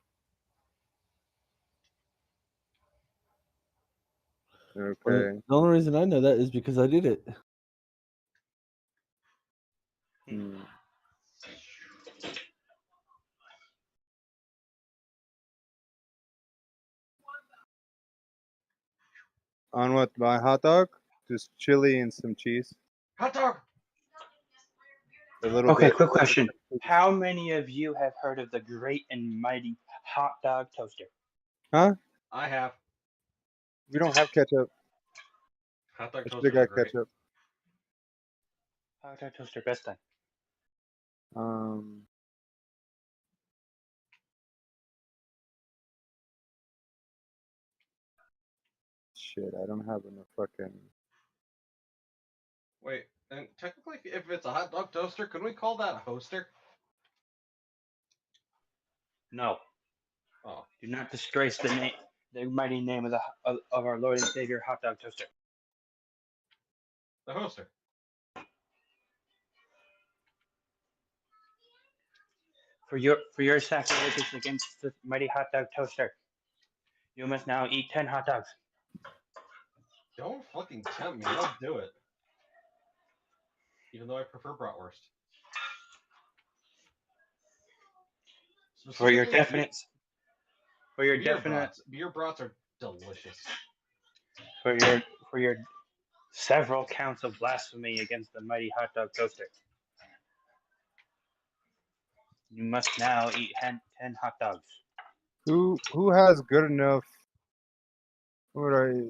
Okay. The only reason I know that is because I did it. Hmm. On what? My hot dog? Just chili and some cheese. Hot dog! A little Okay, bit. quick question. How many of you have heard of the great and mighty hot dog toaster? Huh? I have. We don't have ketchup. Hot dog I should have toasters are got great. ketchup. Hot dog toaster, best thing. Um. Shit, I don't have enough fucking. Wait, and technically, if it's a hot dog toaster, couldn't we call that a hoster? No. Oh. Do not disgrace the mighty name of our Lord and Savior, hot dog toaster. The hoster. For your sacrilegious against the mighty hot dog toaster, you must now eat 10 hot dogs. Don't fucking tempt me. I'll do it. Even though I prefer bratwurst. For your Specifically, definite beer brats are delicious. for your Several counts of blasphemy against the mighty hot dog toaster. You must now eat 10 hot dogs. Who has good enough? What are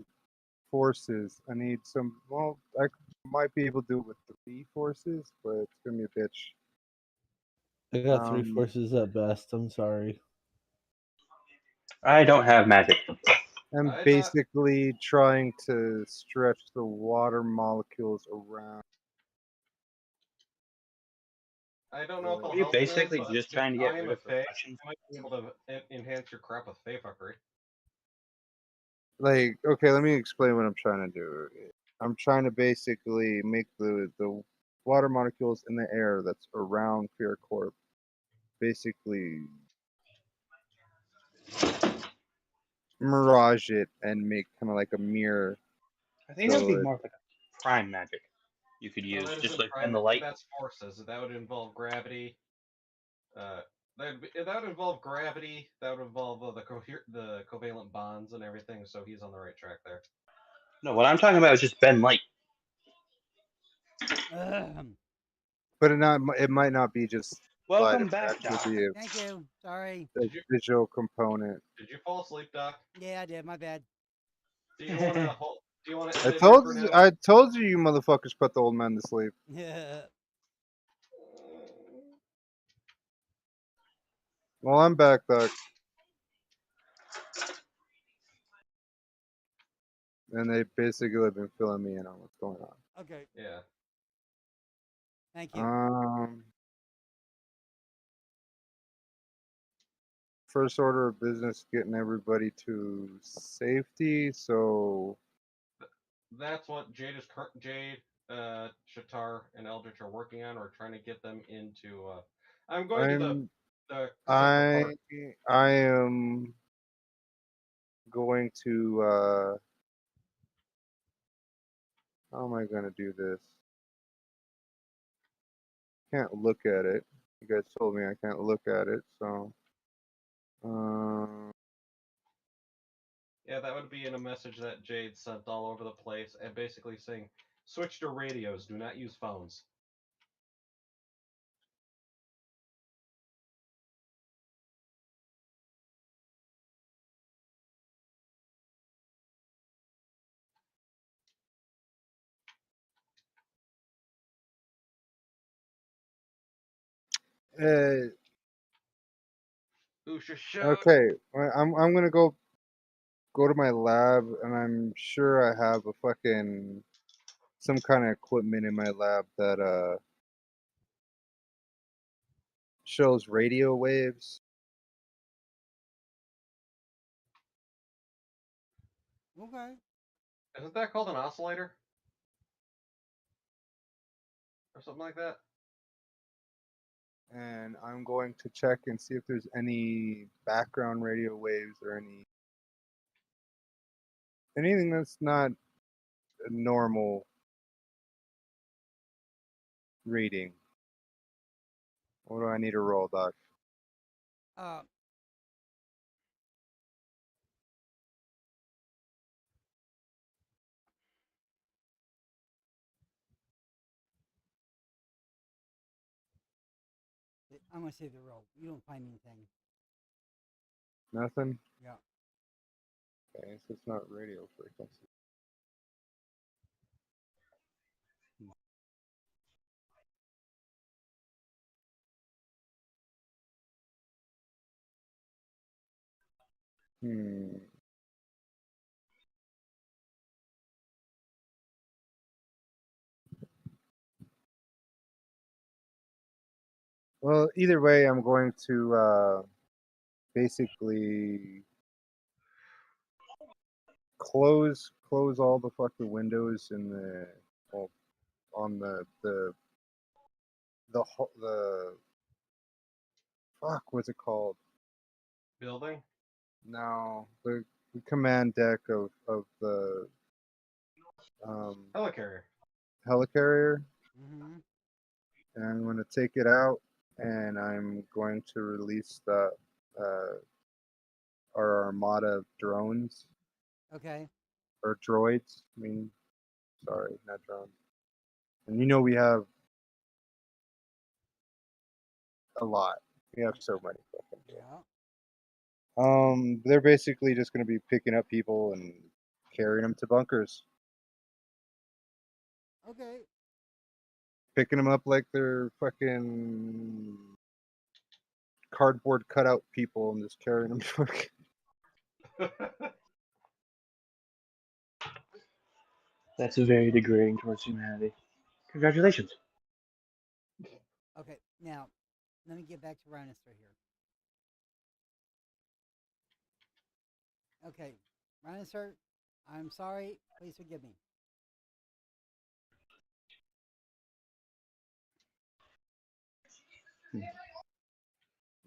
forces? I need some. Well, I might be able to do it with 3 forces, but it's gonna be a bitch. I got 3 forces at best. I'm sorry. I don't have magic. I'm basically trying to stretch the water molecules around. I don't know if I'll Are you help basically Mills, just trying to I get am rid a of fae. reflections? I might be able to enhance your crap with fae fuckery. Like, okay, let me explain what I'm trying to do. I'm trying to basically make the water molecules in the air that's around Fear Corp basically mirage it and make kind of like a mirror. I think that would be So more of like a prime magic you could No, use, that just isn't like prime bend the magic, light. that's forces. That would involve gravity. That would involve gravity. That would involve the covalent bonds and everything. So he's on the right track there. No, what I'm talking about is just bend light. but it might not be just light. Welcome It might back, actually Doc. be Thank you. Sorry. a visual component. Did you fall asleep, Doc? Yeah, I did. My bad. Do you want to hold? Do you want to I sit here for told you, now? I told you, you motherfuckers put the old man to sleep. Yeah. Well, I'm back, Doc. And they basically have been filling me in on what's going on. Okay. Yeah. Thank you. First order of business, getting everybody to safety. So That's what Jade, Shatar, and Eldritch are working on. We're trying to get them into. I'm going to the central park. I am going to. How am I going to do this? Can't look at it. You guys told me I can't look at it, so. Yeah, that would be in a message that Jade sent all over the place, and basically saying, "Switch to radios. Do not use phones." Uh, Show. okay, I'm gonna go to my lab, and I'm sure I have a fucking some kind of equipment in my lab that shows radio waves. Okay. Isn't that called an oscillator? Or something like that? And I'm going to check and see if there's any background radio waves or anything that's not a normal reading. What do I need to roll, Doc? Uh, I'm gonna save the roll. You don't find anything. Nothing? Yeah. Okay, so it's not radio frequency. Hmm. Well, either way, I'm going to basically close all the fucking windows in the well, on the fuck, what's it called? Building? No, the command deck of the Helicarrier. helicarrier. Mm-hmm. And I'm going to take it out, and I'm going to release the our armada of drones Okay. or droids. I mean, Sorry, not drones. And you know we have a lot. We have so many fucking drones. Yeah. They're basically just going to be picking up people and carrying them to bunkers, Okay. picking them up like they're fucking cardboard cutout people and just carrying them. That's very degrading towards humanity. Congratulations. Okay. Now, let me get back to Rhinosaur here. Okay, Rhinosaur, I'm sorry. Please forgive me.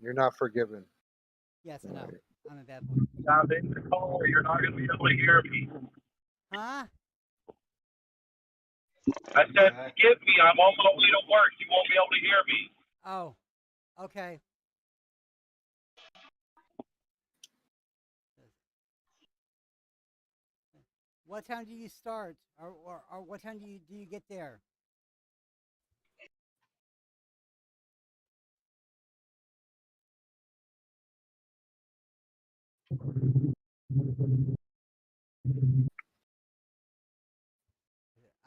You're not forgiven. Yes, I know. Right. I'm a bad boy. Stop in the call or you're not going to be able to hear me. Huh? I said, forgive me. I'm on my way to work. You won't be able to hear me. Oh, okay. What time do you start, or what time do you get there?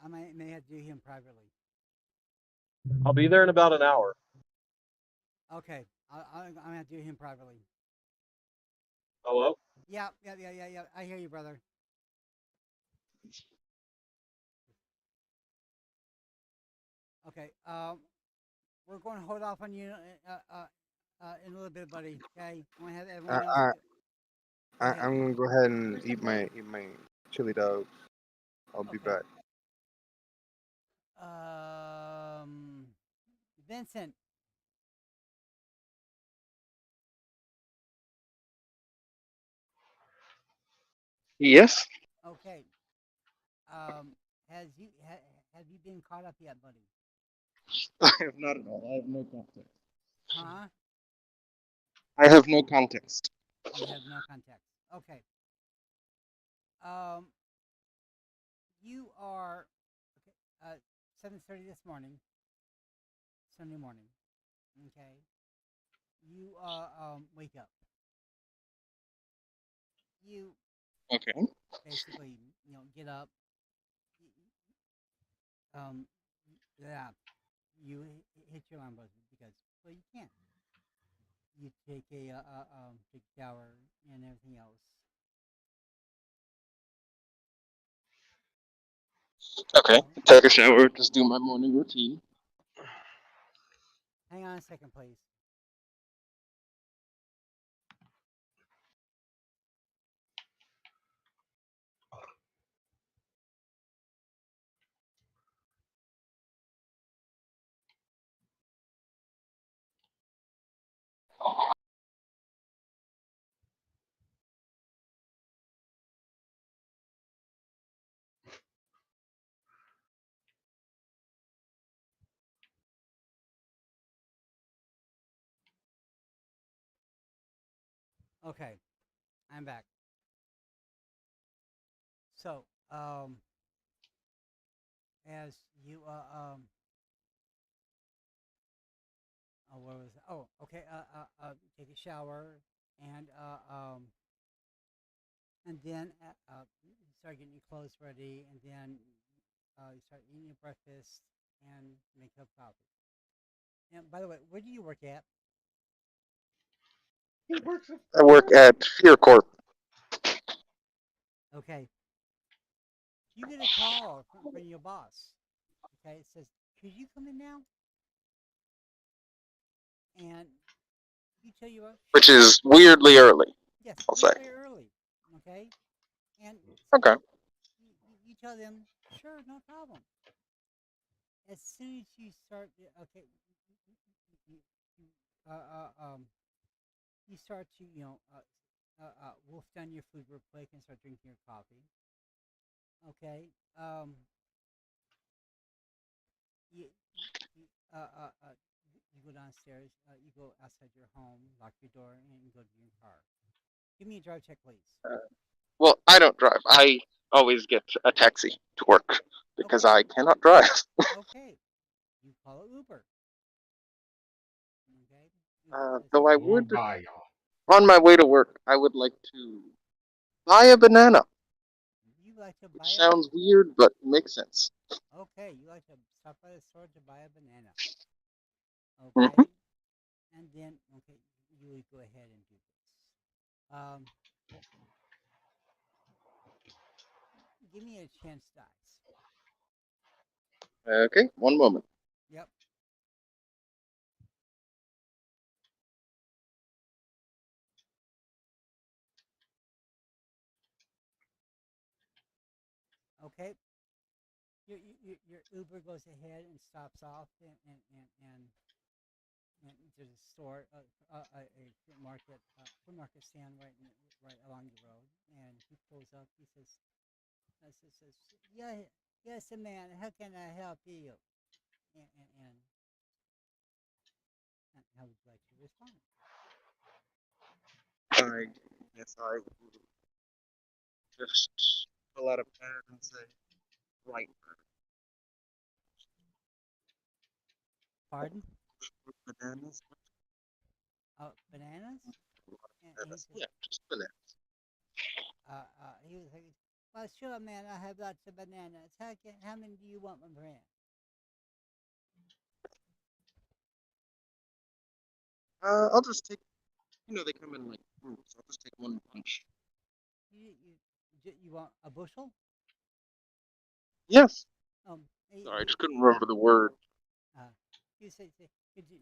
I may have to do him privately. I'll be there in about an hour. Okay, I'm gonna have to do him privately. Hello? Yeah. I hear you, brother. Okay. We're going to hold off on you in a little bit, buddy. Okay. I'm gonna have I, everyone else. I, Go I, ahead. I'm gonna go ahead and eat my chili dogs. I'll be Okay. back. Vincent. Yes. Okay. Has you have you been caught up yet, buddy? I have not at all. I have no context. Huh? I have no context. You have no context. Okay. Um, you are okay. 7:30 this morning, Sunday morning. Okay. You wake up. You Okay. basically get up. Um, yeah. You hit your alarm button because well you can't. You take a shower and everything else. Okay. Take a shower. Just do my morning routine. Hang on a second, please. Okay, I'm back. So, as you oh, what was it? Oh, okay. Take a shower and then you start getting your clothes ready, and then you start eating your breakfast and make up coffee. And by the way, where do you work at? I work at Fear Corp. Okay, you get a call from your boss. Okay, it says, "Could you come in now?" And you tell you, Which "Sure." is weirdly early, Yes, I'll say. weirdly early. Okay, and so Okay. you tell them, "Sure, no problem." As soon as you start, okay, you, you, uh, uh, um, you start to wolf down your food real quick and start drinking your coffee. Okay, you, you, you go downstairs, you go outside your home, lock your door, and you go to your car. Give me a drive check, please. Well, I don't drive. I always get a taxi to work. because Okay. I cannot drive. Okay. You call it Uber. Okay. Uber says, Though I would, Kumbaya. on my way to work, I would like to buy a banana. you like to buy Which a sounds weird, but makes sense. okay. You like to stop by the store to buy a banana. Hmm. Okay. And then okay, you would go ahead and do this. Well, give me a chance dice. Okay, one moment. Yep. Okay. Your Uber goes ahead and stops off and there's a store, a fruit market stand right along the road, and he pulls up. He says, "Yeah, yes, man. How can I help you?" And and, and, and how would you like to respond? I guess I will just pull out a pen and say, right, Pardon? bananas. Bananas? And he says, Yeah, just bananas. he was like, "Well, sure, man. I have lots of bananas. How many do you want, my friend?" I'll just take. They come in like fruits. I'll just take one bunch. You want a bushel? Yes. Um, Sorry, I just couldn't remember the word. uh, you could you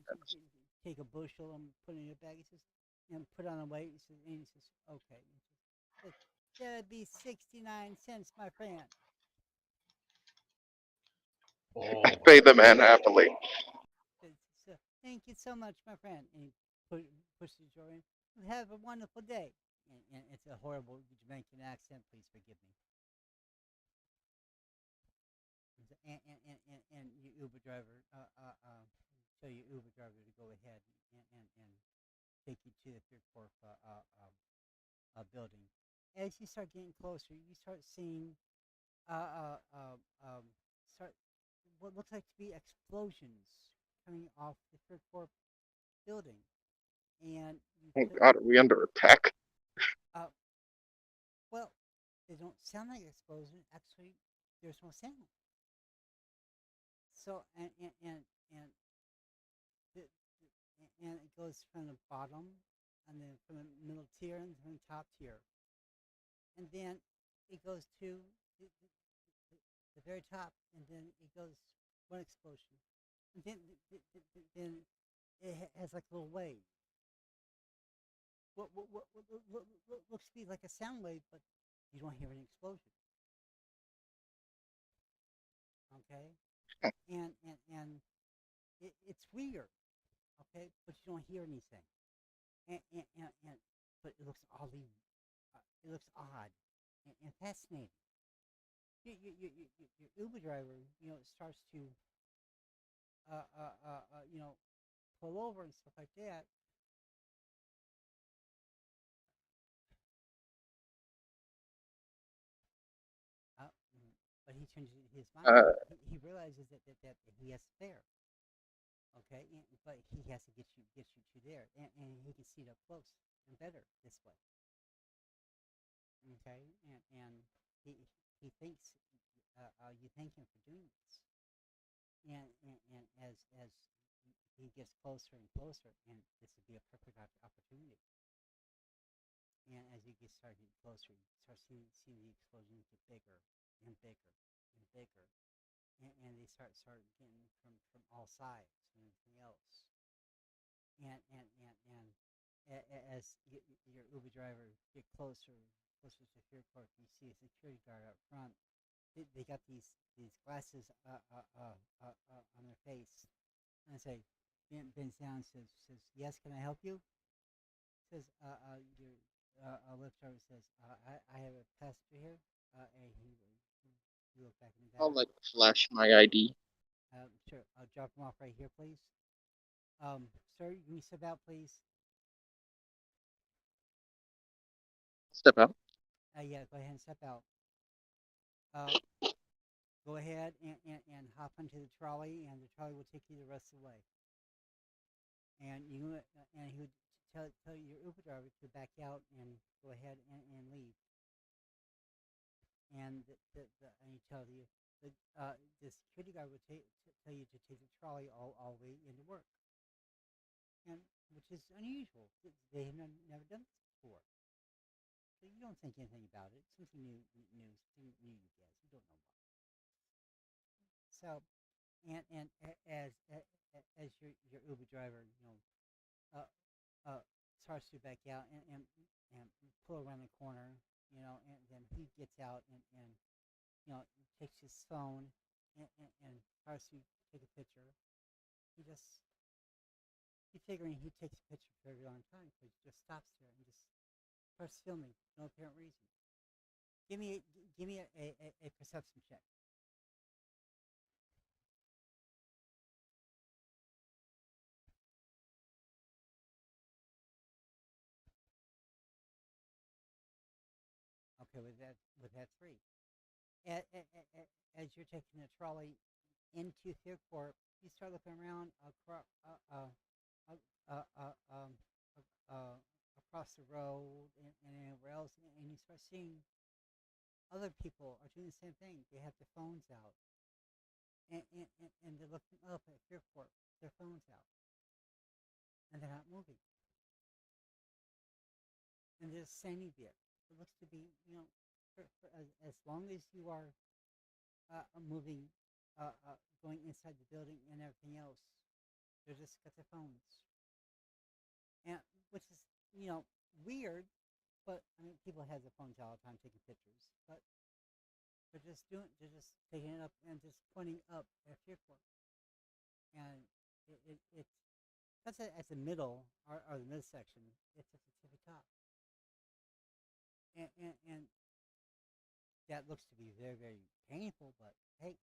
take a bushel and put it in your bag. He says, and put on a weight. And he says, okay. He says, that'd be 69 cents, my friend. I pay the man happily. So, thank you so much, my friend. And he pushes the drawer in. Have a wonderful day. And it's a horrible Jamaican accent. Please forgive me. And your Uber driver, tell your Uber driver to go ahead and take you to the third floor building. As you start getting closer, you start seeing uh, uh, um, start what looks like to be explosions coming off the third floor building, and you Oh God, are we under attack? uh, well, they don't sound like explosions. Actually, there's no sound. So and the, and it goes from the bottom, and then from the middle tier, and from the top tier, and then it goes to the very top, and then it goes one explosion, and then it has like a little wave. What looks to be like a sound wave, but you don't hear an explosion. Okay, and it's weird. Okay, but you don't hear anything, and but it looks oddly, it looks odd and fascinating. Your Uber driver, starts to, pull over and stuff like that. Mm, but he changes his mind. Uh, He realizes that he has fare. Okay, but he has to get you to there, and he can see it up close and better this way. Okay, and he thinks you thank him for doing this, and as he gets closer and closer, and this would be a perfect opportunity. And as you start getting closer, you start seeing the explosions get bigger and bigger and bigger, and they start getting from all sides and everything else. And as your Uber driver get closer to the airport, you see a security guard up front. They got these glasses on their face, and say, bends down, says, yes, can I help you? Says, your Lyft driver says, I have a passenger here, and he looked back in the I'll back. like flash my ID. Sure, I'll drop him off right here, please. Sir, can you step out, please? Step out. Yeah, go ahead and step out. Uh, go ahead and hop onto the trolley, and the trolley will take you the rest of the way. And he would tell your Uber driver to back out and go ahead and leave. And and he tell you the security guard would tell you to take the trolley all the way into work, and which is unusual. They have never done this before, so you don't think anything about it. Something new, something new you guess. You don't know why. So, and as your Uber driver, uh, starts to back out and pull around the corner, and then he gets out and takes his phone and tries to take a picture. He figuring he takes a picture for a very long time, so he just stops there and just starts filming, no apparent reason. Give me a perception check. Okay, with that three. As you're taking the trolley into the airport, you start looking around across the road and anywhere else, and you start seeing other people are doing the same thing. They have their phones out, and they're looking up at the airport, their phones out, and they're not moving, and they're just standing there. It looks to be, for as long as you are moving, going inside the building and everything else, they're just got their phones, and which is weird, but I mean people have their phones all the time taking pictures, but they're just taking it up and just pointing up at the airport, and it's that's at the middle or the midsection. It's at the tippy top, and that looks to be very very painful, but hey,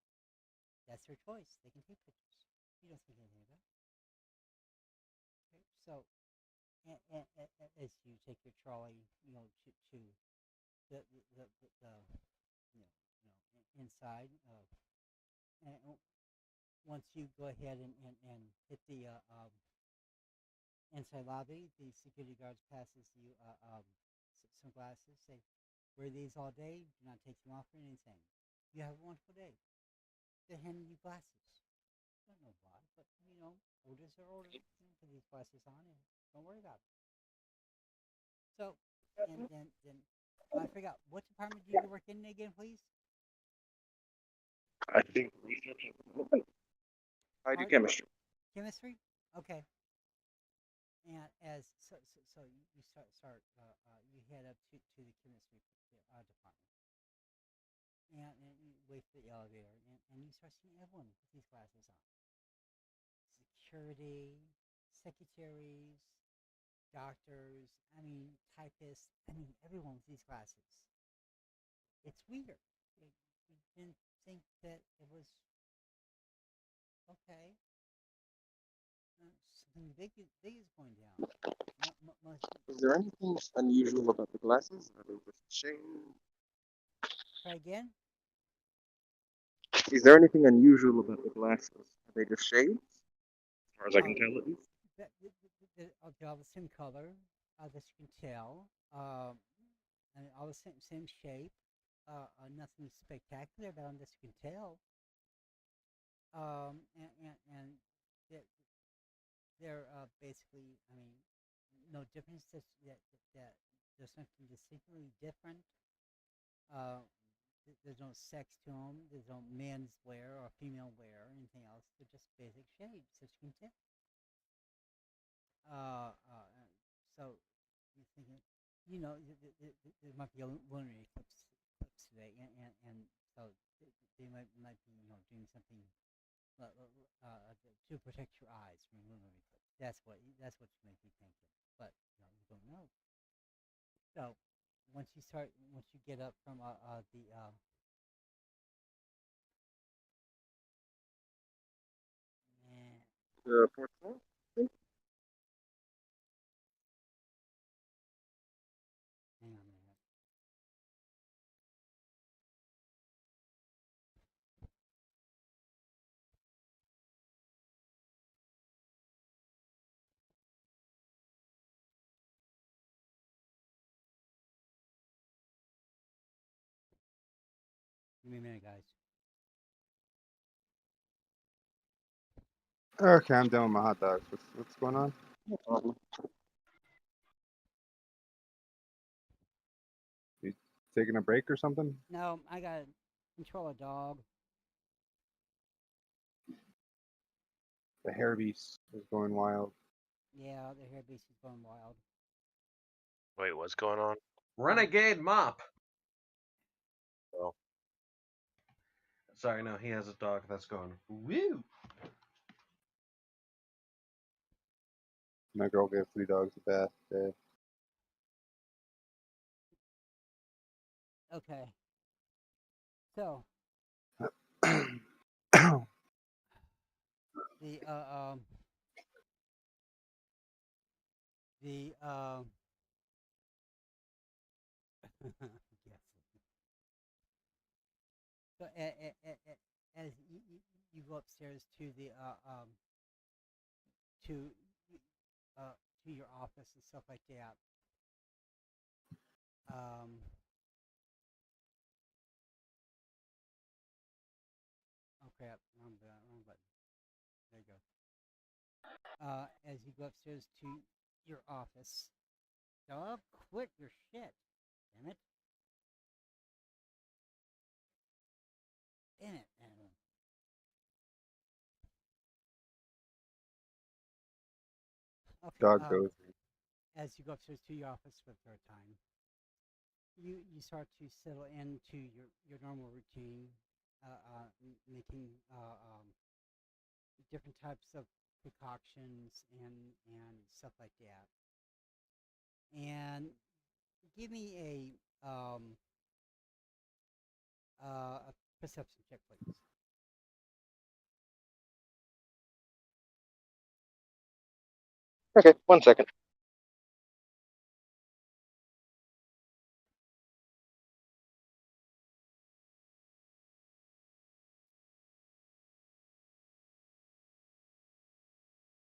that's their choice. They can take pictures. You don't think anything about it. Okay? So, as you take your trolley, to the inside, and once you go ahead and hit the inside lobby, the security guards passes you some glasses. Say, wear these all day. Do not take them off or anything. You have a wonderful day. They're handing you glasses. I don't know why, but orders are orders. Put these glasses on and don't worry about it. So, and then I forgot, what department do you work in again, please? I think research and development. I do Art? chemistry. Chemistry? Okay. And so you you head up to the chemistry department, and you wait for the elevator, and you start seeing everyone with these glasses on. Security, secretaries, doctors, I mean typists, I mean everyone with these glasses. It's weird. You didn't think that it was okay. Something big is going down. Is there anything unusual about the glasses? Are they just shade? Try again. Is there anything unusual about the glasses? Are they just shades? As far as I can tell, at least. They're all the same color, as you can tell, and all the same shape. Nothing spectacular about them, as you can tell. And they're basically, I mean, no difference. That there's something distinctly different. Uh, there's no sex to them. There's no men's wear or female wear or anything else. They're just basic shades, as you can tell. Uh, uh, so you're thinking, there might be a lunar eclipse today, and so they might be doing something to protect your eyes from lunar eclipse. That's what you might be thinking, but you don't know. So once you get up from the The fourth floor? I think. hang on a minute. Give me a minute, guys. Okay, I'm done with my hot dogs. What's going on? No problem. You taking a break or something? No, I got to control a dog. The hair beast is going wild. Yeah, the hair beast is going wild. Wait, what's going on? Renegade Mop. Oh, Sorry, no, he has a dog that's going woo. My girl gave 3 dogs a bath today. Okay. So the the yes. So as you go upstairs to the to uh to your office and stuff like that. Um, oh crap, wrong button. There you go. As you go upstairs to your office. Dog, quit your shit. Damn it. Damn it, animal. Okay, Dog goes. as you go upstairs to your office for the third time, you start to settle into your normal routine, making different types of precautions and stuff like that. And give me a perception check, please. Okay, 1 second.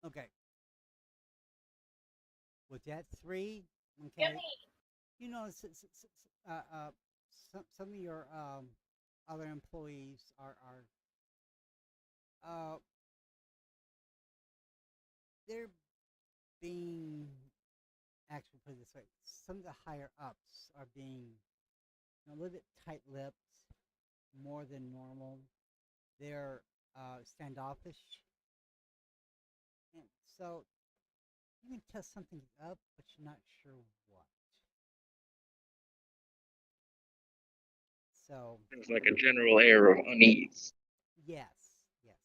Okay. With that three, okay, you know, some of your other employees are they're being actually put it this way. Some of the higher ups are being a little bit tight-lipped, more than normal. They're standoffish, and so you can test something up, but you're not sure what. So There's like a general air of unease. yes, yes.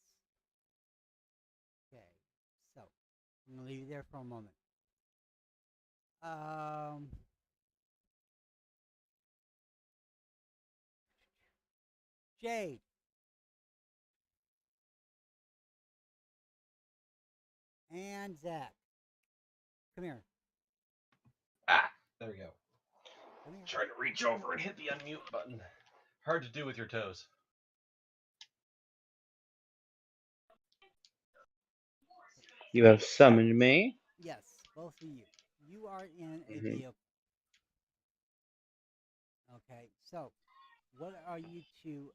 Okay, so I'm gonna leave you there for a moment. Um, Jade, and Zach, come here. Ah, there we go. Come here. Trying to reach over and hit the unmute button. Hard to do with your toes. You have summoned me. Yes, both of you. You are in a Mhm. vehicle. Okay, so what are you two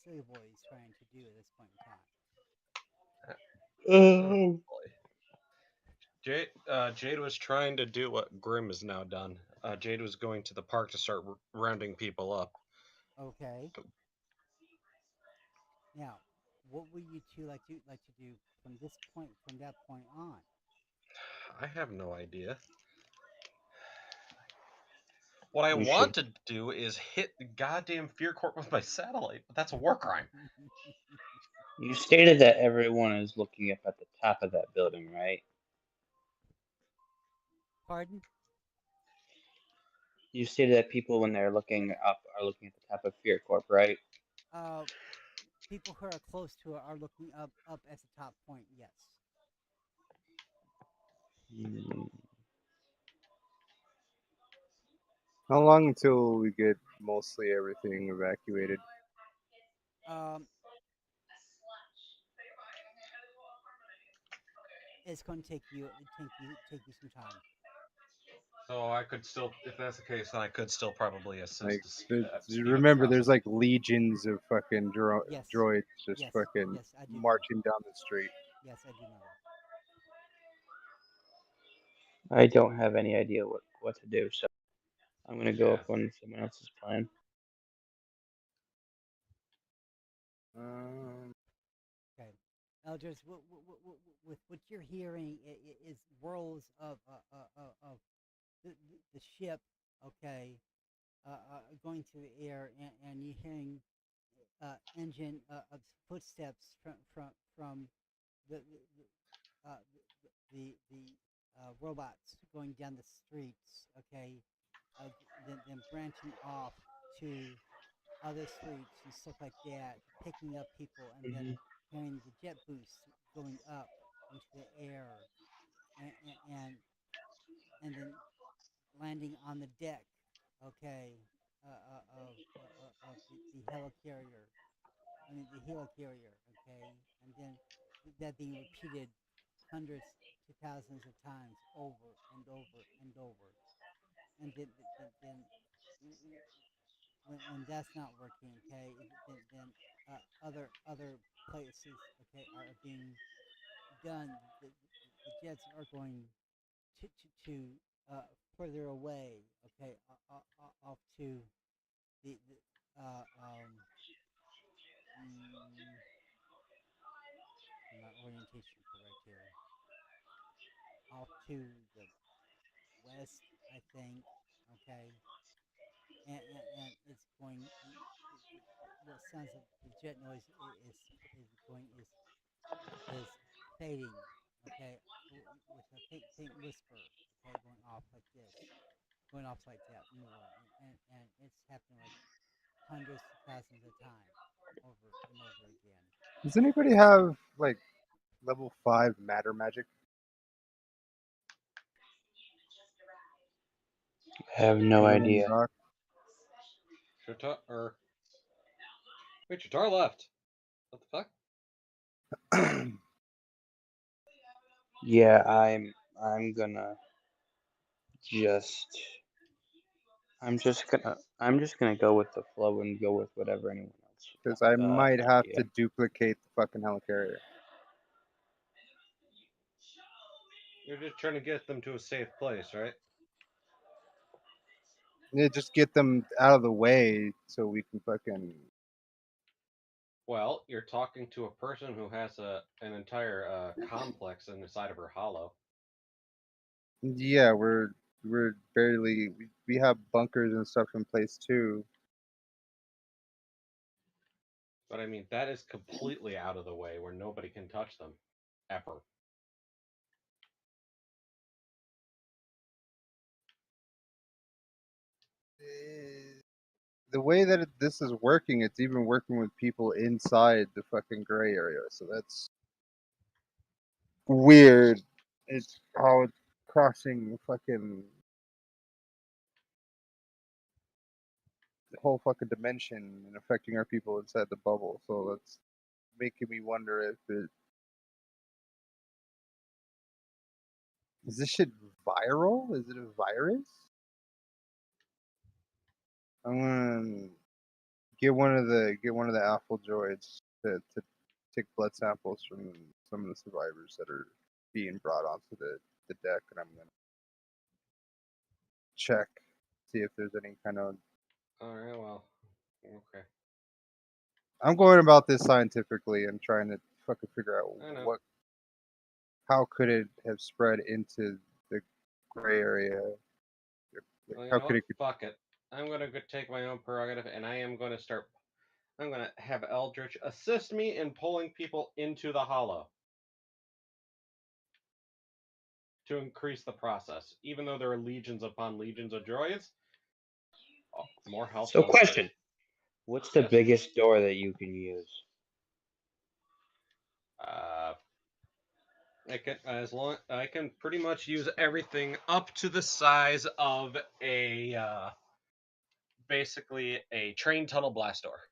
silly boys trying to do at this point in time? Oh boy. Jade was trying to do what Grim has now done. Jade was going to the park to start rounding people up. Okay. Now, what would you two like to do from that point on? I have no idea. What I You want should. to do is hit the goddamn Fear Court with my satellite, but that's a war crime. You stated that everyone is looking up at the top of that building, right? Pardon? You stated that people, when they're looking up, are looking at the top of Fear Corp, right? Uh, people who are close to it are looking up at the top point. Yes. Hmm. How long until we get mostly everything evacuated? Um, it's going to take you some time. So I could still, if that's the case, then I could still probably Like, assist. Speed up the remember, there's process. like legions of fucking Yes, droids just yes, fucking yes. I do know that. marching down the street. Yes, I do know that. I don't have any idea what to do, so I'm gonna go Yeah. up on someone else's plan. Okay, Elders, with what you're hearing is whirls of the ship. Okay, going through the air, and you're hearing engine of footsteps from the robots going down the streets. Okay, then branching off to other streets and stuff like that, picking up people, and then Hmm. hearing the jet boost going up into the air, and and, and then landing on the deck. Okay, of the helicarrier. I mean the helicarrier. Okay, and then that being repeated hundreds to thousands of times over and over and over. And then when that's not working, okay, then other places, okay, are being done. The jets are going to further away, okay, off to the my orientation correct here, off to the west, I think, okay, and it's going. The sounds of the jet noise is going is fading, okay, with a faint whisper, okay, going off like this, going off like that more, and it's happening like hundreds of thousands of times, over and over again. Does anybody have like level 5 matter magic? I have no Anyone in the idea. dock? Shatar, or wait, Shatar left. What the fuck? Yeah, I'm gonna just I'm just gonna go with the flow and go with whatever anyone Because I else might has have idea. to duplicate the fucking helicarrier. You're just trying to get them to a safe place, right? Yeah, just get them out of the way so we can fucking. Well, you're talking to a person who has an entire complex in the side of her hollow. Yeah, we're barely. We have bunkers and stuff in place too. But I mean, that is completely out of the way where nobody can touch them. Ever. The way that this is working, it's even working with people inside the fucking gray area. So that's weird. It's how it's crossing fucking the whole fucking dimension and affecting our people inside the bubble. So that's making me wonder if it is this shit viral? Is it a virus? I'm gonna get one of the alpha droids to take blood samples from some of the survivors that are being brought onto the deck, and I'm gonna check, see if there's any kind of. Alright, well. Okay. I'm going about this scientifically and trying to fucking figure out I know. what, how could it have spread into the gray area? Like, Well, you how know could what? it? Fuck it. I'm gonna go take my own prerogative, and I am gonna start. I'm gonna have Eldritch assist me in pulling people into the hollow to increase the process. Even though there are legions upon legions of droids, more help So, sounds good. question: what's the Yes. biggest door that you can use? I can I can pretty much use everything up to the size of a basically a train tunnel blast door.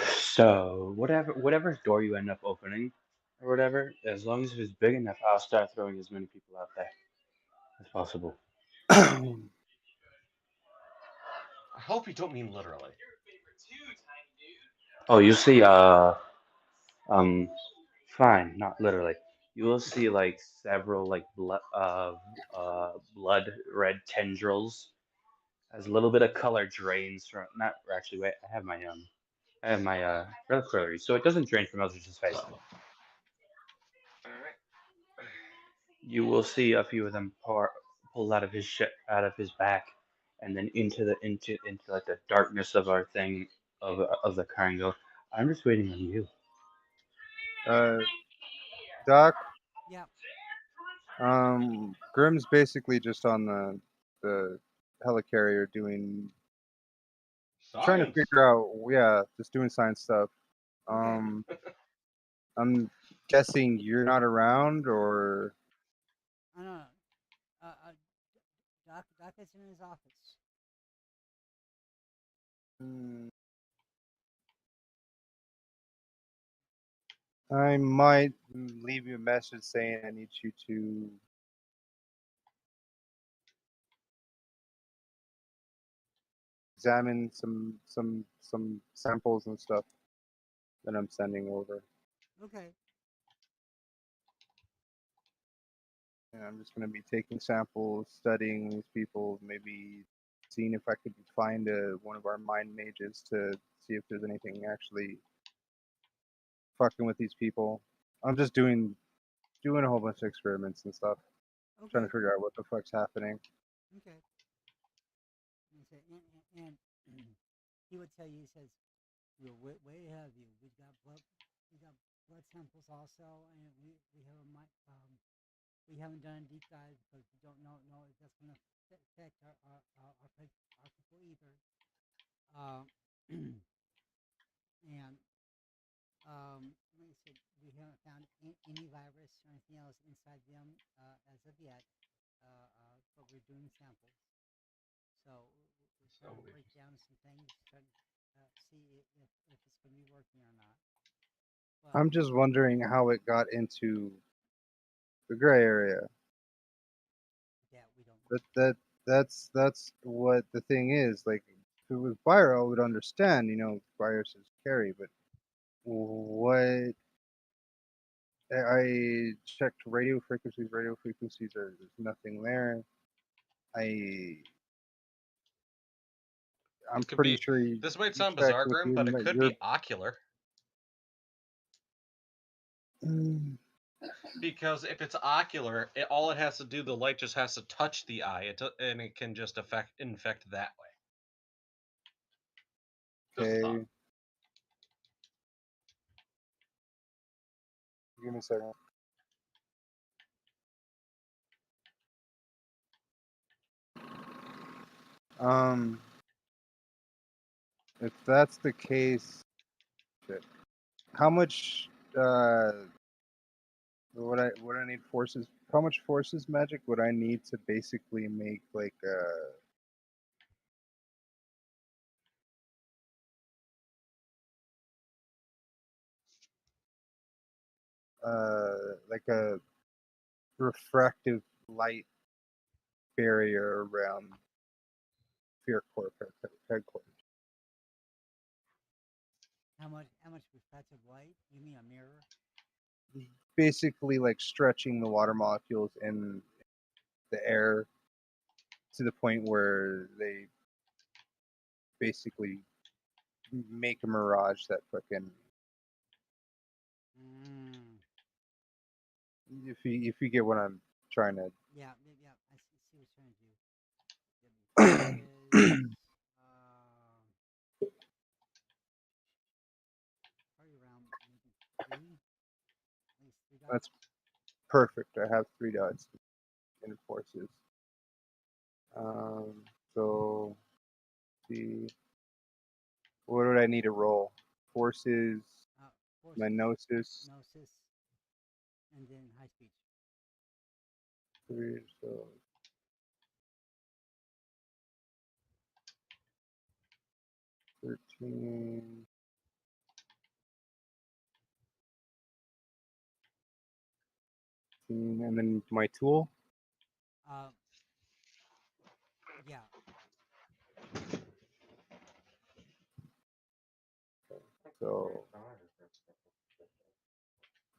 So, whatever door you end up opening, or whatever, as long as it's big enough, I'll start throwing as many people out there. as possible. I hope you don't mean literally. Oh, you see, um, fine, not literally. You will see like several like blood red tendrils as a little bit of color drains from. Not actually. Wait, I have my reliquary, so it doesn't drain from Eldritch's face. Alright. You will see a few of them pull out of his shit out of his back, and then into like the darkness of our thing of the car and go. I'm just waiting on you. Doc, Yeah. Grim's basically just on the helicarrier trying to Science. figure out, yeah, just doing science stuff. Okay. I'm guessing you're not around, or I don't know. Doc is in his office. I might leave you a message saying I need you to examine some samples and stuff that I'm sending over. Okay. And I'm just going to be taking samples, studying these people, maybe seeing if I could find one of our mind mages to see if there's anything actually fucking with these people. I'm just doing a whole bunch of experiments and stuff, trying Okay. to figure out what the fuck's happening. Okay. And he would tell you, he says, we're way ahead of you. We got blood samples also, and we haven't done a deep dive because we don't know if that's going to affect our people either. And like I said, we haven't found any virus or anything else inside them as of yet. But we're doing samples, so we're trying to break down some things, trying to see if it's going to be working or not. But I'm just wondering how it got into the gray area. yeah, we don't know. That's what the thing is. Like, if it was viral, I would understand. Viruses carry, but what I checked radio frequencies. Radio frequencies there's nothing there. I'm It could pretty be. sure you This might sound checked bizarre, with Grim, but it could your. be ocular. Because if it's ocular, all it has to do, the light just has to touch the eye, and it can just infect that way. Just a thought. Okay. Give me a second. If that's the case, shit. How much would I need forces? How much forces magic would I need to basically make like a refractive light barrier around Fear Corp headquarters? How much reflective light? You mean a mirror? Basically, like stretching the water molecules in the air to the point where they basically make a mirage that fucking. If you get what I'm trying to. Yeah. I see what you're trying to do. Is probably around maybe three, at least 3 dots. That's perfect. I have 3 dots in forces. So see, what would I need to roll? Forces, my gnosis. Gnosis, and then high speech. 3, so 13. And then my tool. Yeah. So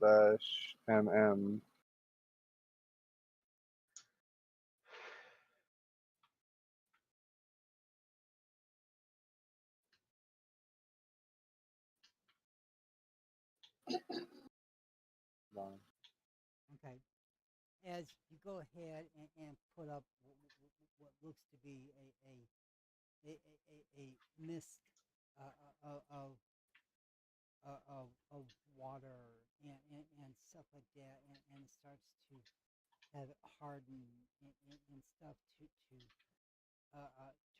dash mm. Okay. As you go ahead and put up what looks to be a mist of water and stuff like that, and it starts to have it harden and stuff to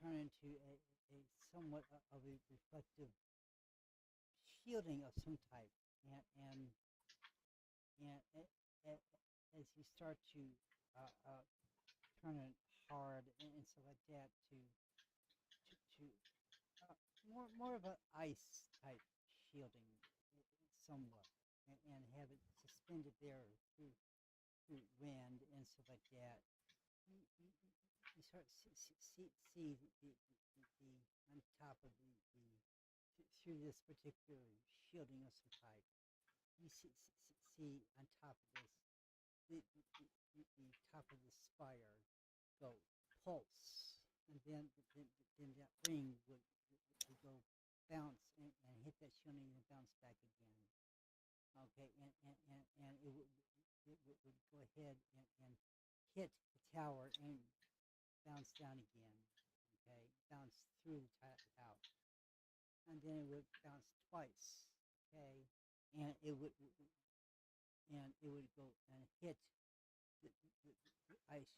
turn into a somewhat of a reflective shielding of some type, and as you start to turn it hard and stuff like that to more of a ice type shielding somewhat, and have it suspended there through wind and stuff like that. You start see the on top of through this particular shielding of some type. You see on top of this the top of the spire go pulse, and then that ring would go bounce and hit that shielding and bounce back again. Okay, and it would go ahead and hit the tower and bounce down again. Okay, bounce through the tower, and then it would bounce twice. Okay, and it would go and hit the ice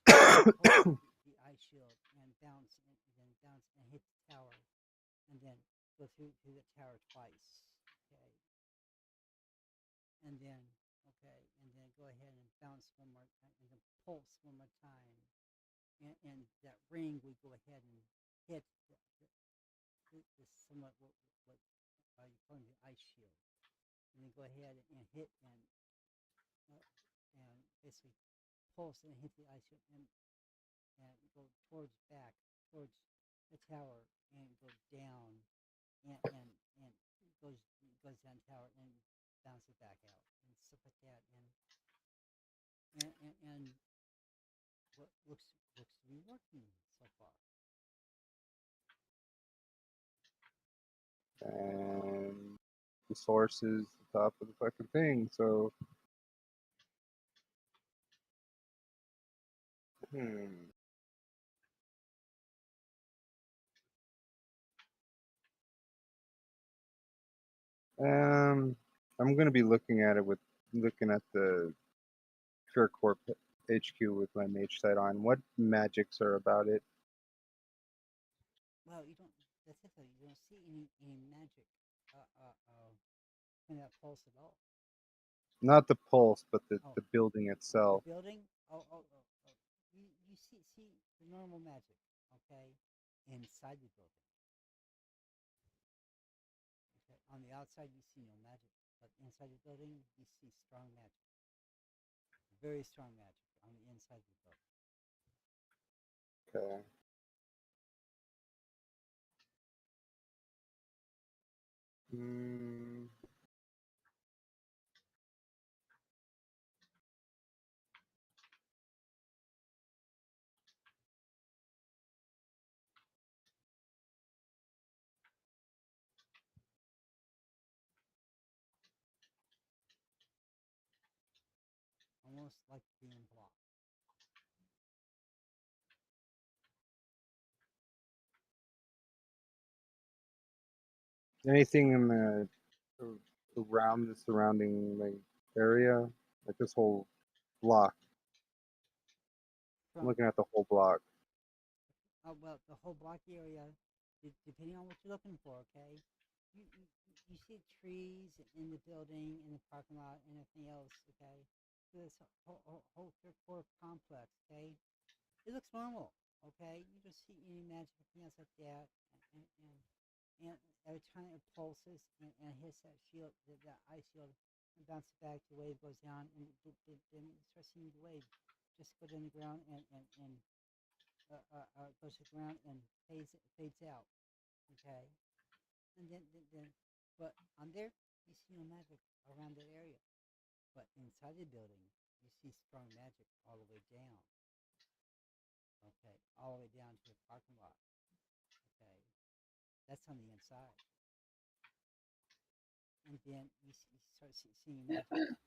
the ice shield and bounce and then bounce and hit the tower, and then go through the tower twice. Okay, and then go ahead and bounce one more time, and then pulse one more time, and that ring would go ahead and hit the somewhat what you call the ice shield, and then go ahead and hit and basically pulse and hit the ice shield, and go towards back towards the tower and go down, and goes down tower and bounces back out and stuff like that, and what looks to be working so far. And the source is the top of the fucking thing. So, I'm gonna be looking at the Pure Corp HQ with my mage sight on. What magics are about it? Well, you don't. That's it. Though. You don't see any magic in that pulse at all. Not the pulse, but Oh, the building the itself. building. Oh. You see the normal magic. Okay, inside the building. Okay, on the outside you see no magic, but inside the building you see strong magic. Very strong magic on the inside of the building. Okay. Mm, Almost like being blocked. anything in the around the surrounding area, like this whole block. I'm From looking at the whole block. well, the whole block area, depending on what you're looking for, okay? You see trees in the building, in the parking lot, and everything else, okay? So this whole third floor complex, okay? It looks normal, okay? You don't see any magic or anything else like that, and every time it pulses and hits that shield, that ice shield, and bounces back, the wave goes down, and then you start seeing the wave just go down the ground and goes to the ground and fades out. Okay, and then, but on there you see no magic around that area. But inside the building, you see strong magic all the way down. Okay, all the way down to the parking lot. Okay, that's on the inside. And then you start seeing magic.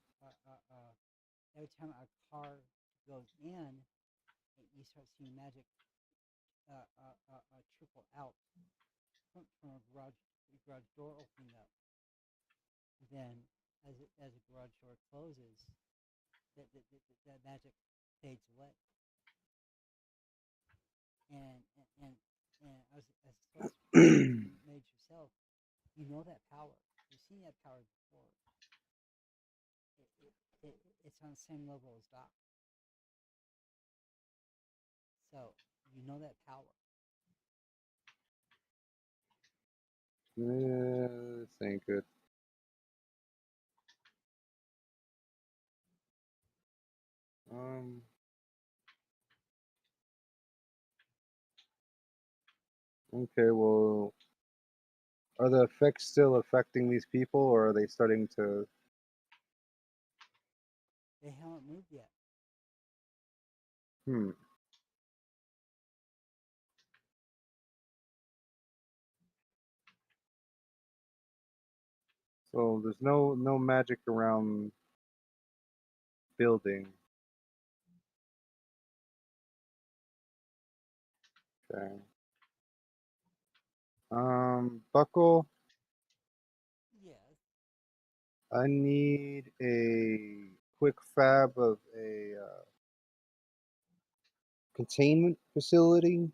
Every time a car goes in, you start seeing magic trickle out from a garage door opening up. Then, as the garage door closes, that magic fades away. And and and as close as you made yourself, you know that power. You've seen that power before. It's on the same level as Doc. So you know that power. This ain't good. Okay, well, are the effects still affecting these people, or are they starting to? They haven't moved yet. Hmm. So there's no magic around building. Okay. Buckle, Yes. I need a quick fab of a containment facility.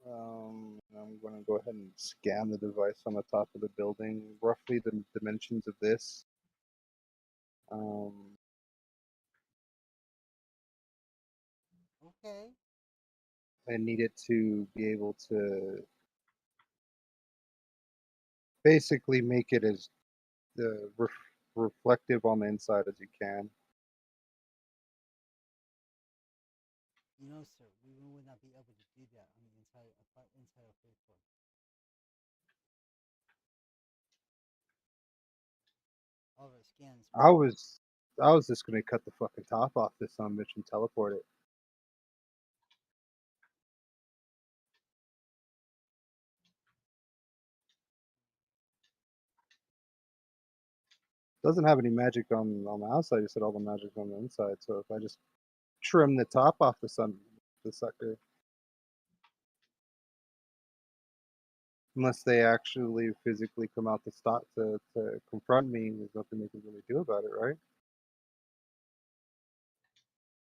I'm going to go ahead and scan the device on the top of the building, roughly the dimensions of this. Okay. I need it to be able to basically make it as reflective on the inside as you can. You know, sir, we would not be able to do that on the inside of third floor. All of our scans. I was just gonna cut the fucking top off this son of a bitch and teleport it. Doesn't have any magic on the outside. You said all the magic on the inside. So if I just trim the top off the sucker, unless they actually physically come out to stop to confront me, there's nothing they can really do about it, right?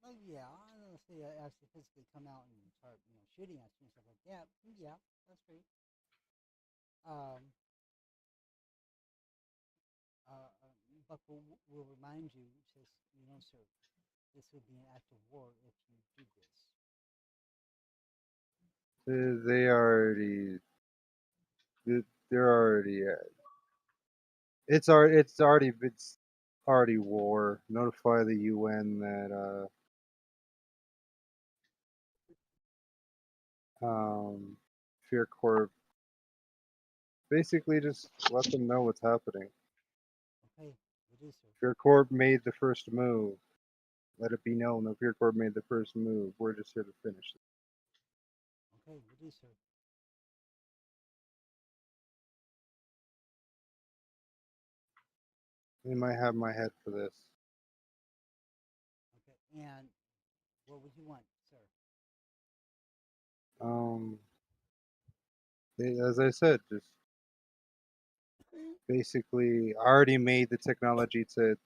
Oh yeah, unless they actually physically come out and start, shooting at you and stuff like that. Yeah, that's great. Um, but will remind you, says, sir, this would be an act of war if you do this. They already, they're already. It's already war. Notify the UN that Fear Corp. Basically, just let them know what's happening. Okay, will do, sir. Fear Corp made the first move. Let it be known that Fear Corp made the first move. We're just here to finish it. Okay, will do, sir. They might have my head for this. Okay, and what would you want, sir? As I said, just basically, I already made the technology to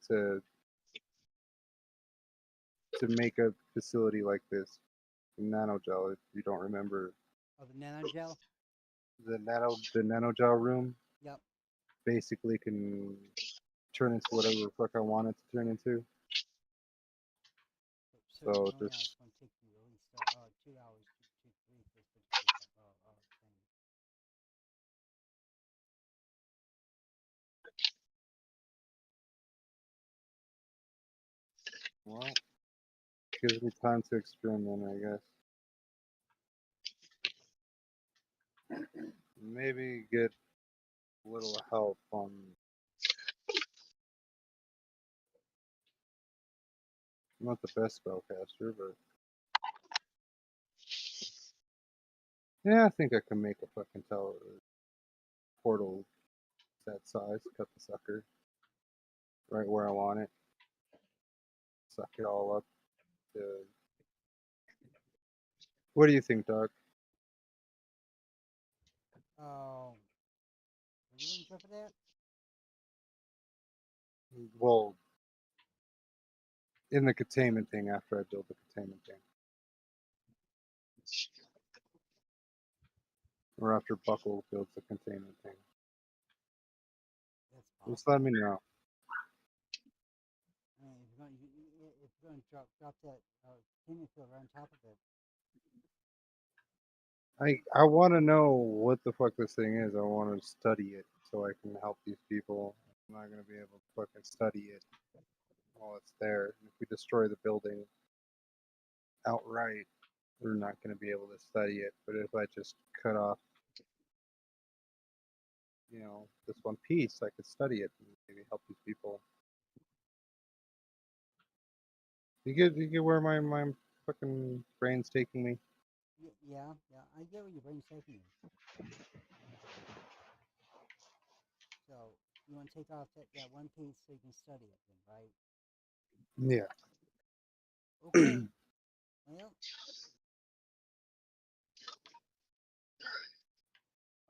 make a facility like this. Nanogel, if you don't remember. Oh, the nanogel? The nanogel room Yep. basically can turn into whatever the fuck I want it to turn into. So So normally it's just going to take you at least 2 hours to 3 for this particular thing. well, gives me time to experiment, I guess. maybe get a little help on. I'm not the best spellcaster, but yeah, I think I can make a fucking portal that size. Cut the sucker right where I want it. Suck it all up. To... What do you think, Doc? Oh, what are you going to jump at? Well, in the containment thing after I build the containment thing. Or after Buckle builds the containment thing. That's Just possible. let me know. I mean, if you're going to drop that containment field right on top of it. I want to know what the fuck this thing is. I want to study it so I can help these people. I'm not going to be able to fucking study it while it's there. If we destroy the building outright, we're not going to be able to study it. But if I just cut off, this one piece, I could study it and maybe help these people. You get where my fucking brain's taking me? Yeah, I get where your brain's taking you. So you want to take off that one piece so you can study it, then, right? Yeah. Okay. Well.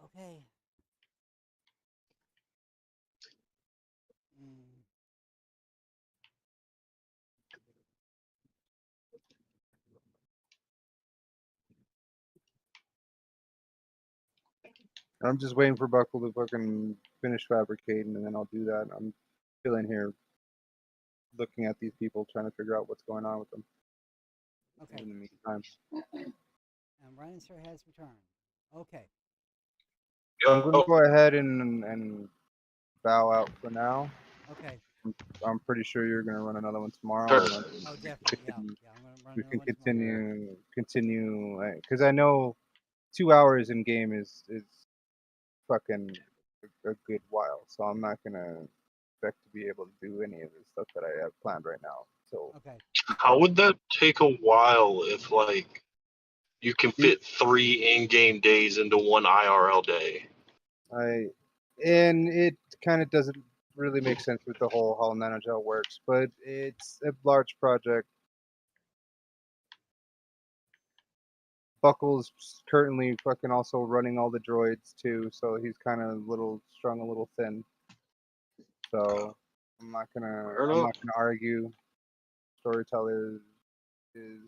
Okay. Mm. I'm just waiting for Buckle to fucking finish fabricating, and then I'll do that. I'm chilling here, looking at these people, trying to figure out what's going on with them. Okay. In the meantime, And Ryan Sir has returned. Okay. I'm gonna go ahead and bow out for now. Okay. I'm pretty sure you're gonna run another one tomorrow. Sure. Oh, definitely. Yeah. I'm gonna run We another can one tomorrow. continue, because I know 2 hours in game is fucking a good while. So I'm not gonna expect to be able to do any of the stuff that I have planned right now. So Okay. How would that take a while if like you can fit 3 in-game days into one IRL day? And it kind of doesn't really make sense with the whole how Nanogel works, but it's a large project. Buckle's currently fucking also running all the droids too, so he's kind of strung a little thin. So I'm not gonna argue. Storyteller is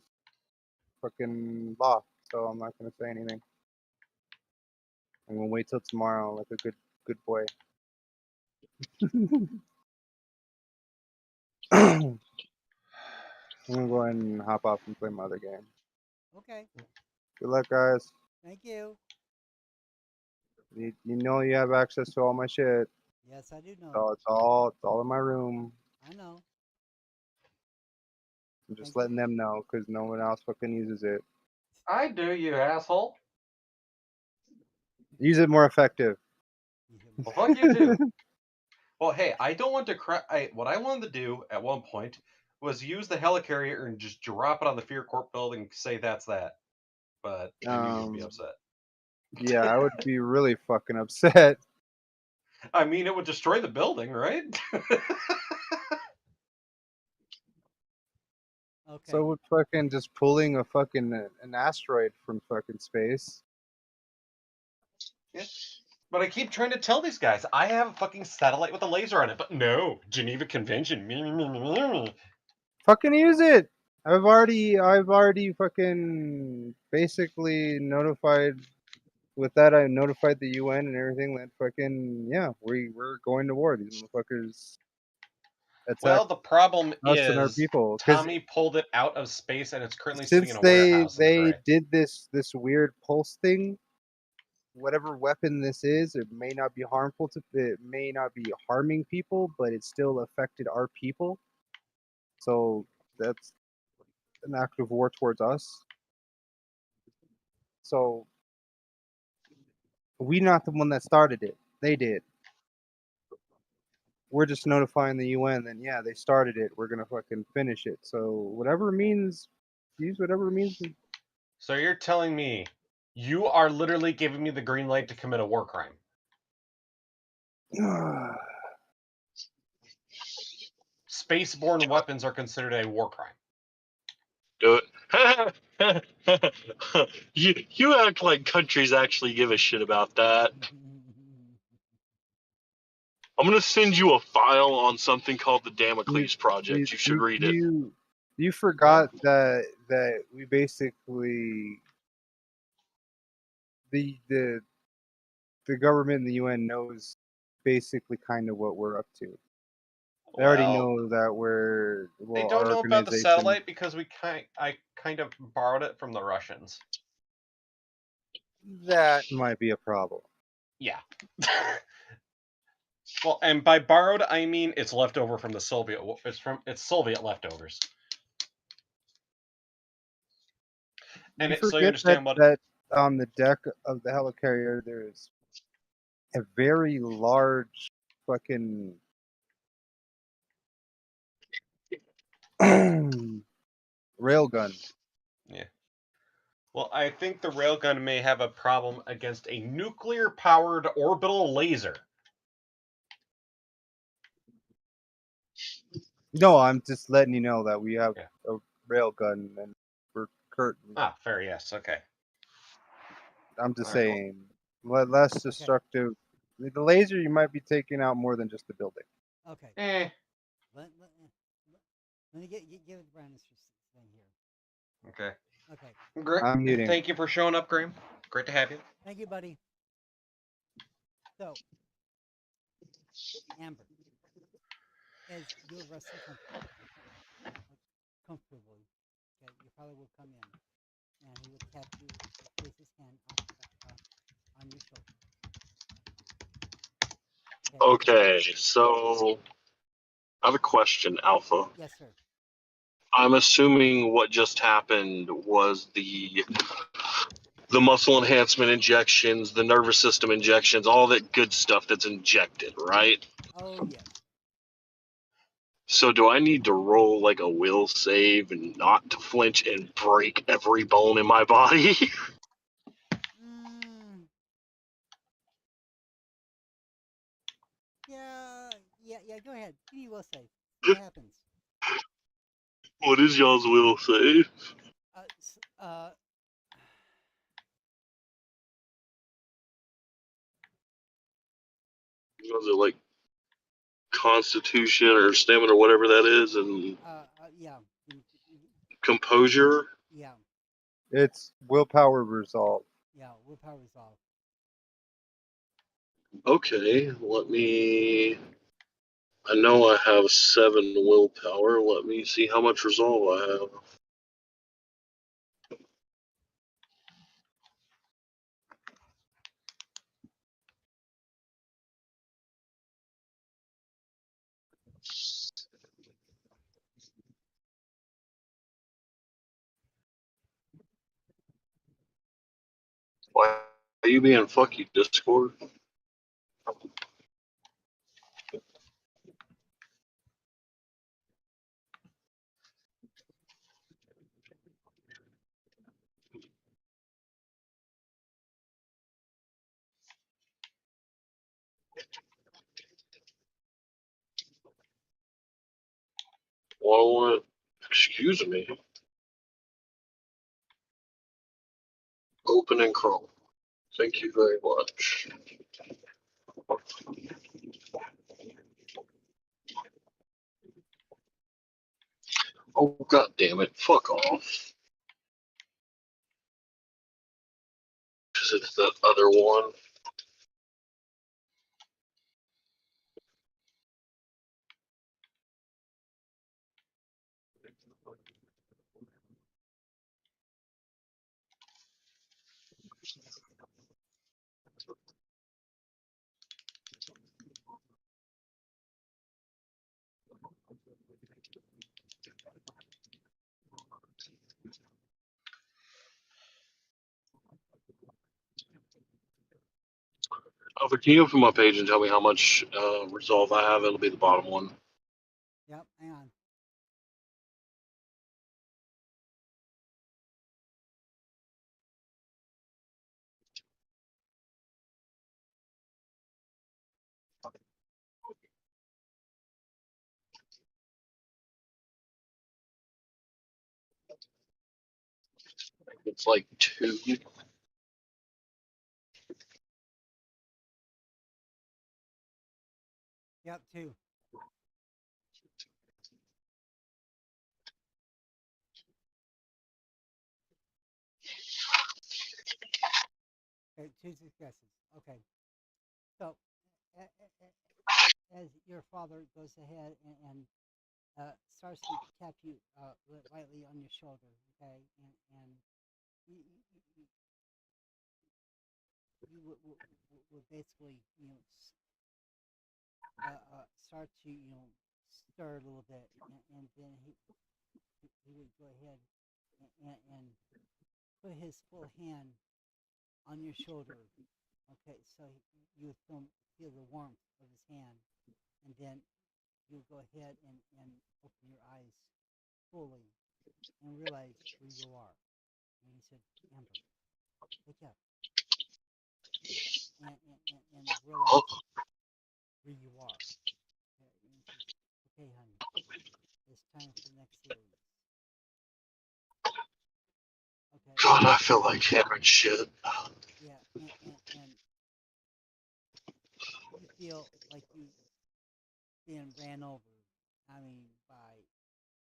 fucking law, so I'm not gonna say anything. I'm gonna wait till tomorrow like a good boy. I'm gonna go ahead and hop off and play my other game. Okay. Good luck, guys. Thank you. You know you have access to all my shit. Yes, I do know. So it's all in my room. I know. I'm just letting them know because no one else fucking uses it. I do, you asshole. Use it more effective. Well, fuck you too. Well, hey, I don't want to what I wanted to do at one point was use the helicarrier and just drop it on the Fear Corp building and say that's that. But I knew you'd be upset. Yeah, I would be really fucking upset. I mean, it would destroy the building, right? Okay. So would fucking just pulling a fucking an asteroid from fucking space. Yeah. But I keep trying to tell these guys I have a fucking satellite with a laser on it, but no, Geneva Convention. Fucking use it. I've already fucking basically notified. With that, I notified the UN and everything that fucking we're going to war. These motherfuckers attack Well, the problem us and our is people. Because Tommy pulled it out of space and it's currently sitting in since a they warehouse in the gray. did this weird pulse thing, whatever weapon this is, it may not be harmful to it may not be harming people, but it still affected our people. So that's an act of war towards us. So We not the one that started it. They did. We're just notifying the UN. Then yeah, they started it. We're gonna fucking finish it. So whatever means, use whatever means. So you're telling me you are literally giving me the green light to commit a war crime? Spaceborne weapons are considered a war crime. Do it. You act like countries actually give a shit about that. I'm gonna send you a file on something called the Damocles Project. You should read it. You forgot that we basically the government and the UN knows basically kind of what we're up to. They already know that They don't our know about the organization. satellite because I kind of borrowed it from the Russians. That might be a problem. Yeah. Well, and by borrowed I mean it's leftover from the Soviet. It's Soviet leftovers. And You so you forget understand what? that on the deck of the helicarrier there's a very large fucking railgun. Yeah. Well, I think the railgun may have a problem against a nuclear-powered orbital laser. No, I'm just letting you know that we have a railgun and we're currently. Ah, fair. Yes. Okay. I'm just All right, well. saying, less destructive. The laser you might be taking out more than just the building. Okay. Let me give it Brandon's thing here. Okay. Okay. Great. I'm muting. Thank you for showing up, Graham. Great to have you. Thank you, buddy. So, Amber, as you're resting comfortably, okay, your father will come in, and he will tap you, place his hand on your shoulder. Okay, so I have a question, Alpha. Yes, sir. I'm assuming what just happened was the muscle enhancement injections, the nervous system injections, all that good stuff that's injected, right? Oh, yes. So do I need to roll like a will save and not to flinch and break every bone in my body? Yeah, go ahead. Give me will save. See what happens. What is y'all's will save? Was it like constitution or stamina or whatever that is, and yeah. composure? Yeah. It's willpower resolve. Yeah, willpower resolve. Okay, let me. I know I have 7 willpower. Let me see how much resolve I have. Why are you being fuck you, Discord? Well, excuse me. Open and Chrome. Thank you very much. Oh, god damn it. Fuck off. Because it's the other one. Over, can you open my page and tell me how much resolve I have? It'll be the bottom one. Yep, hang on. It's like 2. Yep, 2. Okay, 2 successes. Okay. So, as your father goes ahead and starts to tap you lightly on your shoulder, okay, and you, will basically, start to, stir a little bit, and then he would go ahead and put his full hand on your shoulder. Okay, so you would feel the warmth of his hand, and then you would go ahead and open your eyes fully and realize where you are. And he said, Amber, wake up, and Oh, realize where you are. Okay, and he says, okay, honey, it's time for the next series. Okay, God, I feel like hammering shit. yeah, and you feel like you being ran over. I mean, by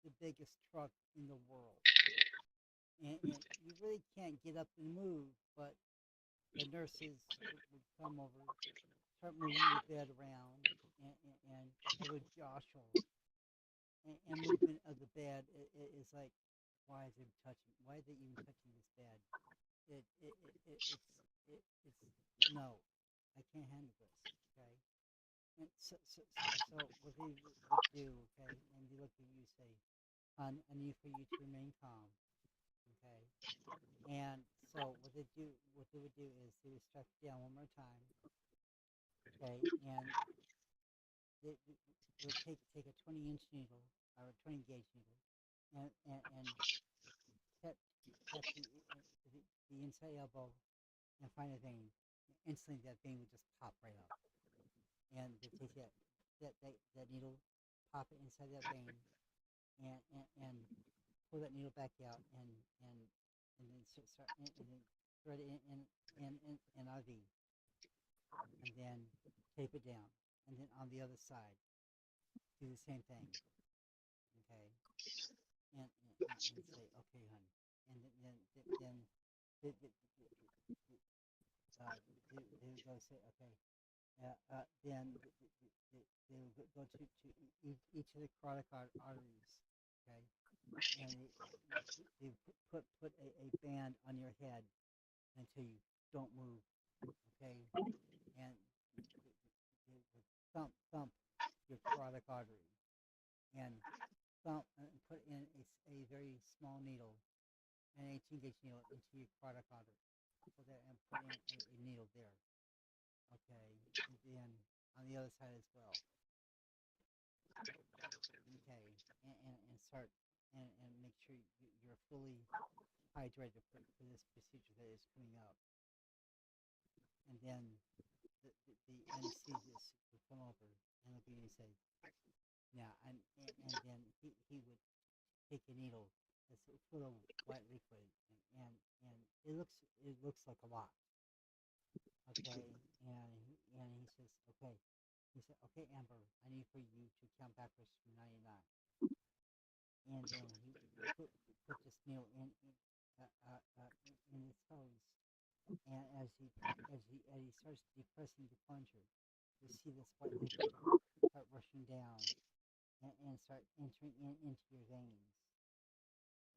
the biggest truck in the world, and you really can't get up and move. But the nurses would come over, start moving your bed around, and they would jostle. And movement of the bed is like, why is it touching? Why is it even touching this bed? It's no, I can't handle this. Okay. And so what they would do, okay, and they look at you and say, hon, I need for you to remain calm, okay? And so what they would do is they would start you down one more time, okay, and they would take a 20-inch needle or a 20 gauge needle, and tap tap the inside elbow and find a vein. Instantly, that vein would just pop right up, and they take that needle, pop it inside that vein, and pull that needle back out, and then start and then thread it in an IV, and then tape it down, and then on the other side do the same thing, okay, and say, okay, honey, and then they, they, they, they would go say, okay, then they would go to each of the carotid arteries, okay, and they put a band on your head until you don't move, okay, and they would thump your carotid artery, and thump and put in a very small needle, an 18 gauge needle into your carotid artery, so that and put in a needle there, okay, and then on the other side as well, okay, and start and make sure you're fully hydrated for this procedure that is coming up, and then the anesthesiast would come over and look at you and say, yeah, and then he would take a needle that's full of white liquid, and it looks like a lot, okay, and he says, okay, he said, okay, Amber, I need for you to count backwards from 99, and then he put this needle in his toes, and as he starts depressing the plunger, you see this white liquid start rushing down and start entering into your veins.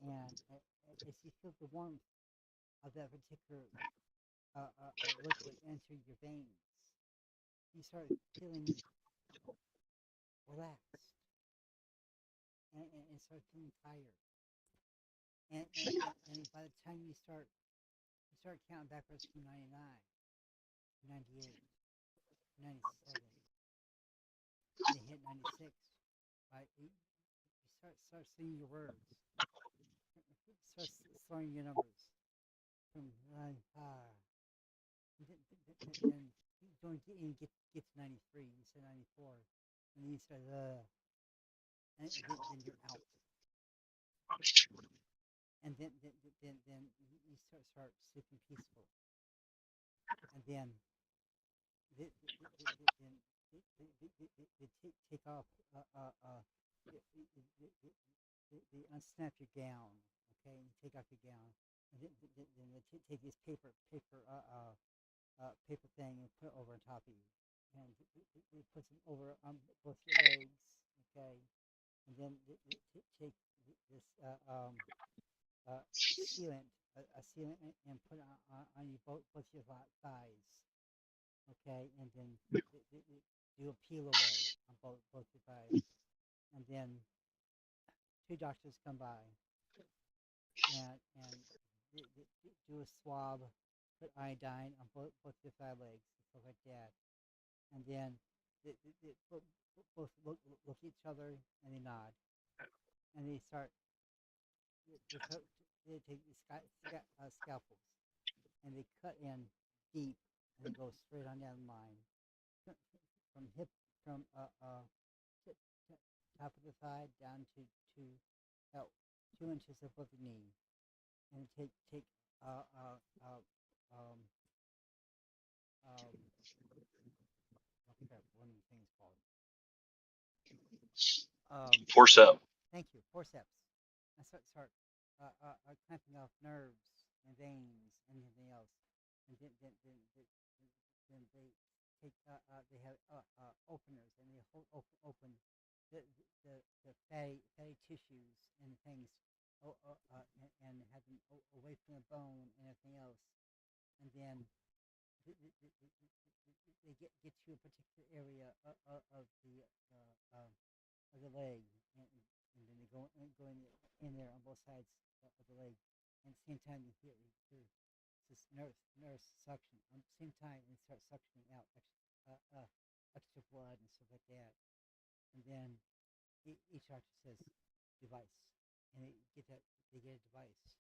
And as you feel the warmth of that particular liquid enter your veins, you start feeling relaxed and start feeling tired. And by the time you start counting backwards from 99, 98, 97, and they hit 96. Right? You start seeing your words. Start throwing your numbers from then you don't get to 93. You say 94, and then you start and then you're out. And then you start sleeping peaceful, and then they take off they unsnap your gown, okay, and you take off your gown, and then they take this paper thing and put it over on top of you, and it puts it over on both your legs, okay, and then they take this sealant, a sealant, and put it on you both your thighs, okay, and then they do a peel away on both your thighs, and then two doctors come by and they do a swab, put iodine on both your thigh legs, stuff like that, and then they both look at each other and they nod, and they take these scalpels and they cut in deep and they go straight on down the line from top of the thigh down to about 2 inches above the knee, and take I forgot one of the things called Forcep. thank you, forceps, and start clamping off nerves and veins and everything else, and then they take they have openers, and they open the fatty tissues and things, and have them away from the bone and everything else, and then they get to a particular area of the leg, and then they go in there on both sides of the leg, and at the same time you hear this nurse suction. At the same time, they start suctioning out extra blood and stuff like that, and then each doctor says device, and they get a device,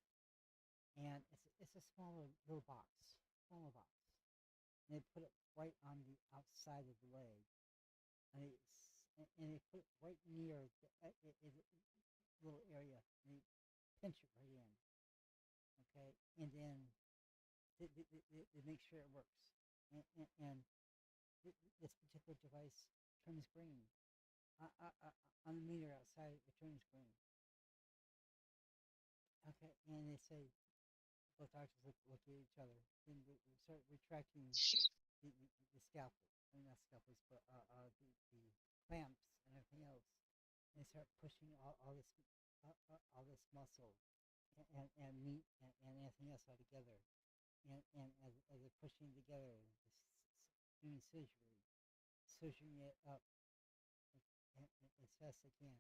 and it's a little box, and they put it right on the outside of the leg, and they put it right near the little area, and they pinch it right in, okay, and then they make sure it works, and this particular device turns green on the meter outside. It turns green, okay, and they say both doctors look at each other, then they start retracting the scalpel, I mean not scalpels, but the clamps and everything else, and they start pushing all this muscle and meat and everything else all together, and as they're pushing it together, doing scissoring it up as fast as they can.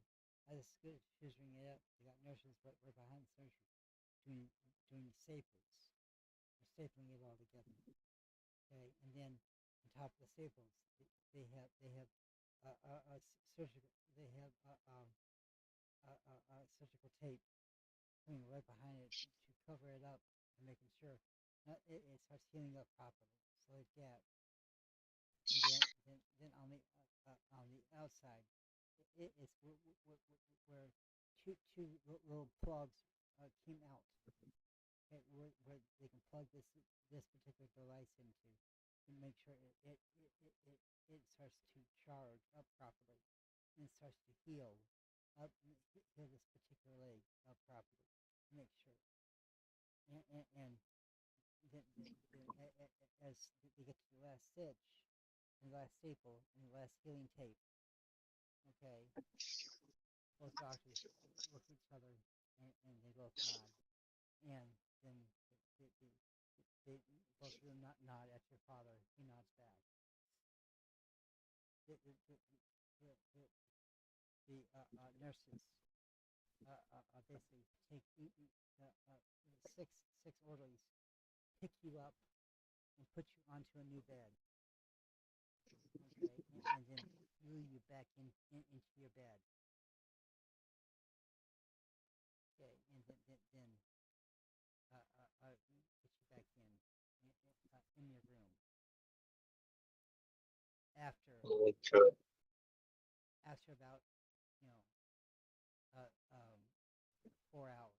As it's good scissoring it up, they got nurses right behind the surgery doing staples. They're stapling it all together. Okay, and then on top of the staples, they have surgical they have surgical tape coming right behind it to cover it up and making sure it starts healing up properly. So like that, and then on the outside, it's where two little plugs came out, okay, where they can plug this particular device into to make sure it starts to charge up properly, and it starts to heal up, heal this particular leg up properly. Make sure, and then as they get to the last stitch, and the last staple, and the last healing tape, okay, both doctors look at each other, and they both nod, and then they both of them nod at your father. He nods back. The nurses basically take six orderlies, pick you up, and put you onto a new bed. and then threw you back into your bed. Okay, and then get you back in your room after Okay. about you know 4 hours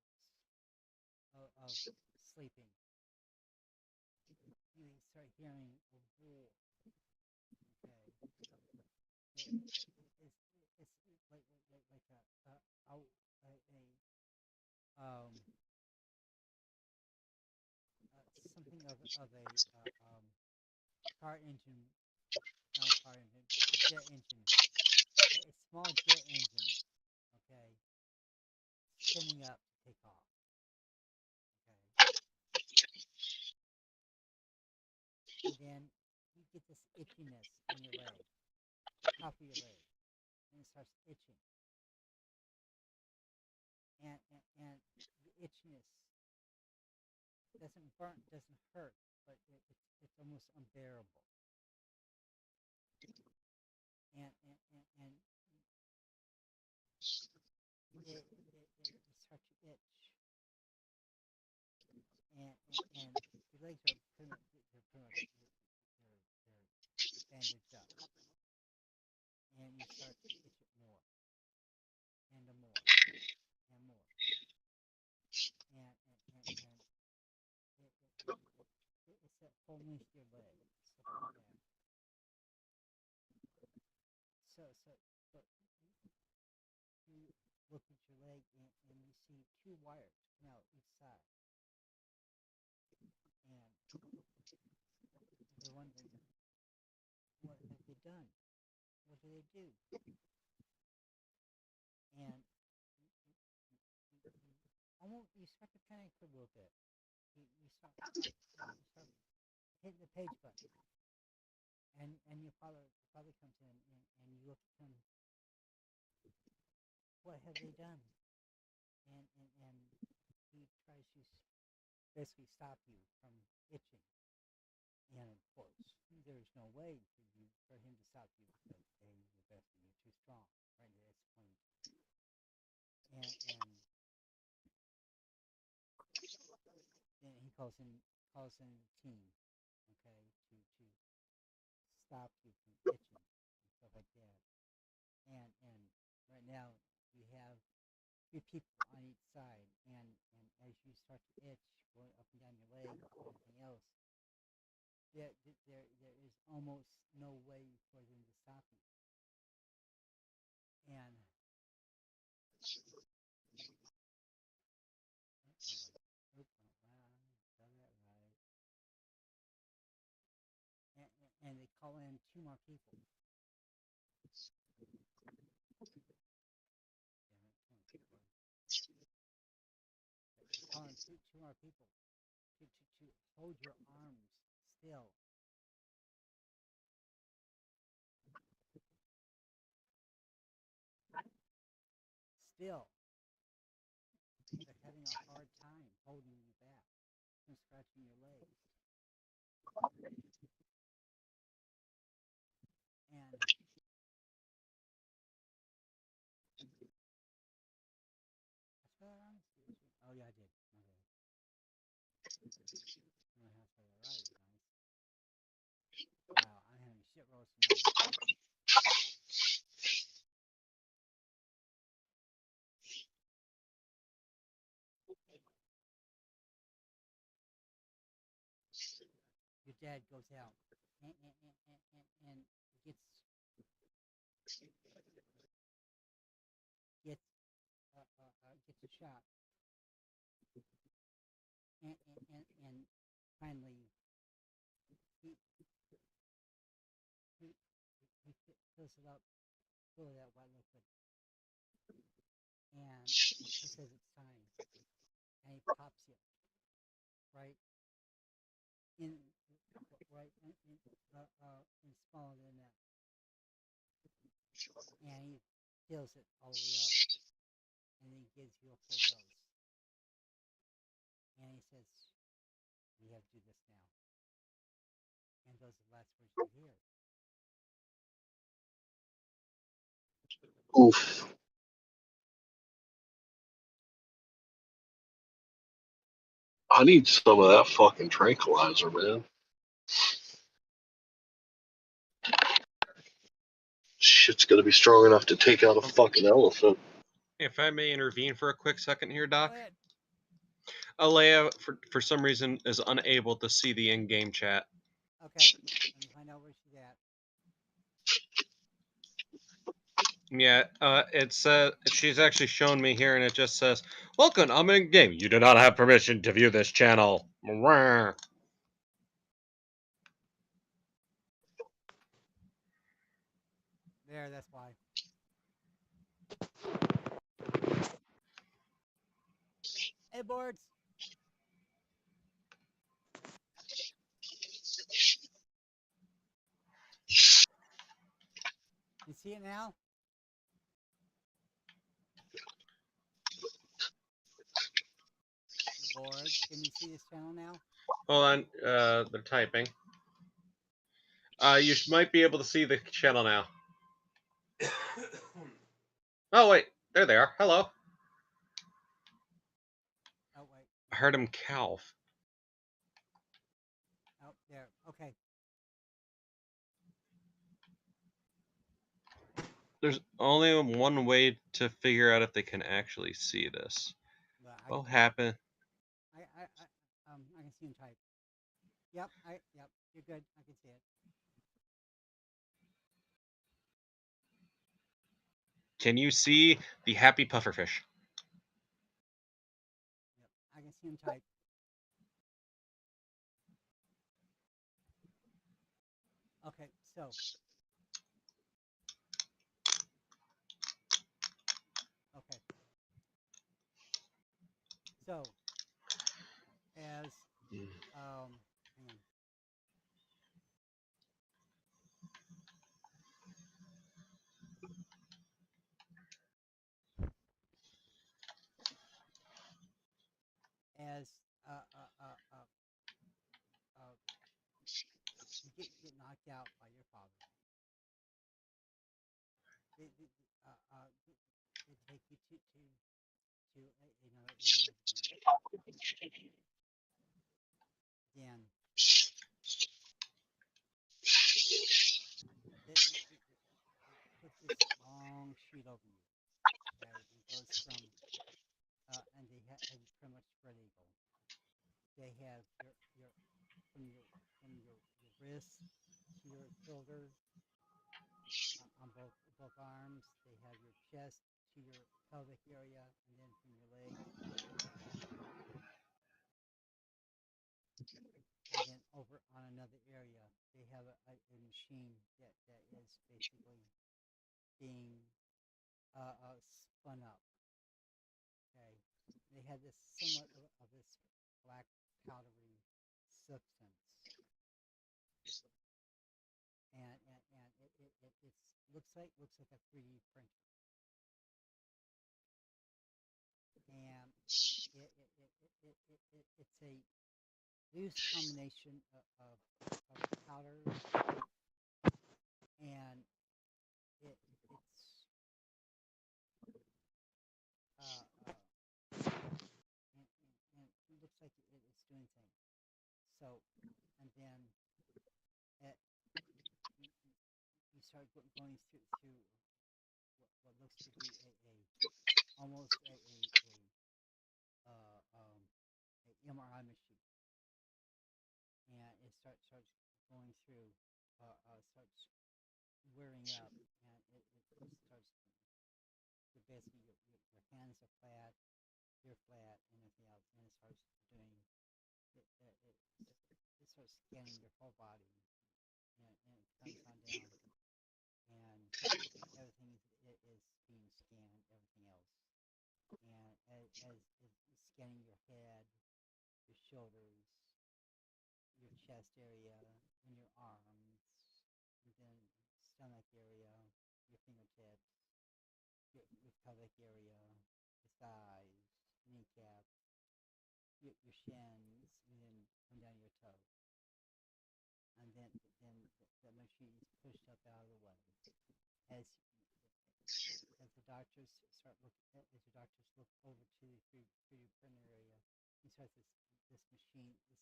of sleeping. You start hearing a roar. Okay, it's like something of a car engine, not a car engine, a jet engine, a small jet engine. Okay, spinning up to take off. Okay, and then you get this itchiness in your leg, top of your leg, and it starts itching, and the itchiness doesn't burn, doesn't hurt, but it's almost unbearable. And you start to itch, and your legs are pretty much they're bandaged up, and you start to itch it more and more and more, and it's that whole length of your leg, stuff like that. So you look at your leg and you see two wires come out each side, and you're wondering, what have they done? What do they do? And almost you start to panic a little bit. You start hitting the page button, and your father comes in, and you look at him. What have they done? And he tries to basically stop you from itching. And of course, there's no way for him to stop you because you're basically you're too strong right at this point. And then he calls in the team, okay, to stop you from itching and stuff like that. And right now you have 3 people on each side, and as you start to itch going up and down your leg and everything else, there is almost no way for them to stop you. And and they call in 2 more people. Call in two more people to hold your arms still. Still, they're having a hard time holding you back from scratching your legs. And I spell it wrong? Oh yeah, I did. Okay. My house spelled it right. Nice. Wow, I'm having shit roast tonight. Your dad goes out and gets gets a shot, and finally he he fills it up full of that white liquid, and he says it's time, and he pops you right in smaller than that, and he fills it all the way up, and he gives you a full dose, and he says, "We have to do this now," and those are the last words you hear. Oof. I need some of that fucking tranquilizer, man. Shit's gonna be strong enough to take out a fucking elephant. If I may intervene for a quick second here, Go Doc. ahead. Alea, for some reason, is unable to see the in-game chat. Okay. Let me find out where she's at. Yeah, she's actually shown me here, and it just says, "Welcome, I'm in game. You do not have permission to view this channel." There, that's why. Hey, boards. You see it now? Boards. Can you see this channel now? Hold on, they're typing. You might be able to see the channel now. Oh wait, there they are. Hello. Oh, wait. I heard him calf. Oh, there. Okay. There's only one way to figure out if they can actually see this. What happened? I can see him type. Yep. Yep. You're good. I can see it. Can you see the happy pufferfish? Yep. I can see him type. Okay. So. Okay. So. As hang on. As you get knocked out by your father, they take you to another area of the game. Then it puts this long sheet over you. Okay, it goes from and they have pretty much spread eagle. They have your from your wrist to your shoulder on both arms. They have your chest to your pelvic area, and then from your legs to your ankle. And then over on another area, they have a machine that is basically being spun up. Okay, they have this somewhat of this black powdery substance, and it looks like a 3D printer, and it's a loose combination of powder and it's uh, uh, and it looks like it's doing things. So, and then it, you start going through what looks to be a almost uh, um, a MRI machine, and it starts going through, starts wearing up, and it starts. Basically, your hands are flat, you're flat, and everything else, and it starts doing it starts scanning your whole body, and it comes on down, and everything is being scanned, everything else, and as it's scanning your head, your shoulders, your chest area, and your arms, and then stomach area, your fingertips, your pelvic area, your thighs, kneecap, your shins, and then come down your toe. And then the machine is pushed up out of the way. As doctors start look over to the 3D printer area, you start this machine, this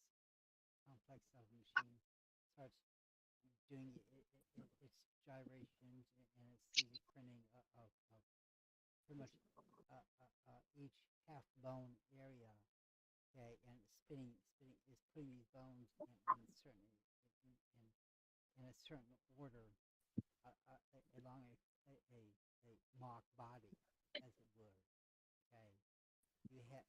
complex of machine starts doing its gyrations and its 3D printing of pretty much each half bone area. Okay, and spinning is putting these bones in certain in a certain order along a mock body, as it would. Okay, you have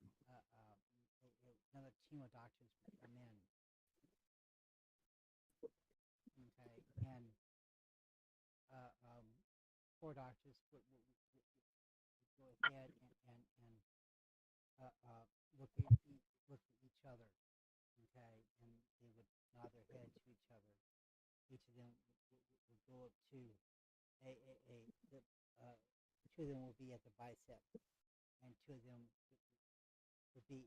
another team of doctors would come in. Okay, and four doctors would go ahead and look at each other. Okay, and they would nod their head to each other. Each of them would go up to the two of them will be at the bicep, and two of them would be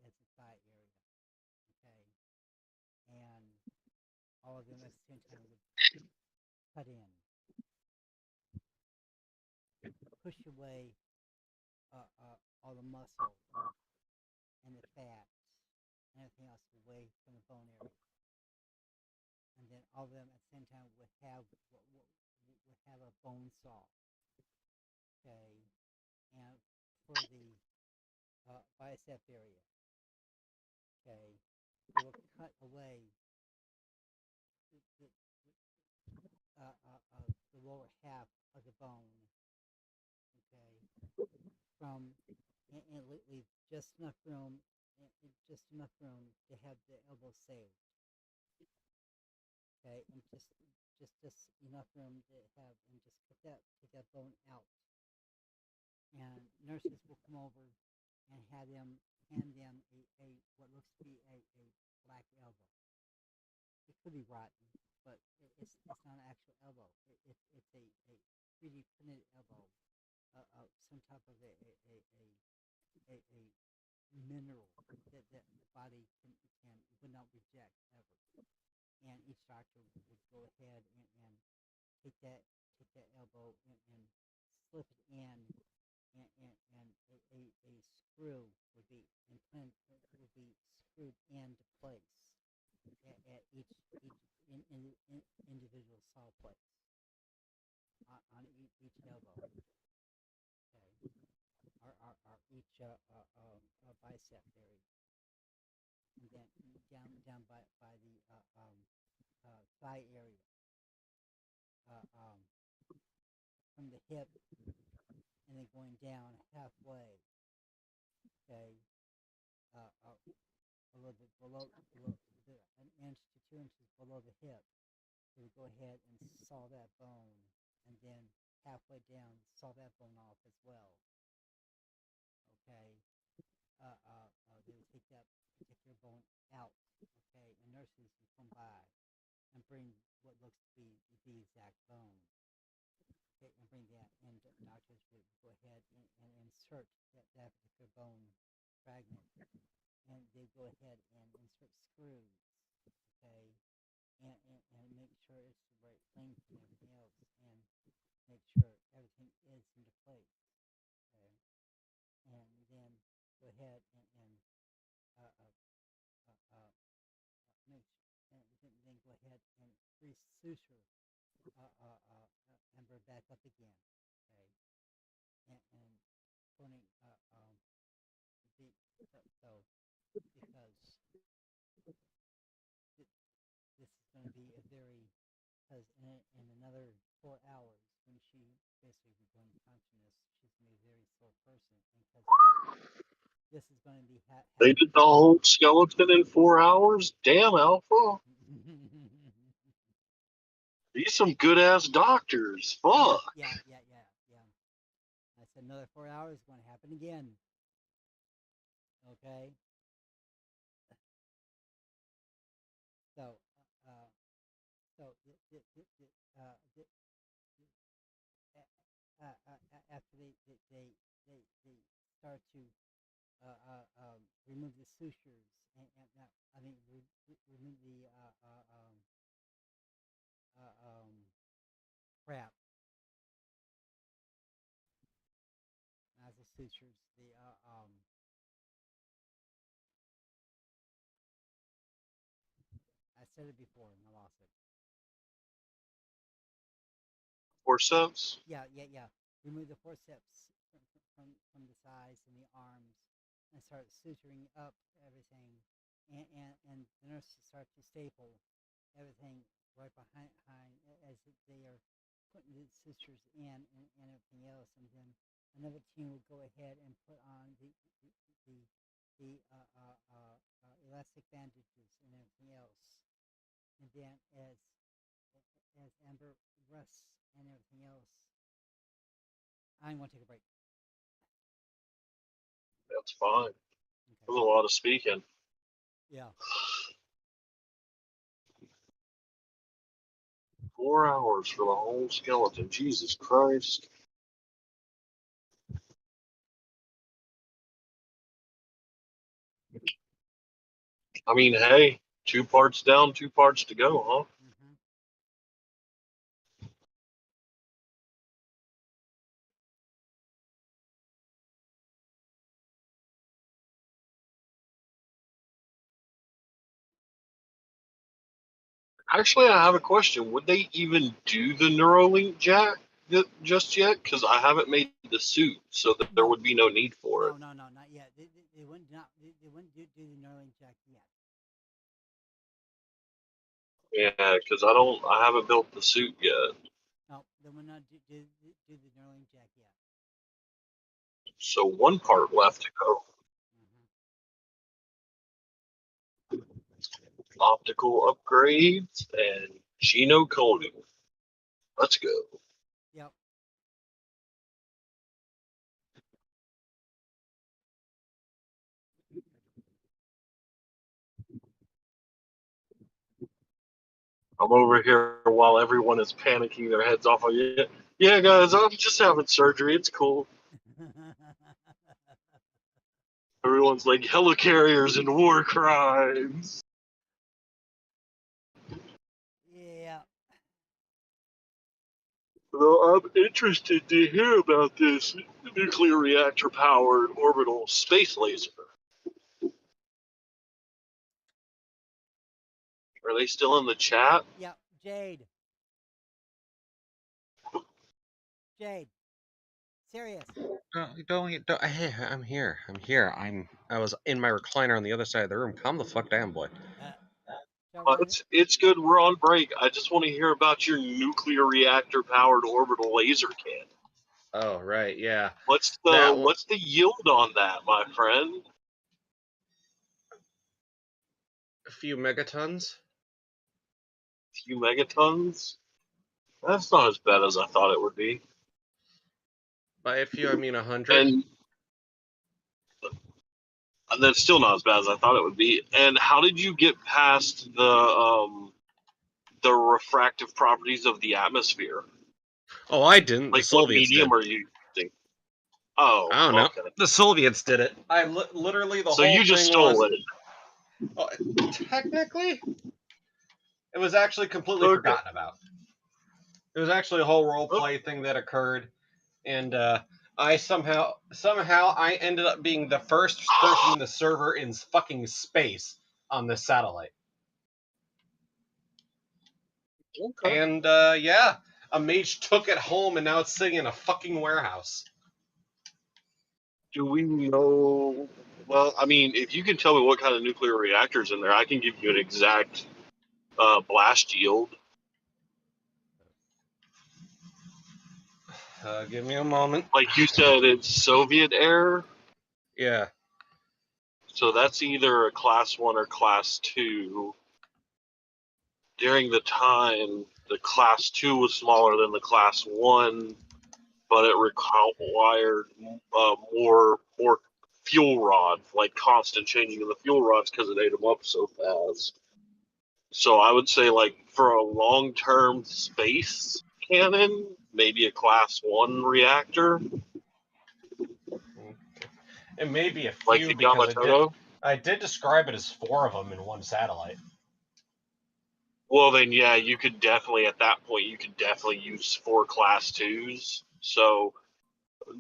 at the thigh area. Okay, and all of them at the same time would cut in, push away all the muscle and the fat and everything else away from the bone area. And then all of them at the same time would have a bone saw. Okay, and for the bicep area. Okay, they will cut away the lower half of the bone. Okay, from and leave just enough room, to have the elbow saved. Okay, and just enough room to have, and just take that bone out. And nurses will come over and hand them a what looks to be a black elbow. It could be rotten, but it's not an actual elbow. It's a 3D printed elbow of some type of a mineral that the body would not reject ever. And each doctor would go ahead and take that elbow and slip it in, and a screw would be screwed into place at each individual saw place on each elbow. Okay, or each bicep area, and then down by the thigh area, from the hip, and then going down halfway. Okay, a little bit below, an inch to 2 inches below the hip. So we go ahead and saw that bone, and then halfway down, saw that bone off as well. Okay, they would take that particular bone out. Okay, and nurses would come by and bring what looks to be the exact bone. Okay, and bring that, and doctors would go ahead and insert that particular bone fragment, and they go ahead and insert screws. Okay, and make sure it's the right length and everything else, and make sure everything is into place. Okay, and then go ahead and uh, uh, make and then go ahead and resuture Ember back up again. Okay, and putting the so because this is going to be a very, because in another 4 hours, when she basically regains consciousness, she's going to be a very slow person, and because this is going to be They did the whole skeleton in 4 hours? Damn, Alpha. These some good ass doctors. Fuck. yeah. I said another 4 hours is going to happen again. Okay. So, after they start to remove the sutures, remove the crap. sutures. I said it before and I lost it. Forceps? Yeah. Remove the forceps from the sides and the arms, and start suturing up everything, and the nurses start to staple everything right behind as they are putting the sutures in and everything else, and then another team will go ahead and put on the elastic bandages and everything else, and then as Amber rests and everything else, I'm going to take a break. That's fine. Okay. There's a lot of speaking. Yeah. 4 hours for the whole skeleton. Jesus Christ. I mean, hey, 2 parts down, 2 parts to go, huh? Mm-hmm. Actually, I have a question. Would they even do the Neuralink jack just yet? Because I haven't made the suit, so that there would be no need for it. No, not yet. They wouldn't do the Neuralink jack yet. Yeah, because I haven't built the suit yet. No, they would not do the Neuralink jack yet. So 1 part left to go. Optical upgrades and genocoding. Let's go. Yep. I'm over here while everyone is panicking their heads off. Yeah, guys, I'm just having surgery. It's cool. Everyone's like helicarriers and war crimes. Yeah. Well, I'm interested to hear about this nuclear reactor-powered orbital space laser. Are they still in the chat? Yeah, Jade. Serious. Don't. Hey, I'm here. I was in my recliner on the other side of the room. Calm the fuck down, boy. It's good. We're on break. I just want to hear about your nuclear reactor-powered orbital laser cannon. Oh right, yeah. What's the yield on that, my friend? A few megatons. Few megatons? That's not as bad as I thought it would be. By a few, I mean 100. And that's still not as bad as I thought it would be. And how did you get past the refractive properties of the atmosphere? Oh, I didn't. Like, The what Soviets medium did. are you using? Oh, I don't know. okay. The Soviets did it. Literally the So whole you just thing was. stole it. Technically, it was actually completely Okay. forgotten about. It was actually a whole role play thing that occurred, and I somehow I ended up being the first person in the server in fucking space on this satellite. Okay. And yeah, a mage took it home, and now it's sitting in a fucking warehouse. Do we know? Well, I mean, if you can tell me what kind of nuclear reactors in there, I can give you an exact blast yield. Give me a moment. Like you said, it's Soviet era. Yeah. So that's either a class 1 or class 2. During the time, the class 2 was smaller than the class 1, but it required more fuel rods, like constant changing of the fuel rods because it ate them up so fast. So I would say, like, for a long-term space cannon, maybe a class 1 reactor. It may be a few Like the because Yamato? I did describe it as 4 of them in one satellite. Well, then, yeah, you could definitely, at that point, you could definitely use 4 class 2s. So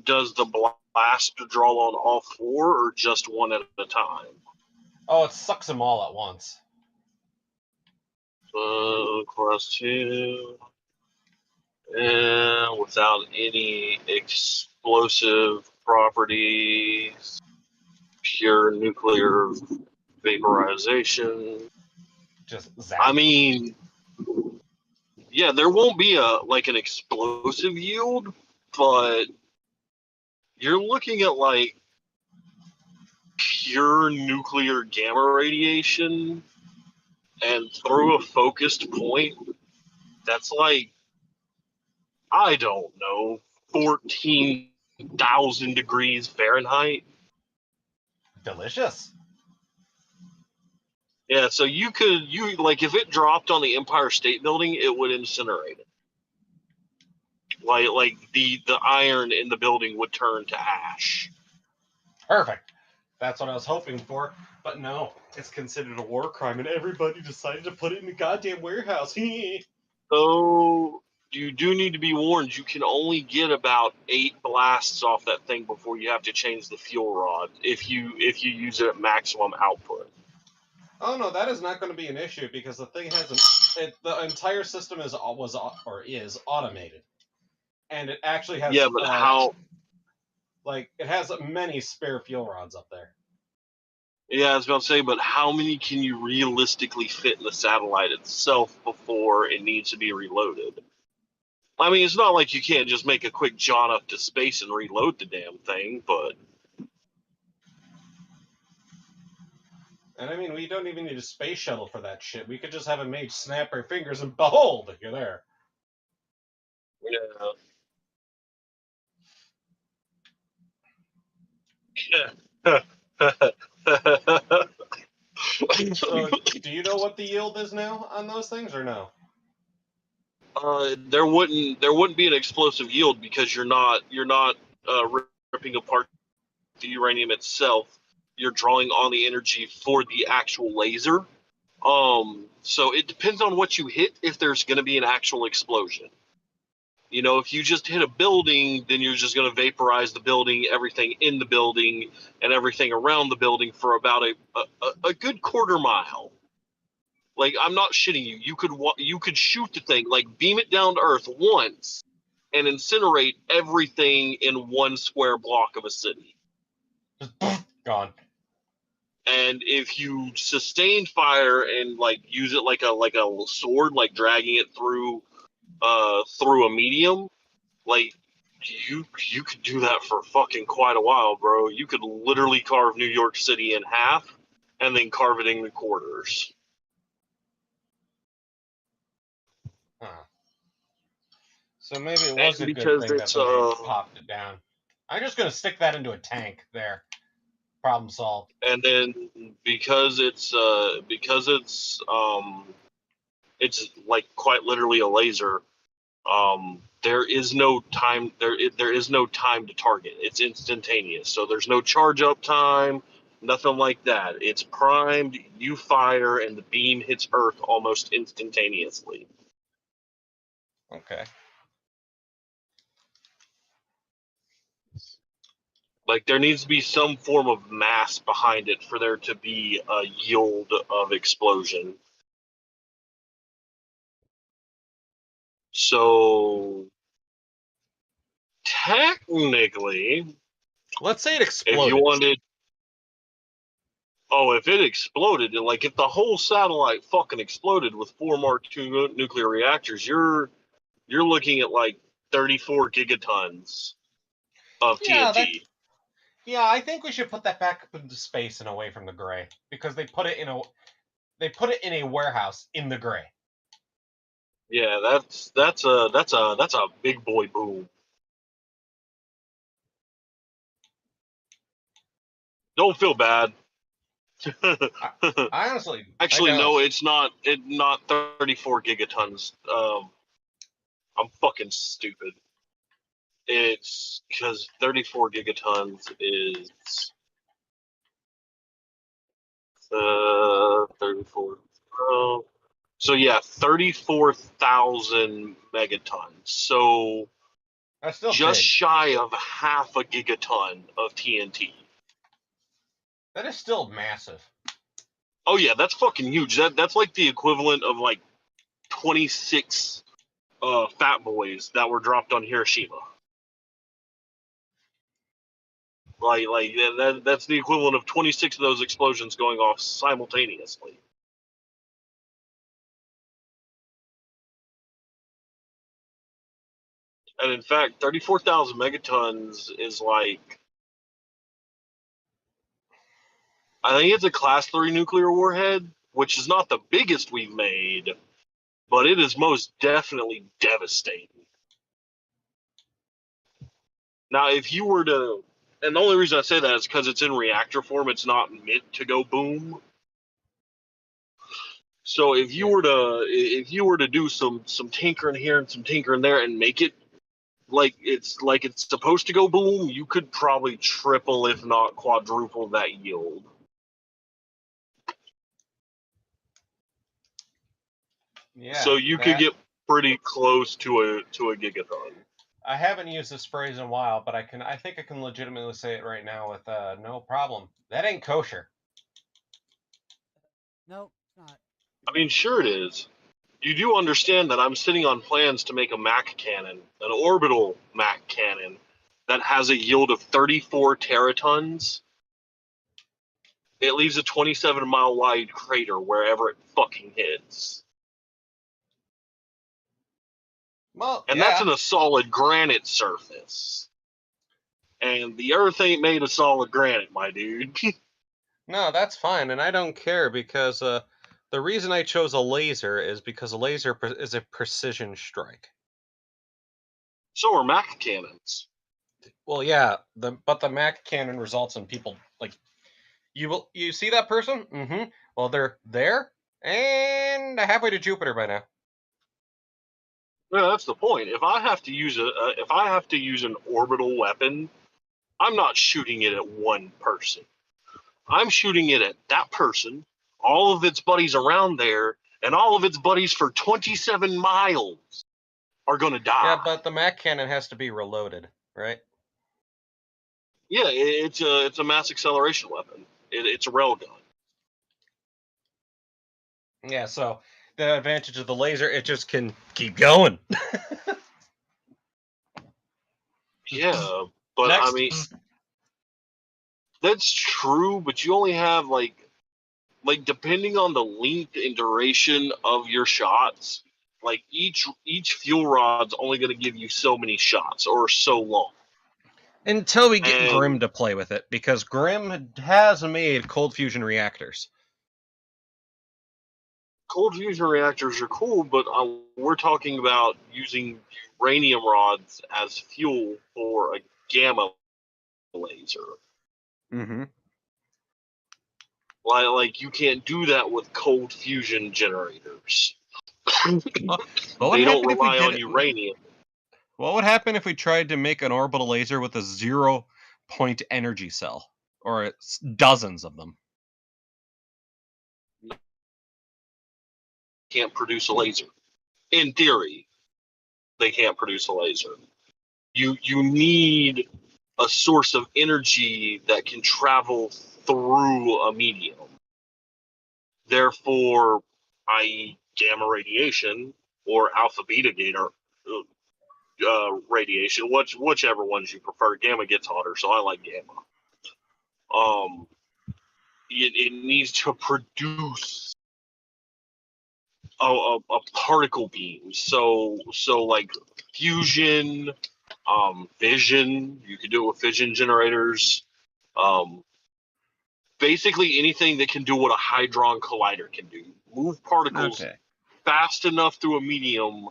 does the blast draw on all four or just one at a time? Oh, it sucks them all at once. Class 2. And without any explosive properties, pure nuclear vaporization. Just zap. I mean, yeah, there won't be an explosive yield, but you're looking at like pure nuclear gamma radiation, and through a focused point, that's like, I don't know, 14,000 degrees Fahrenheit. Delicious. Yeah, so you like, if it dropped on the Empire State Building, it would incinerate it. Like the iron in the building would turn to ash. Perfect. That's what I was hoping for. But no, it's considered a war crime, and everybody decided to put it in the goddamn warehouse. So you do need to be warned. You can only get about 8 blasts off that thing before you have to change the fuel rod if you use it at maximum output. Oh no, that is not going to be an issue because the thing has the entire system is automated, and it actually has Yeah, but how? Like, it has many spare fuel rods up there. Yeah, I was about to say, but how many can you realistically fit in the satellite itself before it needs to be reloaded? I mean, it's not like you can't just make a quick jaunt up to space and reload the damn thing, but... And I mean, we don't even need a space shuttle for that shit. We could just have a mage snap our fingers and behold, you're there. Yeah. So, do you know what the yield is now on those things, or no? There wouldn't be an explosive yield because you're not ripping apart the uranium itself. You're drawing on the energy for the actual laser. So it depends on what you hit if there's going to be an actual explosion. You know, if you just hit a building, then you're just going to vaporize the building, everything in the building, and everything around the building for about a good quarter mile. Like, I'm not shitting you. You could shoot the thing, like beam it down to Earth once, and incinerate everything in one square block of a city. Just gone. And if you sustain fire and like use it like a sword, like dragging it through a medium, like you could do that for fucking quite a while, bro. You could literally carve New York City in half and then carve it into quarters. Huh. So maybe it was And a good because thing that it's the mage popped it down. I'm just gonna stick that into a tank there. Problem solved. and then because it's like quite literally a laser. There is no time. There is no time to target. It's instantaneous. So there's no charge up time, nothing like that. It's primed. You fire, and the beam hits Earth almost instantaneously. Okay. Like, there needs to be some form of mass behind it for there to be a yield of explosion. So technically, Let's say it if exploded. you wanted, if it exploded, like if the whole satellite fucking exploded with 4 Mark II nuclear reactors, you're looking at like 34 gigatons of TNT. Yeah, I think we should put that back up into space and away from the gray because they put it in a warehouse in the gray. Yeah, that's a big boy boom. Don't feel bad. I honestly, Actually, no, it's not 34 gigatons. I'm fucking stupid. It's because 34 gigatons is 34. So yeah, 34,000 megatons. So That's still just big. shy of half a gigaton of TNT. That is still massive. Oh yeah, that's fucking huge. That's like the equivalent of like 26 Fat Boys that were dropped on Hiroshima. That's the equivalent of 26 of those explosions going off simultaneously. And in fact, 34,000 megatons is like, I think it's a class 3 nuclear warhead, which is not the biggest we've made, but it is most definitely devastating. Now, if you were to, and the only reason I say that is because it's in reactor form, it's not meant to go boom. So if you were to do some tinkering here and some tinkering there and make it like it's supposed to go boom, you could probably triple, if not quadruple, that yield. Yeah. So you could get pretty close to a gigaton. I haven't used this phrase in a while, but I think I can legitimately say it right now with no problem. That ain't kosher. No, it's not. I mean, sure it is. You do understand that I'm sitting on plans to make a Mac cannon, an orbital Mac cannon, that has a yield of 34 teratons. It leaves a 27-mile wide crater wherever it fucking hits. Well, And yeah. that's in a solid granite surface. And the Earth ain't made of solid granite, my dude. No, that's fine, and I don't care because the reason I chose a laser is because a laser is a precision strike. So are Mac cannons. Well, yeah, but the Mac cannon results in people like you see that person? Mm-hmm. Well, they're there and halfway to Jupiter by now. No, that's the point. If I have to use an orbital weapon, I'm not shooting it at one person. I'm shooting it at that person, all of its buddies around there, and all of its buddies for 27 miles are going to die. Yeah, but the Mac cannon has to be reloaded, right? Yeah, it's a mass acceleration weapon. It's a railgun. Yeah, so the advantage of the laser, it just can keep going. Yeah, but Next. I mean, that's true, but you only have like depending on the length and duration of your shots, like each fuel rod's only going to give you so many shots or so long. Until we get Grim to play with it, because Grim has made cold fusion reactors. Cold fusion reactors are cool, but we're talking about using uranium rods as fuel for a gamma laser. Mm-hmm. Like you can't do that with cold fusion generators. They don't rely on uranium. What would happen if we tried to make an orbital laser with a 0-point energy cell? Or dozens of them? Can't produce a laser. In theory, they can't produce a laser. You need a source of energy that can travel through a medium. Therefore, i.e., gamma radiation or alpha beta gator radiation, whichever ones you prefer. Gamma gets hotter, so I like gamma. It needs to produce a particle beam. So like fusion, fission. You can do it with fission generators. Basically anything that can do what a hadron collider can do. Move particles fast enough through a medium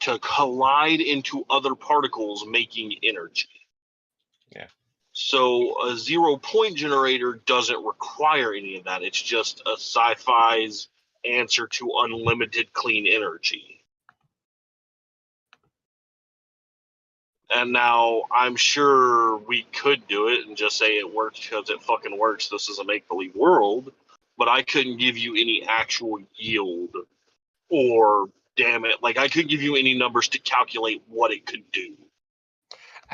to collide into other particles, making energy. Yeah. So a 0-point generator doesn't require any of that. It's just a sci-fi's answer to unlimited clean energy. And now I'm sure we could do it and just say it works because it fucking works. This is a make-believe world. But I couldn't give you any actual yield or, damn it, like I couldn't give you any numbers to calculate what it could do.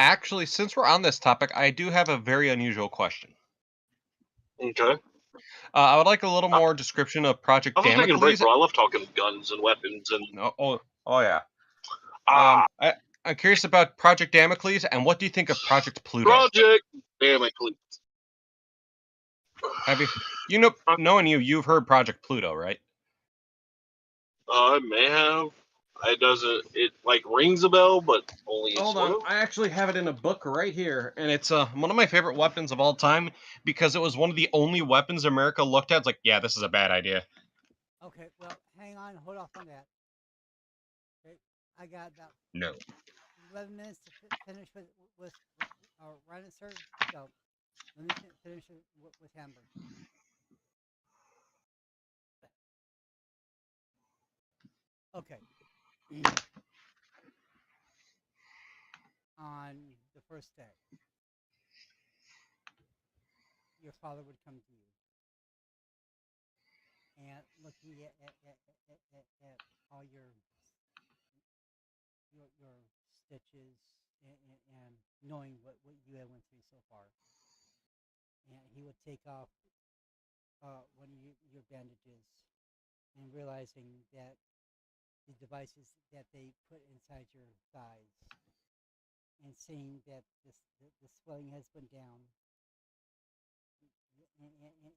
Actually, since we're on this topic, I do have a very unusual question. Okay. I would like a little I, more description of Project I was taking a break, Damocles. bro. I love talking guns and weapons and No, oh yeah. ah, I'm curious about Project Damocles, and what do you think of Project Pluto? Project Damocles. Have knowing you, you've heard Project Pluto, right? I may have. It doesn't. It like rings a bell, but only Hold sort on, of. I actually have it in a book right here, and it's one of my favorite weapons of all time because it was one of the only weapons America looked at. It's like, yeah, this is a bad idea. Okay, well, hang on, hold off on that. Okay, I got about No. 11 minutes to finish with Rhinocer. So let me finish it with Hamburg. Okay. On the first day, your father would come to you and looking at all your stitches and knowing what you had went through so far. And he would take off one of your bandages and realizing that the devices that they put inside your thighs and seeing that the swelling has went down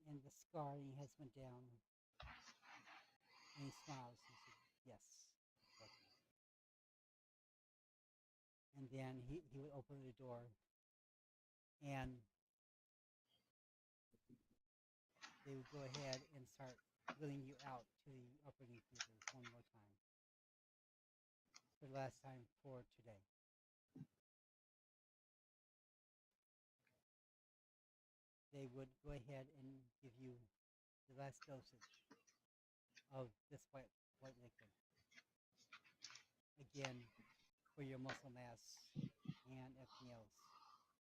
and the scarring has went down. And he smiles and says, yes, Bucky. And then he would open the door and they would go ahead and start wheeling you out to the operating theaters one more time. For the last time for today. They would go ahead and give you the last dosage of this white liquid. Again, for your muscle mass and everything else.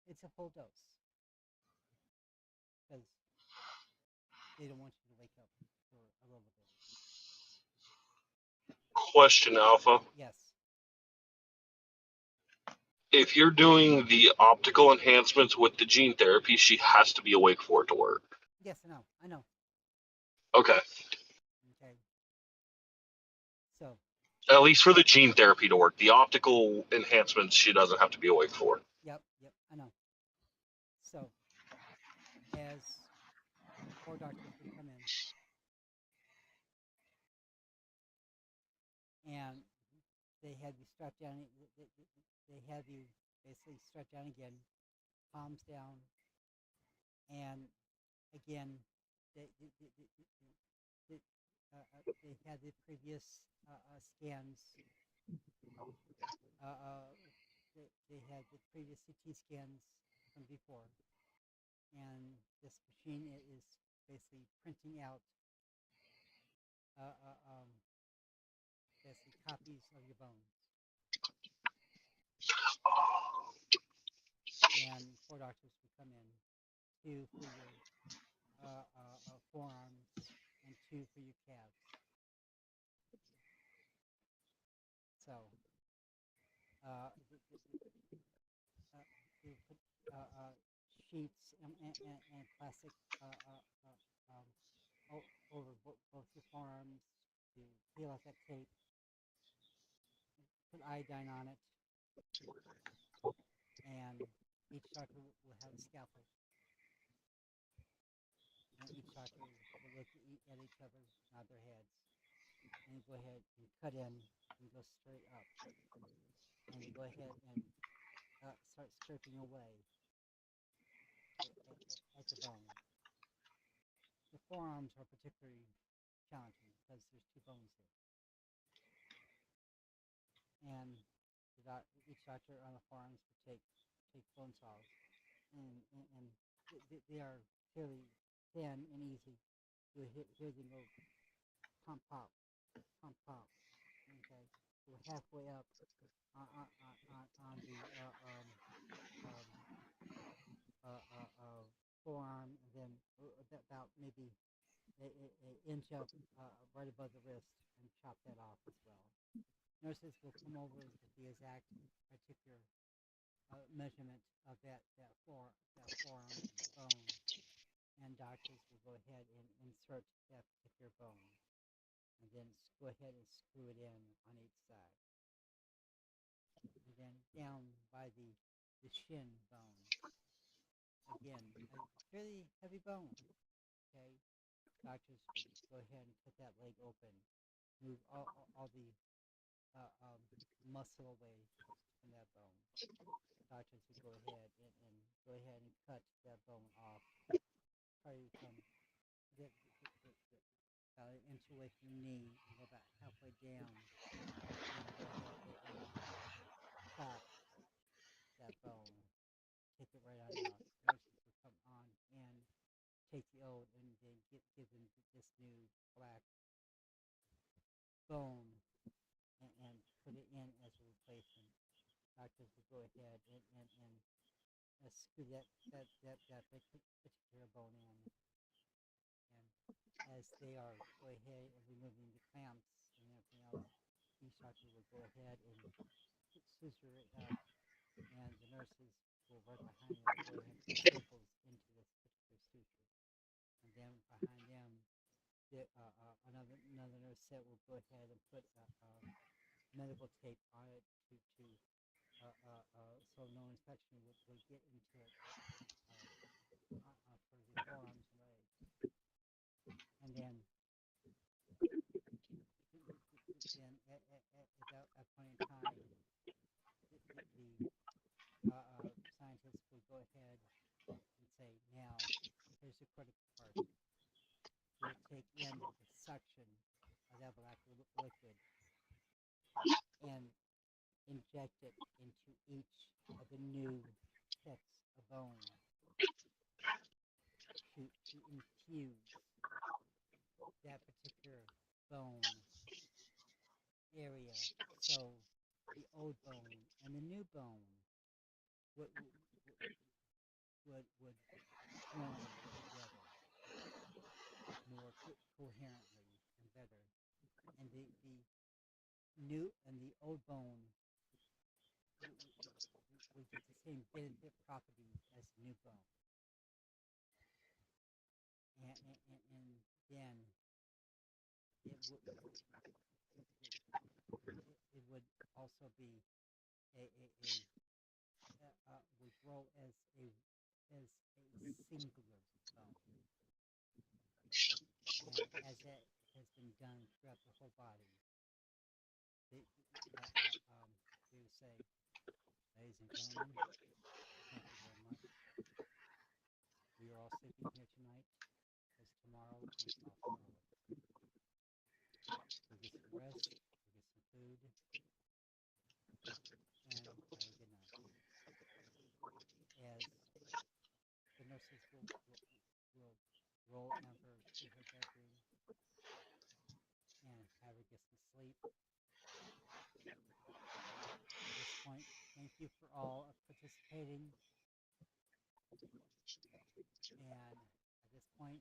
It's a full dose. Because they don't want you to wake up for a little bit. Question, Alpha. Yes. If you're doing the optical enhancements with the gene therapy, she has to be awake for it to work. Yes, I know. Okay. Okay. So. At least for the gene therapy to work. The optical enhancements, she doesn't have to be awake for. Yep, I know. So, as 4 doctors would come in, and they had you strapped down. They had you basically strapped down again, palms down, and again, they had the previous scans. They had the previous CT scans from before, and this machine is basically printing out basically copies of your bones. And 4 doctors would come in, 2 for your forearms and 2 for your calves. So they put sheets and plastic over both your forearms to peel off that tape, put iodine on it, and each doctor will have a scalpel. And each doctor will look at each other, nod their heads, and go ahead and cut in and go straight up. And they go ahead and start scraping away at the bone. The forearms are particularly challenging because there's 2 bones there. And each doctor on the forearms would take bone saws, and they are fairly thin and easy. You hear them go pump pop, pump pop. Okay, so halfway up on the forearm, and then about maybe an inch up right above the wrist, and chop that off as well. Nurses will come over with the exact particular measurement of that forearm bone, and doctors will go ahead and insert that particular bone, and then go ahead and screw it in on each side, and then down by the shin bone. Again, a fairly heavy bone. Okay, doctors would go ahead and cut that leg open, move all the muscle away from that bone. Doctors would go ahead and cut that bone off, probably from about an inch away from the knee and go about halfway down, and go ahead and flap that bone, take it right on out. Nurses would come on and take the old and then give them this new black bone and put it in as a replacement. Doctors would go ahead and screw that particular bone in, and as they are go ahead and removing the clamps and everything else, each doctor will go ahead and scissor it up, and the nurses will right behind them go ahead and put staples into this particular suture, and then behind them, another nurse set will go ahead and put medical tape on it to so no infection would get into it for the forearms and legs. And then at that point in time, the scientists would go ahead and say, now, here's the critical part. We'll take in the suction of that black liquid and inject it into each of the new tips of bone to infuse that particular bone area, so the old bone and the new bone would join together more coherently and better, and the new and the old bone would get the same benefit properties as the new bone, and then it would also be would grow as a singular bone, and as that has been done throughout the whole body. They would say, ladies and gentlemen, thank you very much. We are all sleeping here tonight, because tomorrow we off early. We get some rest, we get some food, and have a good night. As the nurses will roll Amber to her bedroom and have her get some sleep. At this point, thank you for all participating. And at this point,